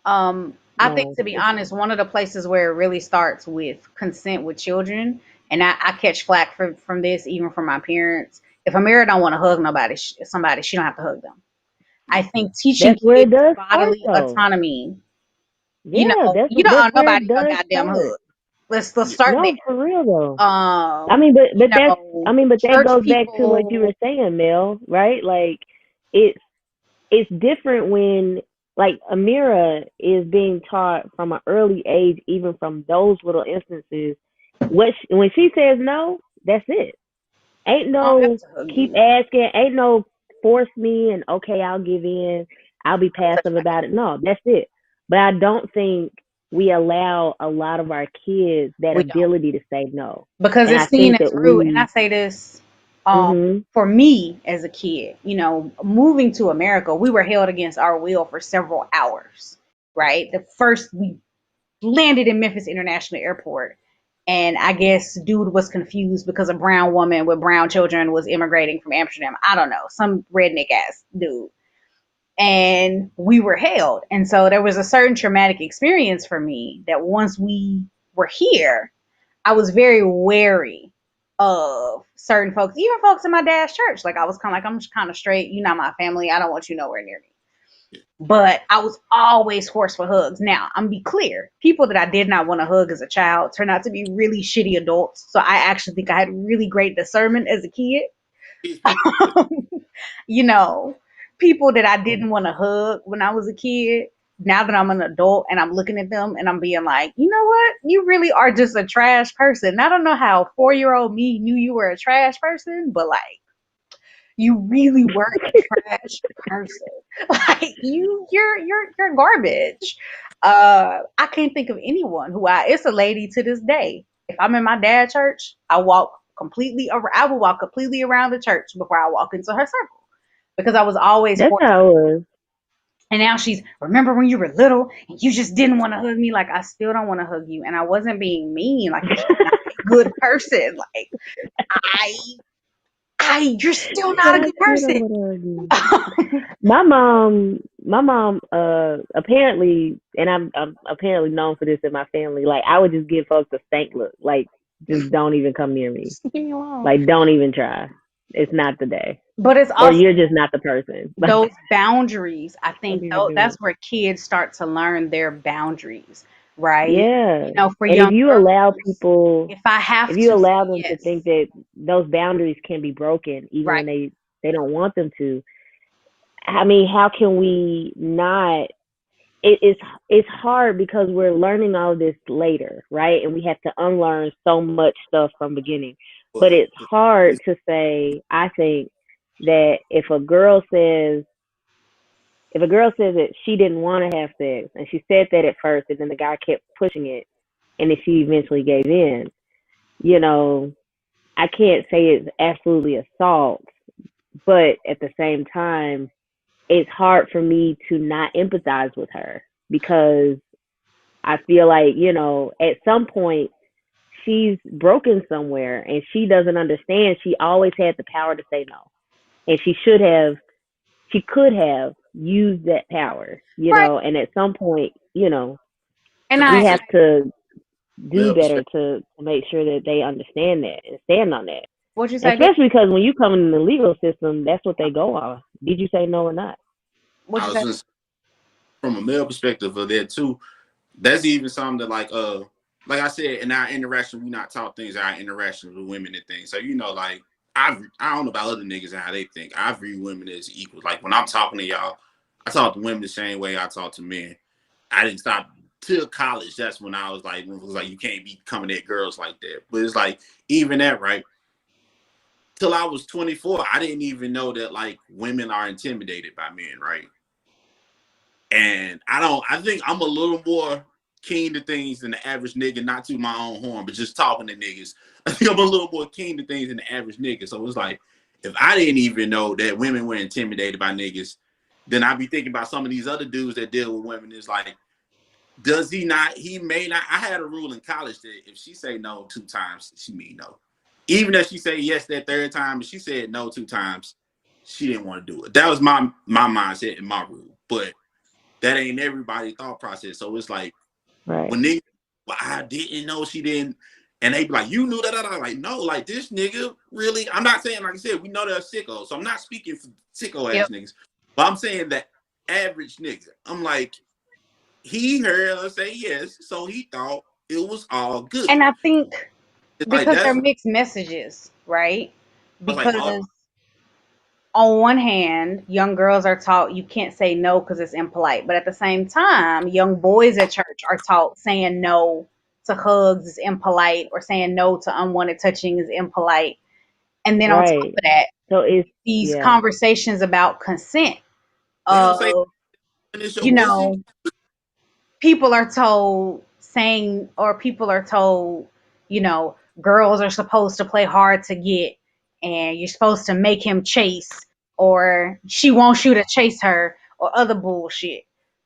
I think, to be honest, one of the places where it really starts with consent with children, and I catch flack from this even from my parents. If Amira don't want to hug somebody, she don't have to hug them. I think teaching kids bodily autonomy. You don't owe nobody a goddamn hug. Let's start there. For real though. That goes back to what you were saying, Mel. Right? Like it's different when like Amira is being taught from an early age, even from those little instances. When she says no, that's it. Ain't no keep asking. Ain't no force me and okay, I'll give in, I'll be passive about it. No, that's it. But I don't think we allow a lot of our kids that We don't. ability to say no. Because And I it's seen think as that rude. And I we, say this mhm, for me as a kid, moving to America, we were held against our will for several hours, right? The first we landed in Memphis International Airport, and I guess dude was confused because a brown woman with brown children was immigrating from Amsterdam. I don't know, some redneck ass dude. And we were held. And so there was a certain traumatic experience for me that once we were here, I was very wary of certain folks, even folks in my dad's church. Like I was kind of like, I'm just kind of straight. You're not my family. I don't want you nowhere near me. But I was always forced for hugs. Now, I'm be clear. People that I did not want to hug as a child turned out to be really shitty adults. So I actually think I had really great discernment as a kid. you know, People that I didn't want to hug when I was a kid, now that I'm an adult and I'm looking at them and I'm being like, you know what? You really are just a trash person. I don't know how 4-year-old me knew you were a trash person, but like, you really were a trash person. Like you're garbage. I can't think of anyone who it's a lady to this day. If I'm in my dad's church, I will walk completely around the church before I walk into her circle because I was always that's forced. how it was. And now she's, remember when you were little and you just didn't want to hug me? Like, I still don't want to hug you. And I wasn't being mean. Like, you're just not a good person. Like, I, you're still But not a I good still don't person. want to argue. My mom, apparently, and I'm apparently known for this in my family. Like, I would just give folks a stank look, like, just don't even come near me. Leave me alone. Like, don't even try. It's not the day, But it's or also you're just not the person. Like, those boundaries. I don't think even do that's it. where kids start to learn their boundaries, right? Yeah, For and young girls, people, if I have if you to say allow them to yes, think that those boundaries can be broken, even right? when they don't want them to. I mean, how can we not? It's hard because we're learning all this later, right? And we have to unlearn so much stuff from beginning. But But it's hard to say, I think, that if a girl says that she didn't want to have sex and she said that at first and then the guy kept pushing it and then she eventually gave in, you know, I can't say it's absolutely assault, but at the same time, it's hard for me to not empathize with her because I feel like, at some point she's broken somewhere and she doesn't understand. She always had the power to say no. And she could have used that power, Right. and at some point, And we I, have to do male better perspective. to make sure that they understand that and stand on that. what you say? Especially because when you come in the legal system, that's what they go on. Did you say no or not? What I you was say? just from a male perspective of that too. That's even something that like I said, in our interaction, we not taught things our interaction with women and things. So like I don't know about other niggas and how they think. I view women as equals. Like when I'm talking to y'all, I talk to women the same way I talk to men. I didn't stop till college. That's when I was like, you can't be coming at girls like that. But it's like even that, right? Till I was 24, I didn't even know that like women are intimidated by men, right? And I think I'm a little more keen to things than the average nigga, not to my own horn, but just talking to niggas. I think I'm a little more keen to things than the average nigga. So it's like, if I didn't even know that women were intimidated by niggas, then I'd be thinking about some of these other dudes that deal with women. It's like, does he not, he may not, I had a rule in college that if she say no 2 times, she mean no. Even if she say yes that 3rd time, if she said no 2 times, she didn't want to do it. That was my mindset and my rule. But that ain't everybody's thought process. So it's like Right. when niggas, well, I didn't know she didn't, and they be like, you knew that. I'm like, no, like this nigga really. I'm not saying, like I said, we know they're sickos, so I'm not speaking for sicko ass Yep. niggas, but I'm saying that average nigga. I'm like, he heard her say yes, so he thought it was all good. And I think It's like because they're that's mixed messages, right? I was like, Because oh, on one hand, young girls are taught you can't say no because it's impolite. But at the same time, young boys at church are taught saying no to hugs is impolite or saying no to unwanted touching is impolite. And then on top Right. of that, So it's these conversations about consent. They don't say finish your You pussy. know, people are told saying, or people are told, you know, girls are supposed to play hard to get, and you're supposed to make him chase, or she wants you to chase her, or other bullshit.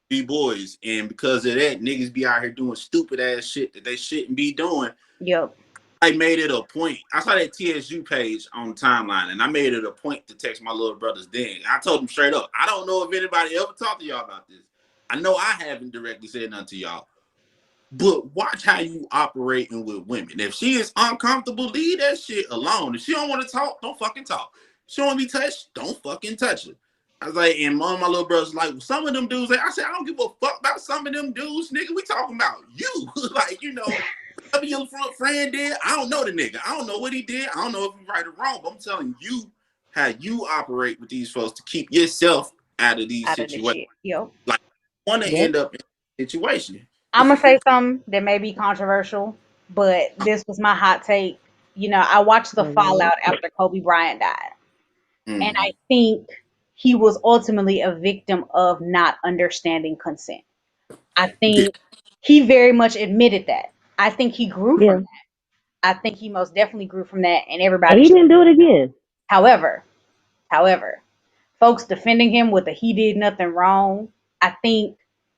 Be boys, and because of that, niggas be out here doing stupid ass shit that they shouldn't be doing. Yep. I made it a point. I saw that TSU page on the timeline, and I made it a point to text my little brothers then. I told them straight up, I don't know if anybody ever talked to y'all about this. I know I haven't directly said nothing to y'all. But watch how you operating with women. If she is uncomfortable, leave that shit alone. If she don't want to talk, don't fucking talk. If she don't want to be touched, don't fucking touch her. I was like, and one of my little brothers like, well, some of them dudes, I said, I don't give a fuck about some of them dudes, nigga. We talking about you. Like, you know, whatever your friend did, I don't know the nigga. I don't know what he did. I don't know if he's right or wrong, but I'm telling you how you operate with these folks to keep yourself out of these situations. Yep. Like, want to end up in a situation. I'm gonna say something that may be controversial, but this was my hot take. You know, I watched the fallout after Kobe Bryant died, and I think he was ultimately a victim of not understanding consent. I think he very much admitted that. I think he grew from that. I think he most definitely grew from that, and everybody. He didn't do it again. However, folks defending him with a he did nothing wrong. I think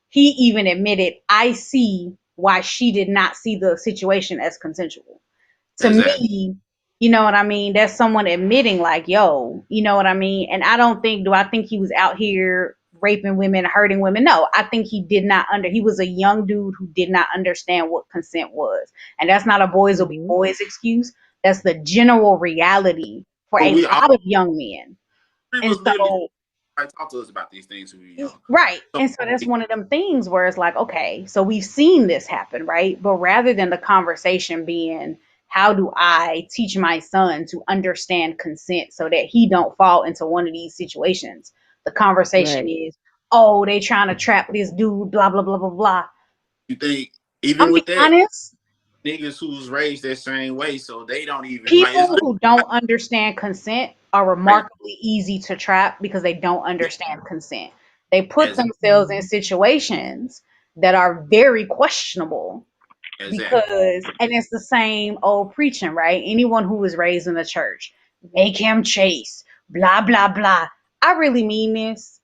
he even admitted, I see why she did not see the situation as consensual. To me, you know what I mean? That's someone admitting, like, yo, you know what I mean? And do I think he was out here raping women, hurting women? No, I think he was a young dude who did not understand what consent was. And that's not a boys will be boys excuse. That's the general reality for a lot of young men. And so, talk to us about these things when we were young. Right. And so that's one of them things where it's like, okay, so we've seen this happen, right? But rather than the conversation being, how do I teach my son to understand consent so that he don't fall into one of these situations? The conversation is, oh, they trying to trap this dude, blah, blah, blah, blah, blah. You think, even with that, honest, niggas who's raised that same way, so they don't even people who don't understand consent are remarkably easy to trap because they don't understand consent. They put themselves in situations that are very questionable because, and it's the same old preaching, right? Anyone who was raised in the church, make him chase, blah, blah, blah. I really mean this.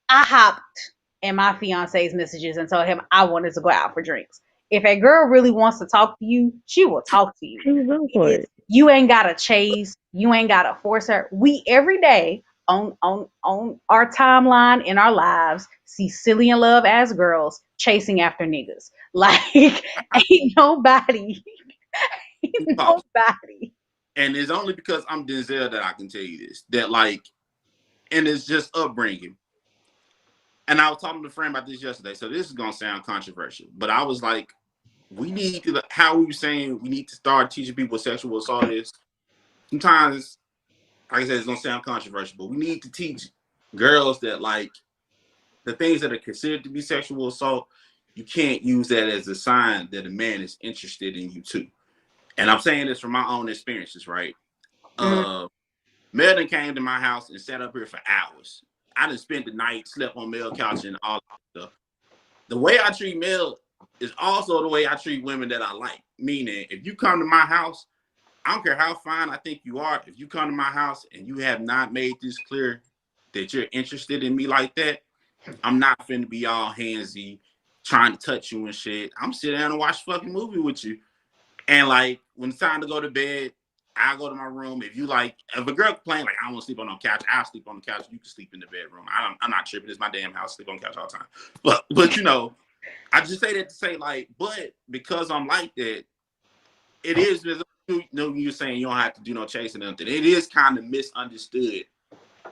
I hopped in my fiance's messages and told him I wanted to go out for drinks. If a girl really wants to talk to you, she will talk to you. You ain't gotta chase. You ain't gotta force her. We every day on our timeline in our lives see silly and love ass girls chasing after niggas. Like ain't nobody. And it's only because I'm Denzel that I can tell you this. That like, and it's just upbringing. And I was talking to a friend about this yesterday, so this is gonna sound controversial, but I was like, we need to, how we were saying we need to start teaching people what sexual assault is. Sometimes, like I said, it's gonna sound controversial, but we need to teach girls that like the things that are considered to be sexual assault, you can't use that as a sign that a man is interested in you too. And I'm saying this from my own experiences, right? Mel came to my house and sat up here for hours. I done spent the night, slept on Mel couch and all that stuff. The way I treat Mel is also the way I treat women that I like. Meaning, if you come to my house, I don't care how fine I think you are. If you come to my house and you have not made this clear that you're interested in me like that, I'm not finna be all handsy, trying to touch you and shit. I'm sitting down and watch a fucking movie with you. And like, when it's time to go to bed, I'll go to my room. If you like, if a girl complain like, I don't want to sleep on no couch, I'll sleep on the couch. You can sleep in the bedroom. I'm not tripping. It's my damn house. Sleep on the couch all the time. But you know, I just say that to say like, but because I'm like that, it is, you know, you're saying you don't have to do no chasing nothing. It is kind of misunderstood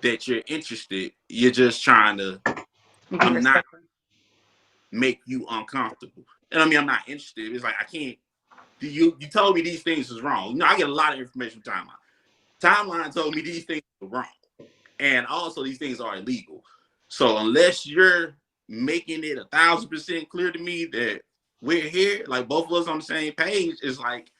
that you're interested. You're just trying to, I'm not make you uncomfortable. And I mean, I'm not interested. It's like, I can't, you told me these things was wrong. You know, I get a lot of information from Timeline. Timeline told me these things were wrong. And also these things are illegal. So unless you're making it 1,000% clear to me that we're here, like both of us on the same page, it's like,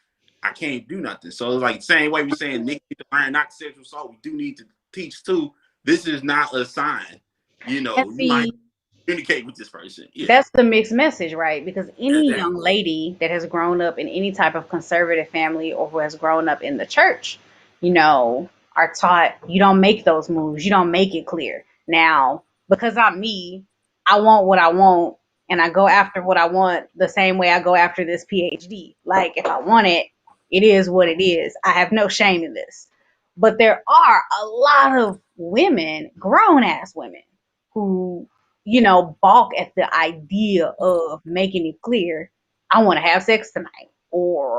I can't do nothing. So it's like the same way we saying niggas need to learn not sexual assault. We do need to teach too. This is not a sign. You And know, you might see, communicate with this person. Yeah, that's the mixed message, right? Because any young exactly. lady that has grown up in any type of conservative family or who has grown up in the church, you know, are taught you don't make those moves, you don't make it clear. Now, because I'm me, I want what I want and I go after what I want the same way I go after this PhD. Like, if I want it, it is what it is. I have no shame in this. But there are a lot of women, grown ass women, who balk at the idea of making it clear, I want to have sex tonight.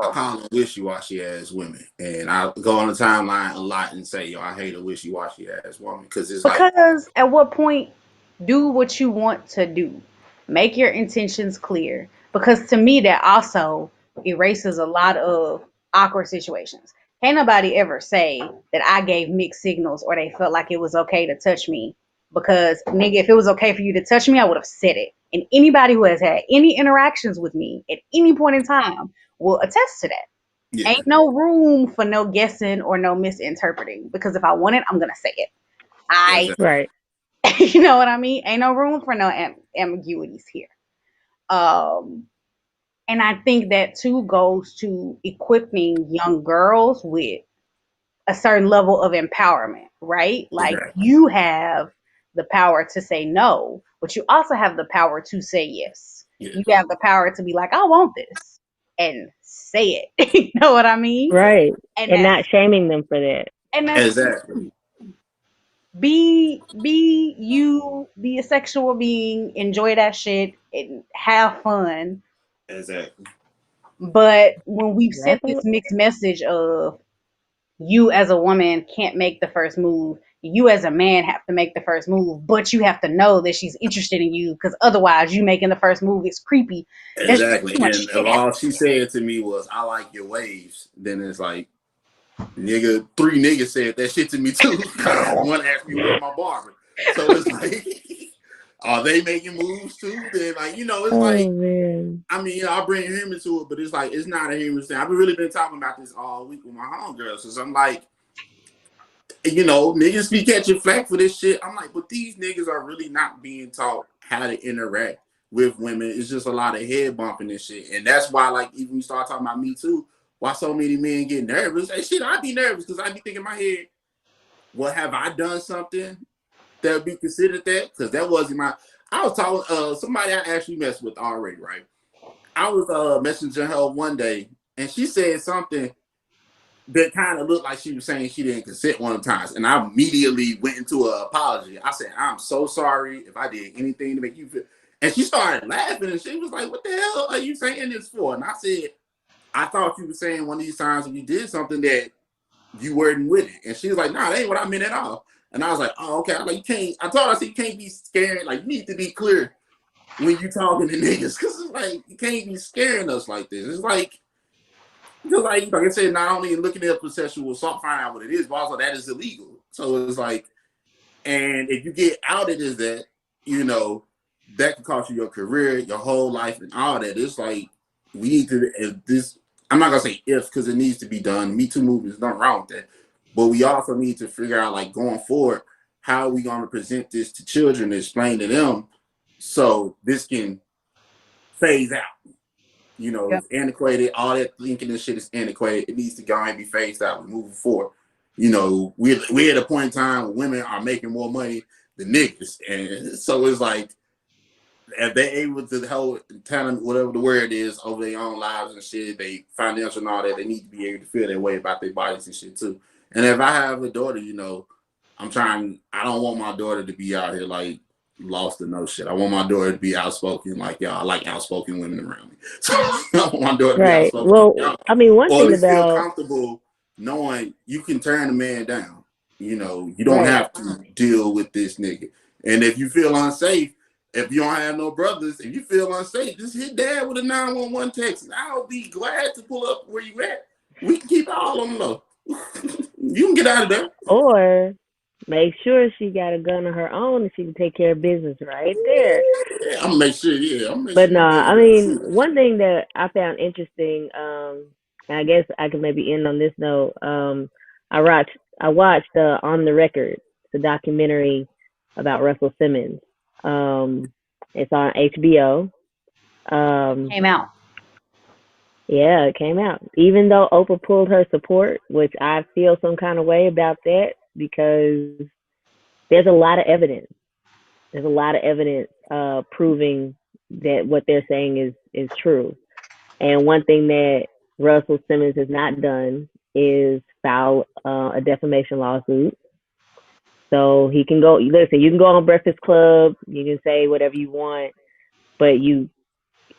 I Or call them wishy-washy ass women, and I go on the timeline a lot and say, "Yo, I hate a wishy-washy ass woman," because it's like, because at what point do what you want to do? Make your intentions clear. Because to me, that also erases a lot of awkward situations. Can't nobody ever say that I gave mixed signals or they felt like it was okay to touch me. Because, nigga, if it was okay for you to touch me, I would have said it. And anybody who has had any interactions with me at any point in time will attest to that. yeah, Ain't no room for no guessing or no misinterpreting. Because if I want it, I'm going to say it. I exactly, Right. You know what I mean? Ain't no room for no ambiguities here. Um, and I think that too goes to equipping young girls with a certain level of empowerment, right? Like, exactly, you have the power to say no, but you also have the power to say yes. yeah, You have the power to be like, I want this, and say it. You know what I mean? Right. And And that's not shaming them for that. that's exactly, be you, be a sexual being, enjoy that shit and have fun. exactly. But when we've Wrap sent this up. mixed message of you as a woman can't make the first move, you as a man have to make the first move, but you have to know that she's interested in you because otherwise you making the first move is creepy. There's just Exactly. too much And shit if happening. all she said to me was, "I like your waves," then it's like, nigga, 3 niggas said that shit to me too. One asked me where's my barber. So it's like, are they making moves too? Then like, it's Oh like, man. I mean, I'll bring him into it, but it's like it's not a humorous thing. I've really been talking about this all week with my homegirls. So I'm like, niggas be catching flack for this shit. I'm like, but these niggas are really not being taught how to interact with women. It's just a lot of head bumping and shit. And that's why, like, even you start talking about Me Too, why so many men get nervous. Hey, shit, I'd be nervous because I'd be thinking in my head, well, have I done something that would be considered that? Because that wasn't I was talking, somebody I actually messed with already, right? I was messaging her one day, and she said something that kind of looked like she was saying she didn't consent one of the times. And I immediately went into an apology. I said, I'm so sorry if I did anything to make you feel. And she started laughing and she was like, what the hell are you saying this for? And I said, I thought you were saying one of these times when you did something that you weren't with it. And she was like, nah, that ain't what I meant at all. And I was like, oh, okay. I'm like, you can't, I told her, I said, you can't be scared. Like, you need to be clear when you talking to niggas. Cause it's like, you can't be scaring us like this. It's like I said, not only looking at for sexual assault, find out what it is, but also that is illegal. So it's like, and if you get outed as that, that can cost you your career, your whole life, and all that. It's like we need to. If this, I'm not gonna say if because it needs to be done. Me Too movement is nothing wrong with that, but we also need to figure out, like, going forward, how are we going to present this to children, explain to them, so this can phase out. Yeah. It's antiquated. All that thinking and shit is antiquated. It needs to go and be phased out. We're moving forward. We're at a point in time where women are making more money than niggas, and so it's like if they're able to hold talent, whatever the word is, over their own lives and shit, they financial and all that, they need to be able to feel their way about their bodies and shit too. And if I have a daughter, I don't want my daughter to be out here like lost or no shit. I want my daughter to be outspoken, like, y'all. I like outspoken women around me. So I want my daughter to be Right. outspoken, like, Well, y'all. I mean, one Or at thing least feel about comfortable knowing you can turn a man down. You don't right. have to deal with this nigga. And if you feel unsafe, if you don't have no brothers, if you feel unsafe, just hit dad with a 911 text. And I'll be glad to pull up where you at. We can keep it all on the low. You can get out of there. Or make sure she got a gun of her own and she can take care of business right there. Yeah, I'm gonna make sure. Yeah, I'm gonna make But sure no, my baby I got mean, shit. one thing that I found interesting, I guess I could maybe end on this note. I watched On the Record, the documentary about Russell Simmons. Um, it's on HBO. Um, Came out. yeah, it came out. Even though Oprah pulled her support, which I feel some kind of way about that because there's a lot of evidence. There's a lot of evidence proving that what they're saying is true. And one thing that Russell Simmons has not done is file a defamation lawsuit. So he can go, listen, you can go on Breakfast Club, you can say whatever you want, but you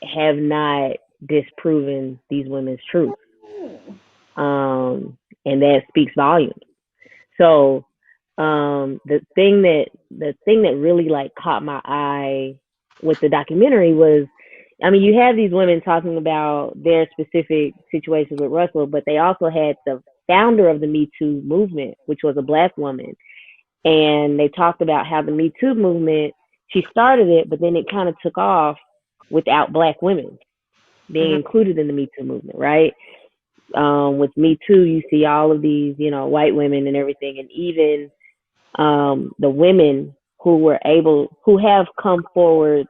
have not disproven these women's truth. And that speaks volumes. So the thing that really like caught my eye with the documentary was, I mean, you have these women talking about their specific situations with Russell, but they also had the founder of the Me Too movement, which was a black woman, and they talked about how the Me Too movement, she started it, but then it kind of took off without black women being Mhm. included in the Me Too movement, right? With Me Too, you see all of these, white women and everything, and even the women who have come forward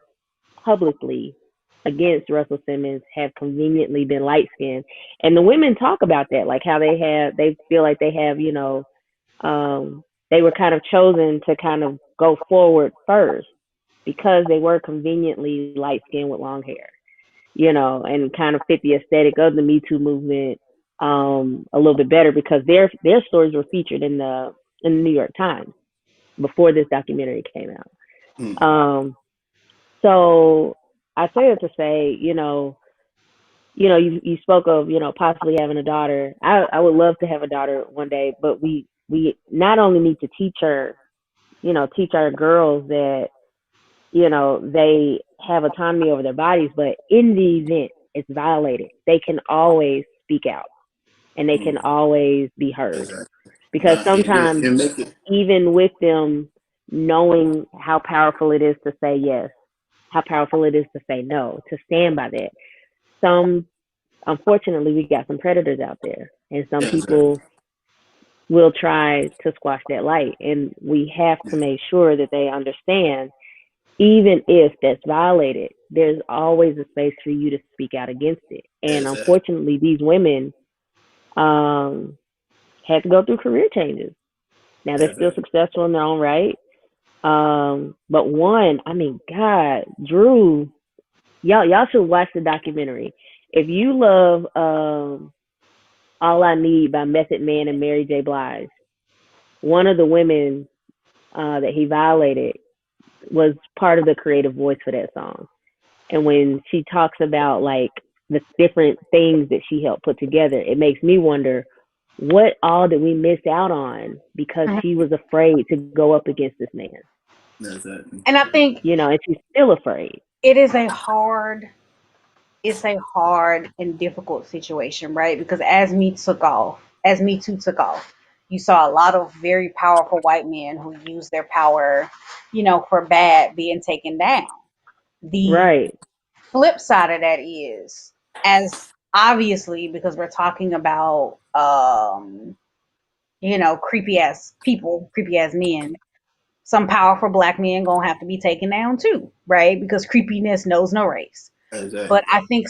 publicly against Russell Simmons have conveniently been light skinned. And the women talk about that, like how they feel like they have, they were kind of chosen to kind of go forward first because they were conveniently light skinned with long hair, and kind of fit the aesthetic of the Me Too movement a little bit better because their stories were featured in the New York Times before this documentary came out. Mm. So I say that to say, you spoke of, possibly having a daughter. I would love to have a daughter one day, but we not only need to teach our girls that, they have autonomy over their bodies, but in the event it's violated, they can always speak out and they can Mm. always be heard. Exactly. Because Nah, sometimes, and make it. even with them knowing how powerful it is to say yes, how powerful it is to say no, to stand by that, some, unfortunately, we got some predators out there, and some Exactly. people will try to squash that light. And we have to make sure that they understand, even if that's violated, there's always a space for you to speak out against it. And Exactly. unfortunately, these women um, had to go through career changes. Now they're still Exactly. successful in their own right. But one, I mean, God, Drew, y'all should watch the documentary. If you love All I Need by Method Man and Mary J. Blige, one of the women that he violated was part of the creative voice for that song. And when she talks about like the different things that she helped put together, it makes me wonder what all did we miss out on because Mhm. she was afraid to go up against this man, Exactly. And I think and she's still afraid. it is a hard, it's a hard and difficult situation, right? Because as Me Too took off, you saw a lot of very powerful white men who used their power, for bad being taken down. The Right. flip side of that is, as obviously, because we're talking about creepy ass people, creepy ass men, some powerful black men gonna have to be taken down too, right? Because creepiness knows no race. But Exactly. I think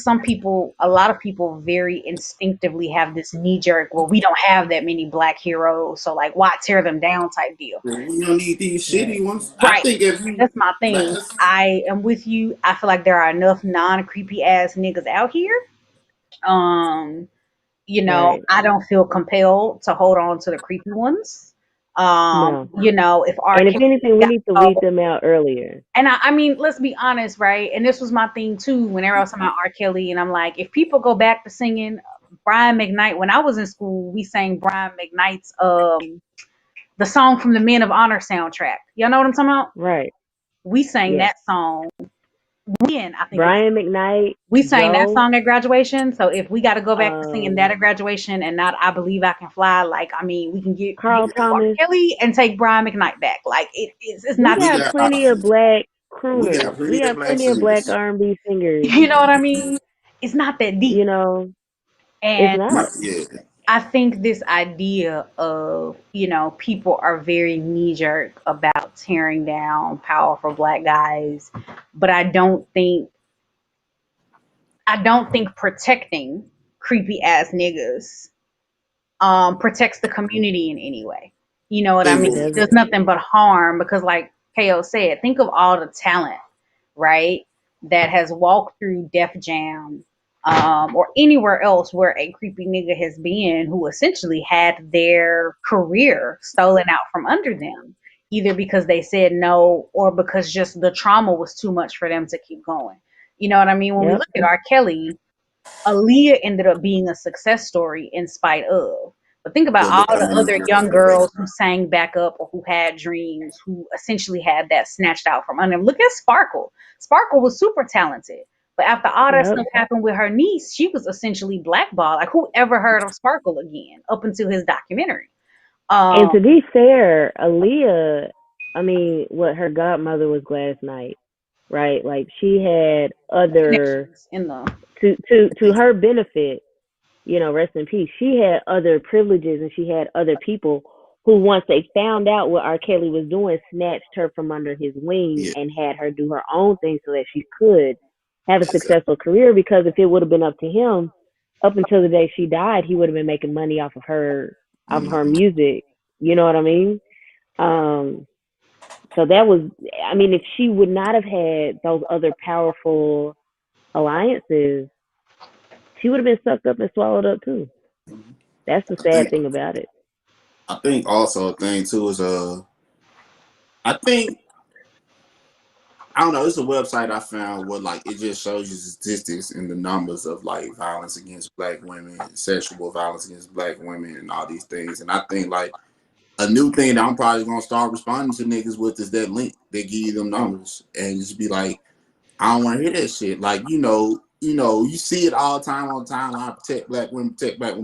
a lot of people very instinctively have this knee jerk, well, we don't have that many black heroes, so like why tear them down type deal. Well, we don't need these Right. shitty ones. I Right. think if you That's my thing. last, I am with you. I feel like there are enough non creepy ass niggas out here. Um, Right. I don't feel compelled to hold on to the creepy ones. No. If R. And if Kelly anything, we got need to weed oh, them out earlier. and I mean, let's be honest, right? And this was my thing too. Whenever I was talking about R. Kelly, and I'm like, if people go back to singing Brian McKnight, when I was in school, we sang Brian McKnight's the song from the Men of Honor soundtrack. Y'all know what I'm talking about? Right. We sang Yes. that song when I think it was Brian McKnight, we sang that Joe, song at graduation. So if we got to go back to singing that um, at graduation and not I Believe I Can Fly, like I mean, we can get Carl rid of R. Thomas. Kelly and take Brian McKnight back. Like it's We not we that got deep. got plenty of black we crooners. got plenty We of got black plenty of black singers. R&B singers. You know what I mean? It's not that deep. You know, It's And not. Yeah. I think this idea of, people are very knee jerk about tearing down powerful black guys, but I don't think protecting creepy ass niggas protects the community in any way. You know what I It mean? It will. It does doesn't. nothing but harm because, like KO said, think of all the talent, right, that has walked through Def Jam or anywhere else where a creepy nigga has been who essentially had their career stolen out from under them, either because they said no or because just the trauma was too much for them to keep going. You know what I mean? When we Yep. look at R. Kelly, Aaliyah ended up being a success story in spite of. But think about But look all how the many other girls young that raised. girls who sang back up or who had dreams, who essentially had that snatched out from under them. Look at Sparkle. Sparkle was super talented. But after all that Yep. stuff happened with her niece, she was essentially blackballed. Like, who ever heard of Sparkle again up until his documentary? And Um, to be fair, Aaliyah, I mean, what her godmother was Gladys Knight, right? Like she had other connections in the to her benefit, rest in peace. She had other privileges and she had other people who, once they found out what R. Kelly was doing, snatched her from under his wing Yeah, and had her do her own thing so that she could have a exactly. successful career. Because if it would have been up to him, up until the day she died, he would have been making money off of her Mhm. music. You know what I mean? Um, so that was, I mean, if she would not have had those other powerful alliances, she would have been sucked up and swallowed up too. That's the I sad think thing about it. I think also a thing too is I think I don't know. It's a website I found where like it just shows you statistics and the numbers of like violence against black women, sexual violence against black women, and all these things. And I think like a new thing that I'm probably gonna start responding to niggas with is that link. They give you them numbers and just be like, I don't want to hear that shit. Like you see it all the time on time. I protect black women.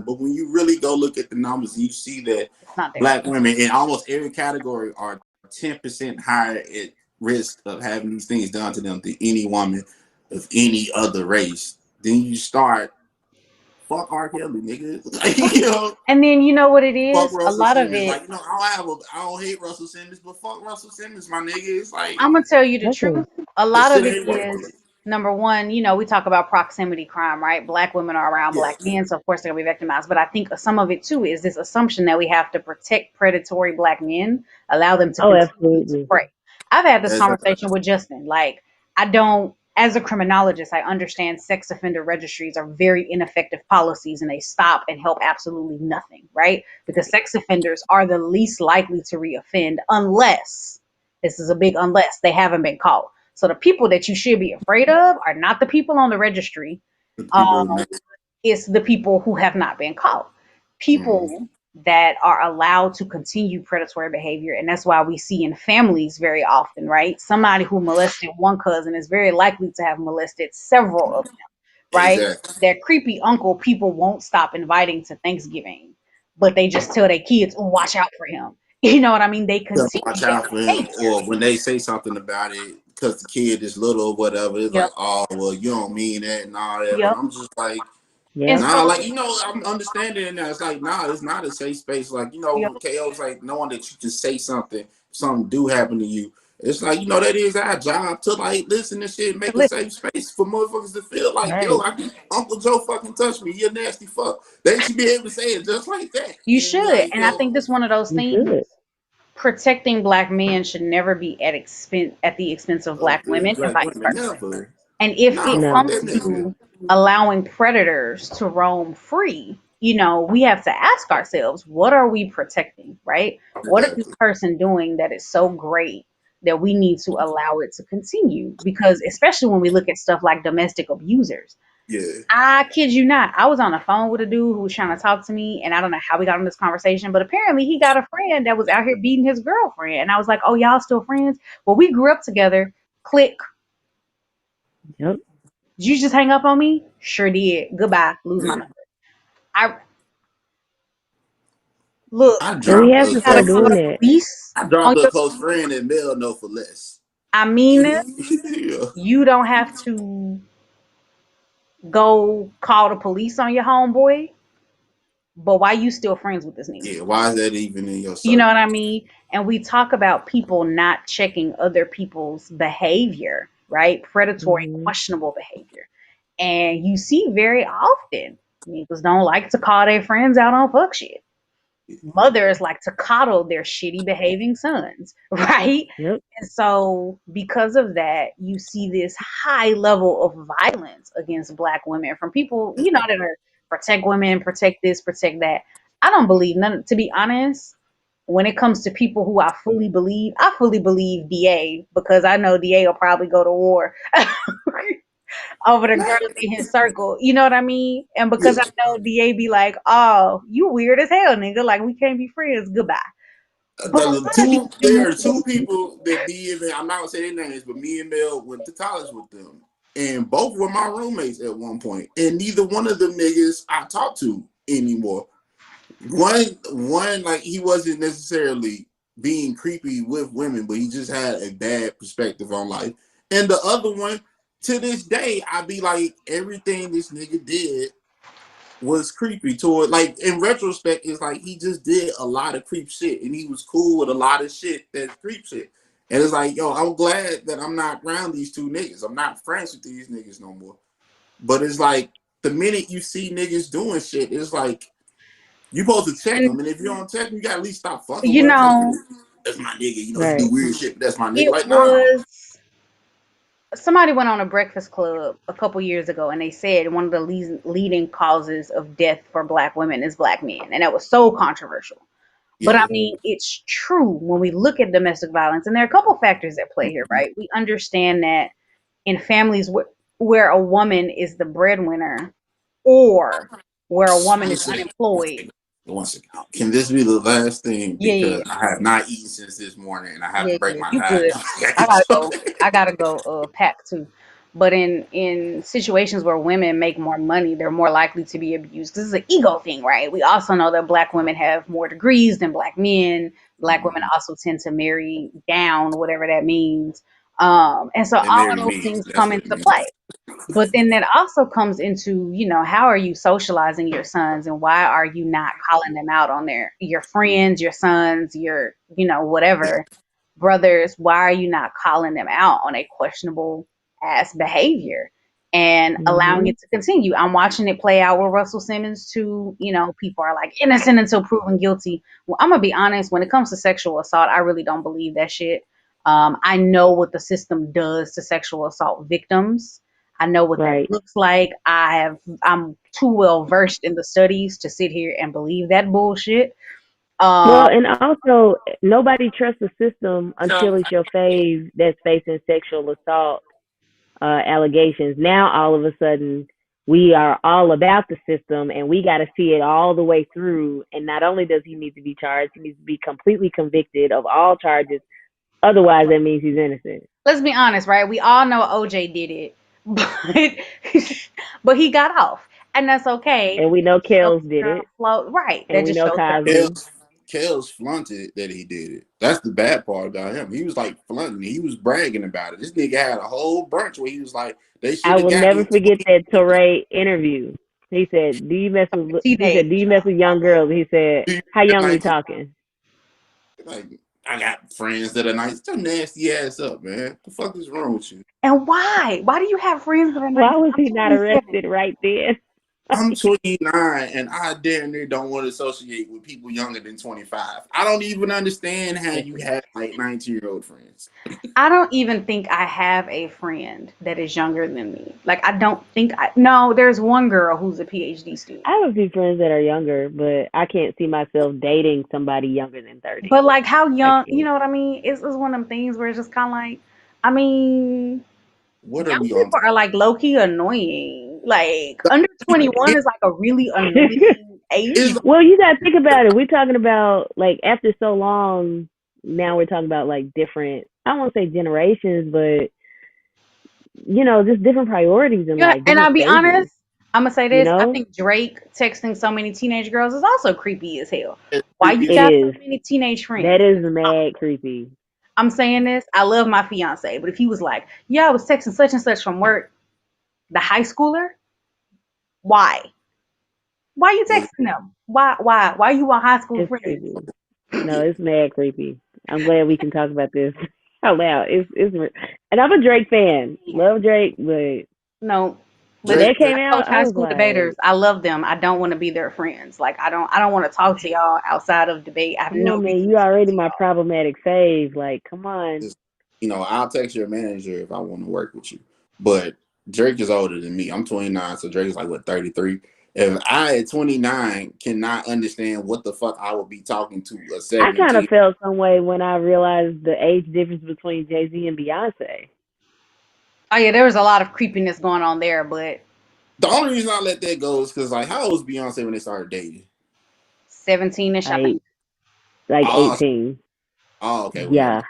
But when you really go look at the numbers, you see that it's not there. black women in almost every category are 10% higher at risk of having these things done to them than any woman of any other race. Then you start fuck R. Kelly, nigga. Like, And then you know what it fuck is? A Russell lot of Simmons. it, Like, I don't hate Russell Simmons, but fuck Russell Simmons, my nigga. It's like I'm gonna tell you the That's a truth. A that lot shit of it ain't working. is number one, we talk about proximity crime, right? Black women are around Yeah, black men, so of course they're gonna be victimized. But I think some of it too is this assumption that we have to protect predatory black men, allow them to oh, continue to absolutely. prey. I've had this exactly. conversation with Justin. Like, I don't, as a criminologist, I understand sex offender registries are very ineffective policies and they stop and help absolutely nothing, right? Because sex offenders are the least likely to reoffend unless, this is a big unless, they haven't been caught. So the people that you should be afraid of are not the people on the registry. The people who Um, make it's the people who have not been caught. mm, People that are allowed to continue predatory behavior. And that's why we see in families very often, right? Somebody who molested one cousin is very likely to have molested several of them, right? exactly. Their creepy uncle, people won't stop inviting to Thanksgiving, but they just tell their kids, oh, watch out for him. You know what I mean? They To continue watch that out for him, behavior. or when they say something about it because the kid is little or whatever, it's Yep. like, oh well, you don't mean that and all that. But Yep. I'm just like, And Yep. nah, so, like I'm understanding it now. It's like, nah, it's not a safe space. Like yep. when KO's like knowing that you can say something do happen to you. It's like that is our job to like listen to shit, make a Listen, safe space for motherfuckers to feel like, yo, Right. Uncle Joe fucking touched me. You're a nasty fuck. They should be able to say it just like that you and be should. like, And I yo, think this one of those You things. should. Protecting black men should never be at the expense of black women and black vice women versa. never. And if Nah, it fuck No. comes that nigga. to allowing predators to roam free, we have to ask ourselves, what are we protecting, right? What is this Exactly. person doing that is so great that we need to allow it to continue? Because especially when we look at stuff like domestic abusers, Yeah. I kid you not. I was on the phone with a dude who was trying to talk to me, and I don't know how we got in this conversation, but apparently he got a friend that was out here beating his girlfriend. And I was like, oh, y'all still friends? Well, we grew up together. Click. Yep. Did you just hang up on me? Sure did. Goodbye. Lose my number. I look, I And we dropped have a to you gotta start close. call doing the that. police I on dropped a your close friend and they'll know for less. I mean this. Yeah. You don't have to go call the police on your homeboy, but why you still friends with this nigga? Yeah, why is that even in your You know circle? what I mean? And we talk about people not checking other people's behavior, right? Predatory, Hmm. questionable behavior. And you see very often niggas don't like to call their friends out on fuck shit. Mothers like to coddle their shitty behaving sons, right? Yep. And so, because of that, you see this high level of violence against Black women from people, that are protect women, protect this, protect that. I don't believe none, to be honest, when it comes to people who I fully believe DA because I know DA will probably go to war over the Man, girls in his circle. You know what I mean? And yeah. because I know DA be like, oh, you weird as hell, nigga. Like, we can't be friends. Goodbye. But a lot of these There are dudes, two people that me and I'm not gonna say their names, but me and Mel went to college with them, and both were my roommates at one point, and neither one of them niggas I talk to anymore. One like he wasn't necessarily being creepy with women, but he just had a bad perspective on life. And the other one, to this day, I be like, everything this nigga did was creepy toward, like, in retrospect, it's like he just did a lot of creep shit and he was cool with a lot of shit that's creep shit. And it's like, yo, I'm glad that I'm not around these two niggas. I'm not friends with these niggas no more. But it's like the minute you see niggas doing shit, it's like you supposed to check and them. And if you don't check them, you gotta at least stop fucking you with them. Like, know, that's my nigga. He do Right. weird shit, but that's my nigga. it Like, nah. was somebody went on a Breakfast Club a couple years ago and they said one of the leading causes of death for Black women is Black men. And that was so controversial. But I Yeah. mean, it's true when we look at domestic violence. And there are a couple factors at play here, right? We understand that in families where a woman is the breadwinner or where a woman One is second. One unemployed. second. One second. Can this be the last thing? Yeah, yeah, Because yeah. I have not eaten since this morning and I have Yeah, to break yeah, my you diet. good. I I get gotta go. something. I gotta go. Pack too. But in situations where women make more money, they're more likely to be abused. This is an ego thing, right? We also know that Black women have more degrees than Black men. Black women also tend to marry down, whatever that means. And so And all of marry those me. things That's come what it into means. play. But then that also comes into, how are you socializing your sons and why are you not calling them out on your friends, your sons, your, whatever brothers, why are you not calling them out on a questionable ass behavior and allowing Hmm. it to continue? I'm watching it play out with Russell Simmons too. People are like innocent until proven guilty. Well, I'm gonna be honest, when it comes to sexual assault, I really don't believe that shit. I know what the system does to sexual assault victims. I know what that Right. looks like. I'm too well versed in the studies to sit here and believe that bullshit. Well, Um, and also nobody trusts the system until it's your fave that's facing sexual assault allegations. Now all of a sudden we are all about the system and we got to see it all the way through. And not only does he need to be charged, he needs to be completely convicted of all charges. Otherwise, that means he's innocent. let's be honest, right? We all know OJ did it, but but he got off, and that's okay. And we know That just shows Kells did you're on it, a float, right? and That we just know shows you're Cosby. Kels flaunted that he did it. That's the bad part about him. He was like flaunting it. He was bragging about it. This nigga had a whole brunch where he was like, they I should have will got never me forget 20. that Torre interview. He said, "Do you mess with?" He teenage. said, "Do you mess with young girls?" He said, Do you "How at young we 19? talking?" Like, I got friends that are nice. Your nasty ass up, man. What the fuck is wrong with you? And why? Why do you have friends that are Why 19? was I'm he not 27. arrested right then? I'm 29 and I damn near don't want to associate with people younger than 25. I don't even understand how you Listen, have like 19-year-old friends. I don't even think I have a friend that is younger than me. Like, I don't think no, there's one girl who's a PhD student. I have a few friends that are younger, but I can't see myself dating somebody younger than 30. But like how I young, you can't. know what I mean? It's one of them things where it's just kind of like, I mean, What are young we on? people are like low key annoying. Like under 21 is like a really annoying age. It's Well, you gotta think about it. We're talking about like after so long. Now we're talking about like different. I don't want to say generations, but just different priorities in Yeah, life, and different I'll be stages. honest, I'm gonna say You this. I know, think Drake texting so many teenage girls is also creepy as hell. as Why creepy you as it got fuck. so is. many teenage That friends? is That's all. mad creepy. I'm saying this. I love my fiance, but if he was like, "Yeah, I was texting such and such from work," the high schooler, Why? Why you Was texting them? Why you want high school It's friends? creepy. No, it's mad creepy. I'm glad we can talk about this out loud. And I'm a Drake fan. Love Drake, but No. when Listen, that Drake? came Drake. I out, coach I high was school debaters. like, I love them. I don't want to be their friends. Like I don't want to talk to y'all outside of debate. I have come no on, man, reason you to speak already to my y'all. problematic fave. Like, come on. Just, I'll text your manager if I want to work with you. But Drake is older than me. I'm 29, so Drake is like what 33. If I at 29 cannot understand what the fuck I would be talking to a I kind of 17. felt some way when I realized the age difference between Jay Z and Beyonce. Oh yeah, there was a lot of creepiness going on there, but The only reason I let that go is because like how old was Beyonce when they started dating? 17ish, I think. Like, like Oh, 18. okay, well never Yeah. mind.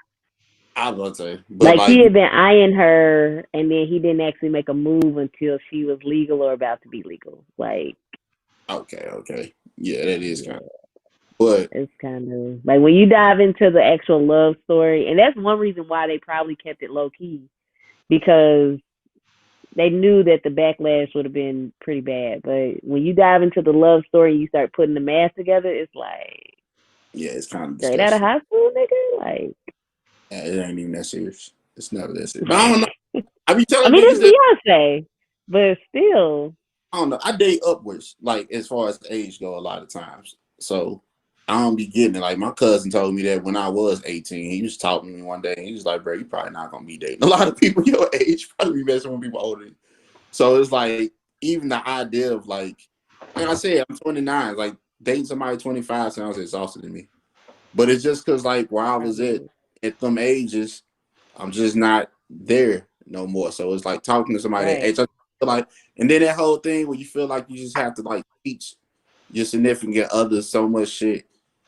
I was gonna say, but Like he like had been eyeing her, and then he didn't actually make a move until she was legal or about to be legal. Like, okay, yeah, that is kind of. yeah, But it's kind of like when you dive into the actual love story, and that's one reason why they probably kept it low key because they knew that the backlash would have been pretty bad. But when you dive into the love story and you start putting the math together, it's like yeah, it's kind of straight out of disgusting. high school, nigga. Like, Yeah, it ain't even that serious. It's never that serious. But I don't know. I be I telling mean, niggas that it's Beyonce, but still, I don't know. I date upwards, like as far as age go, a lot of times. So I don't be getting it. Like my cousin told me that when I was 18, he was talking to me one day, and he was like, "Bro, you probably not gonna be dating a lot of people your age. Probably be messing with people older." So it's like even the idea of like I said, I'm 29. Like dating somebody 25 sounds exhausting to me. But it's just because like where I was probably at them ages, I'm just not there no more. So it's like talking to somebody that right. age. I feel like, and then that whole thing where you feel like you just have to like teach your significant other so much shit.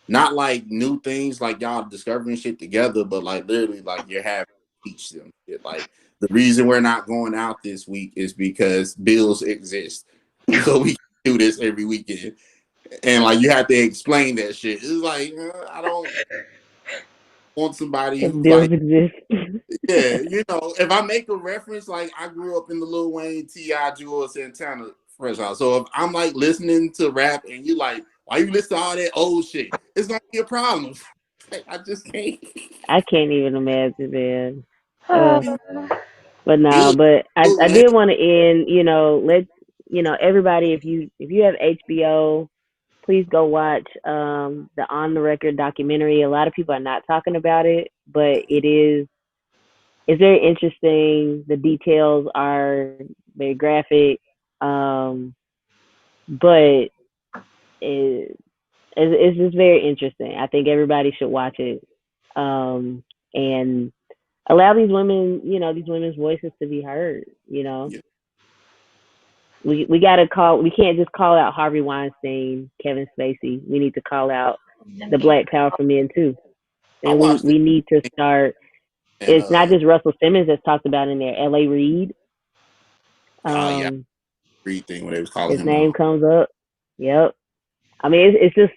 Not like new things like y'all discovering shit together, but like literally like you're having to teach them shit. Like the reason we're not going out this week is because bills exist. So we do this every weekend. And like you have to explain that shit. It's like I don't want somebody Because who's bills like, exist. yeah, if I make a reference, like I grew up in the Lil Wayne, T.I., Jewel, Santana franchise. So if I'm like listening to rap and you like, why you listen to all that old shit? It's gonna be a problem. I just can't. I can't even imagine, man. Uh, But no, Bill, but I man. did want to end. Let everybody, if you have HBO, please go watch the On the Record documentary. A lot of people are not talking about it, but it's very interesting. The details are very graphic, but it, it's just very interesting. I think everybody should watch it, and allow these women, these women's voices to be heard. Yeah, We gotta call. We can't just call out Harvey Weinstein, Kevin Spacey. We need to call out the Black Powerful men too, I and we watched it we need to start. and It's not just Russell Simmons that's talked about in there. L.A. Reid, yeah, um, Reed thing when they was calling his him name out. comes up. Yep. I mean, it's just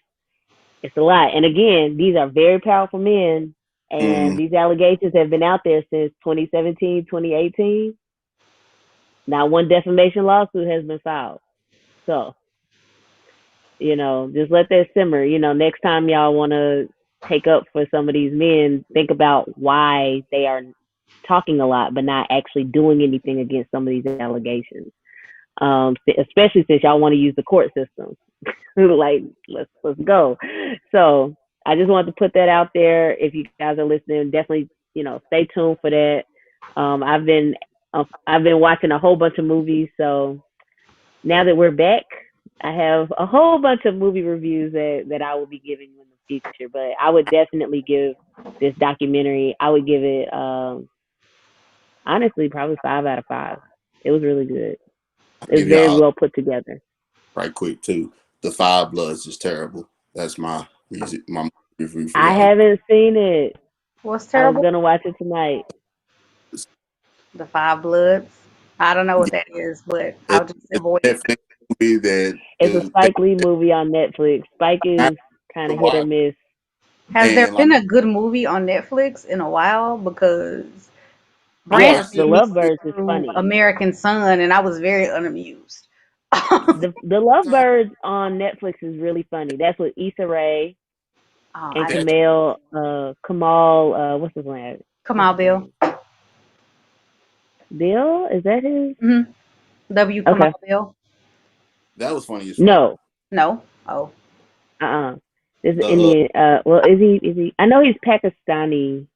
it's a lot. And again, these are very powerful men, and Mm, these allegations have been out there since 2017, 2018. Not one defamation lawsuit has been filed. So just let that simmer. Next time y'all want to take up for some of these men, think about why they are talking a lot but not actually doing anything against some of these allegations. Especially since y'all want to use the court system. Like, let's go. So I just wanted to put that out there. If you guys are listening, definitely stay tuned for that. I've been watching a whole bunch of movies, so now that we're back, I have a whole bunch of movie reviews that I will be giving you in the future. But I would definitely give this documentary. I would give it honestly probably 5 out of 5. It was really good. I'll It was give very y'all well put together. right quick too. The Five Bloods is terrible. That's my music, my review for I that. haven't seen it. what's I was terrible? gonna watch it tonight. The Five Bloods. I don't know Yeah, what that is, but I'll it's, just it's avoid a it. Netflix movie that It's a Spike Lee movie on Netflix. Spike I is kind of hit or watch miss. Has there and like been a good movie on Netflix in a while? Because I Brandon Yes, watched The it. took me Lovebirds is through funny. American Son, and I was very unamused. The Lovebirds on Netflix is really funny. That's with Issa Rae and I, That Kamal. What's his name? come What's on, his Bill. name? Bill? Is that his? W. Okay. Kamal Bill. was funny as fuck. No. No. Oh. Uh-uh. This is The Indian. Well, is he? I know he's Pakistani.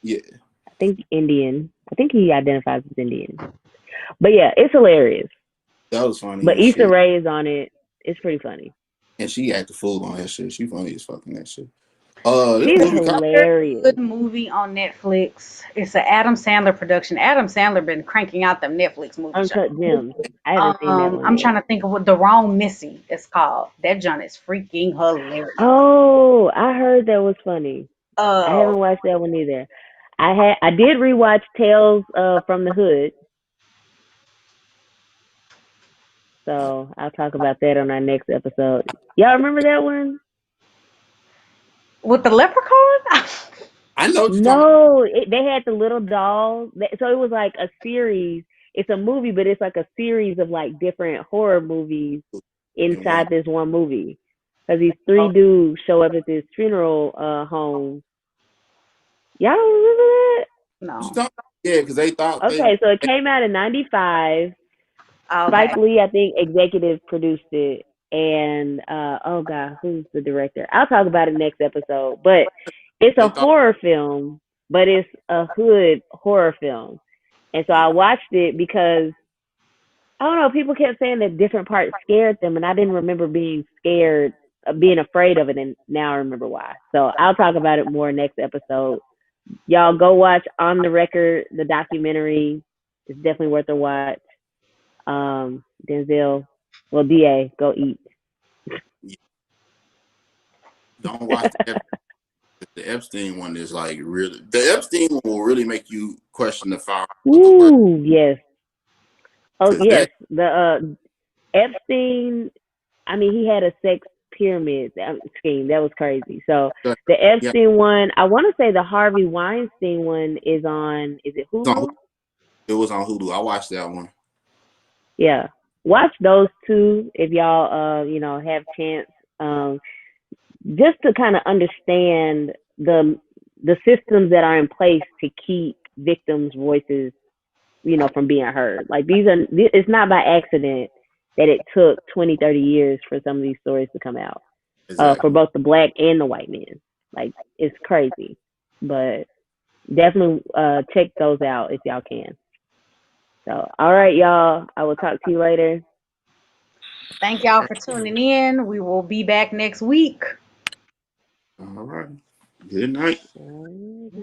yeah, I think Indian. I think he identifies as Indian. But yeah, it's hilarious. that was funny But as Issa shit. Rae is on it. It's pretty funny. And she acted fool on that shit. She funny as fucking that shit. This She's movie Another hilarious. good movie on Netflix. It's an Adam Sandler production. Adam Sandler been cranking out them Netflix movies. Uncut Gems. I haven't seen that one I'm yet. trying to think of what The Wrong Missy is called. That joint is freaking hilarious. Oh, I heard that was funny. I Uh, haven't watched that one either. I did rewatch Tales from the Hood, so I'll talk about that on our next episode. Y'all remember that one? with the leprechaun? I know what you're talking No, they had the little dolls. So it was like a series. It's a movie, but it's like a series of like different horror movies about in one. inside this one movie. Because these three dudes show up at this funeral home. Y'all don't remember that? No. Yeah, because they thought Okay, so it came out in '95. Okay. Spike Lee, I think, executive produced it. And oh god, who's the director? I'll talk about it next episode. But it's they a thought horror film, but it's a hood horror film. And so I watched it because I don't know, people kept saying that different parts scared them, and I didn't remember being scared, being afraid of it, and now I remember why. So I'll talk about it more next episode. Y'all go watch On the Record, the documentary. It's definitely worth a watch. Denzel, well, DA, go eat. don't watch the Epstein one is like really the Epstein one will really make you question the fire of the world Ooh, yes. Oh, because yes. that The Epstein, I mean, he had a sex pyramid scheme. That was crazy. So the yeah Epstein one, I want to say the Harvey Weinstein one is it it's on, Hulu? it was on Hulu. I watched that one. Yeah. Watch those two if y'all, have chance. Um, just to kind of understand the systems that are in place to keep victims' voices, from being heard. Like it's not by accident that it took 20, 30 years for some of these stories to come out, for Exactly. both the black and the white men. Like it's crazy, but definitely check those out if y'all can. So, all right, y'all. I will talk to you later. Thank y'all for tuning in. We will be back next week. All right. Good night. All right.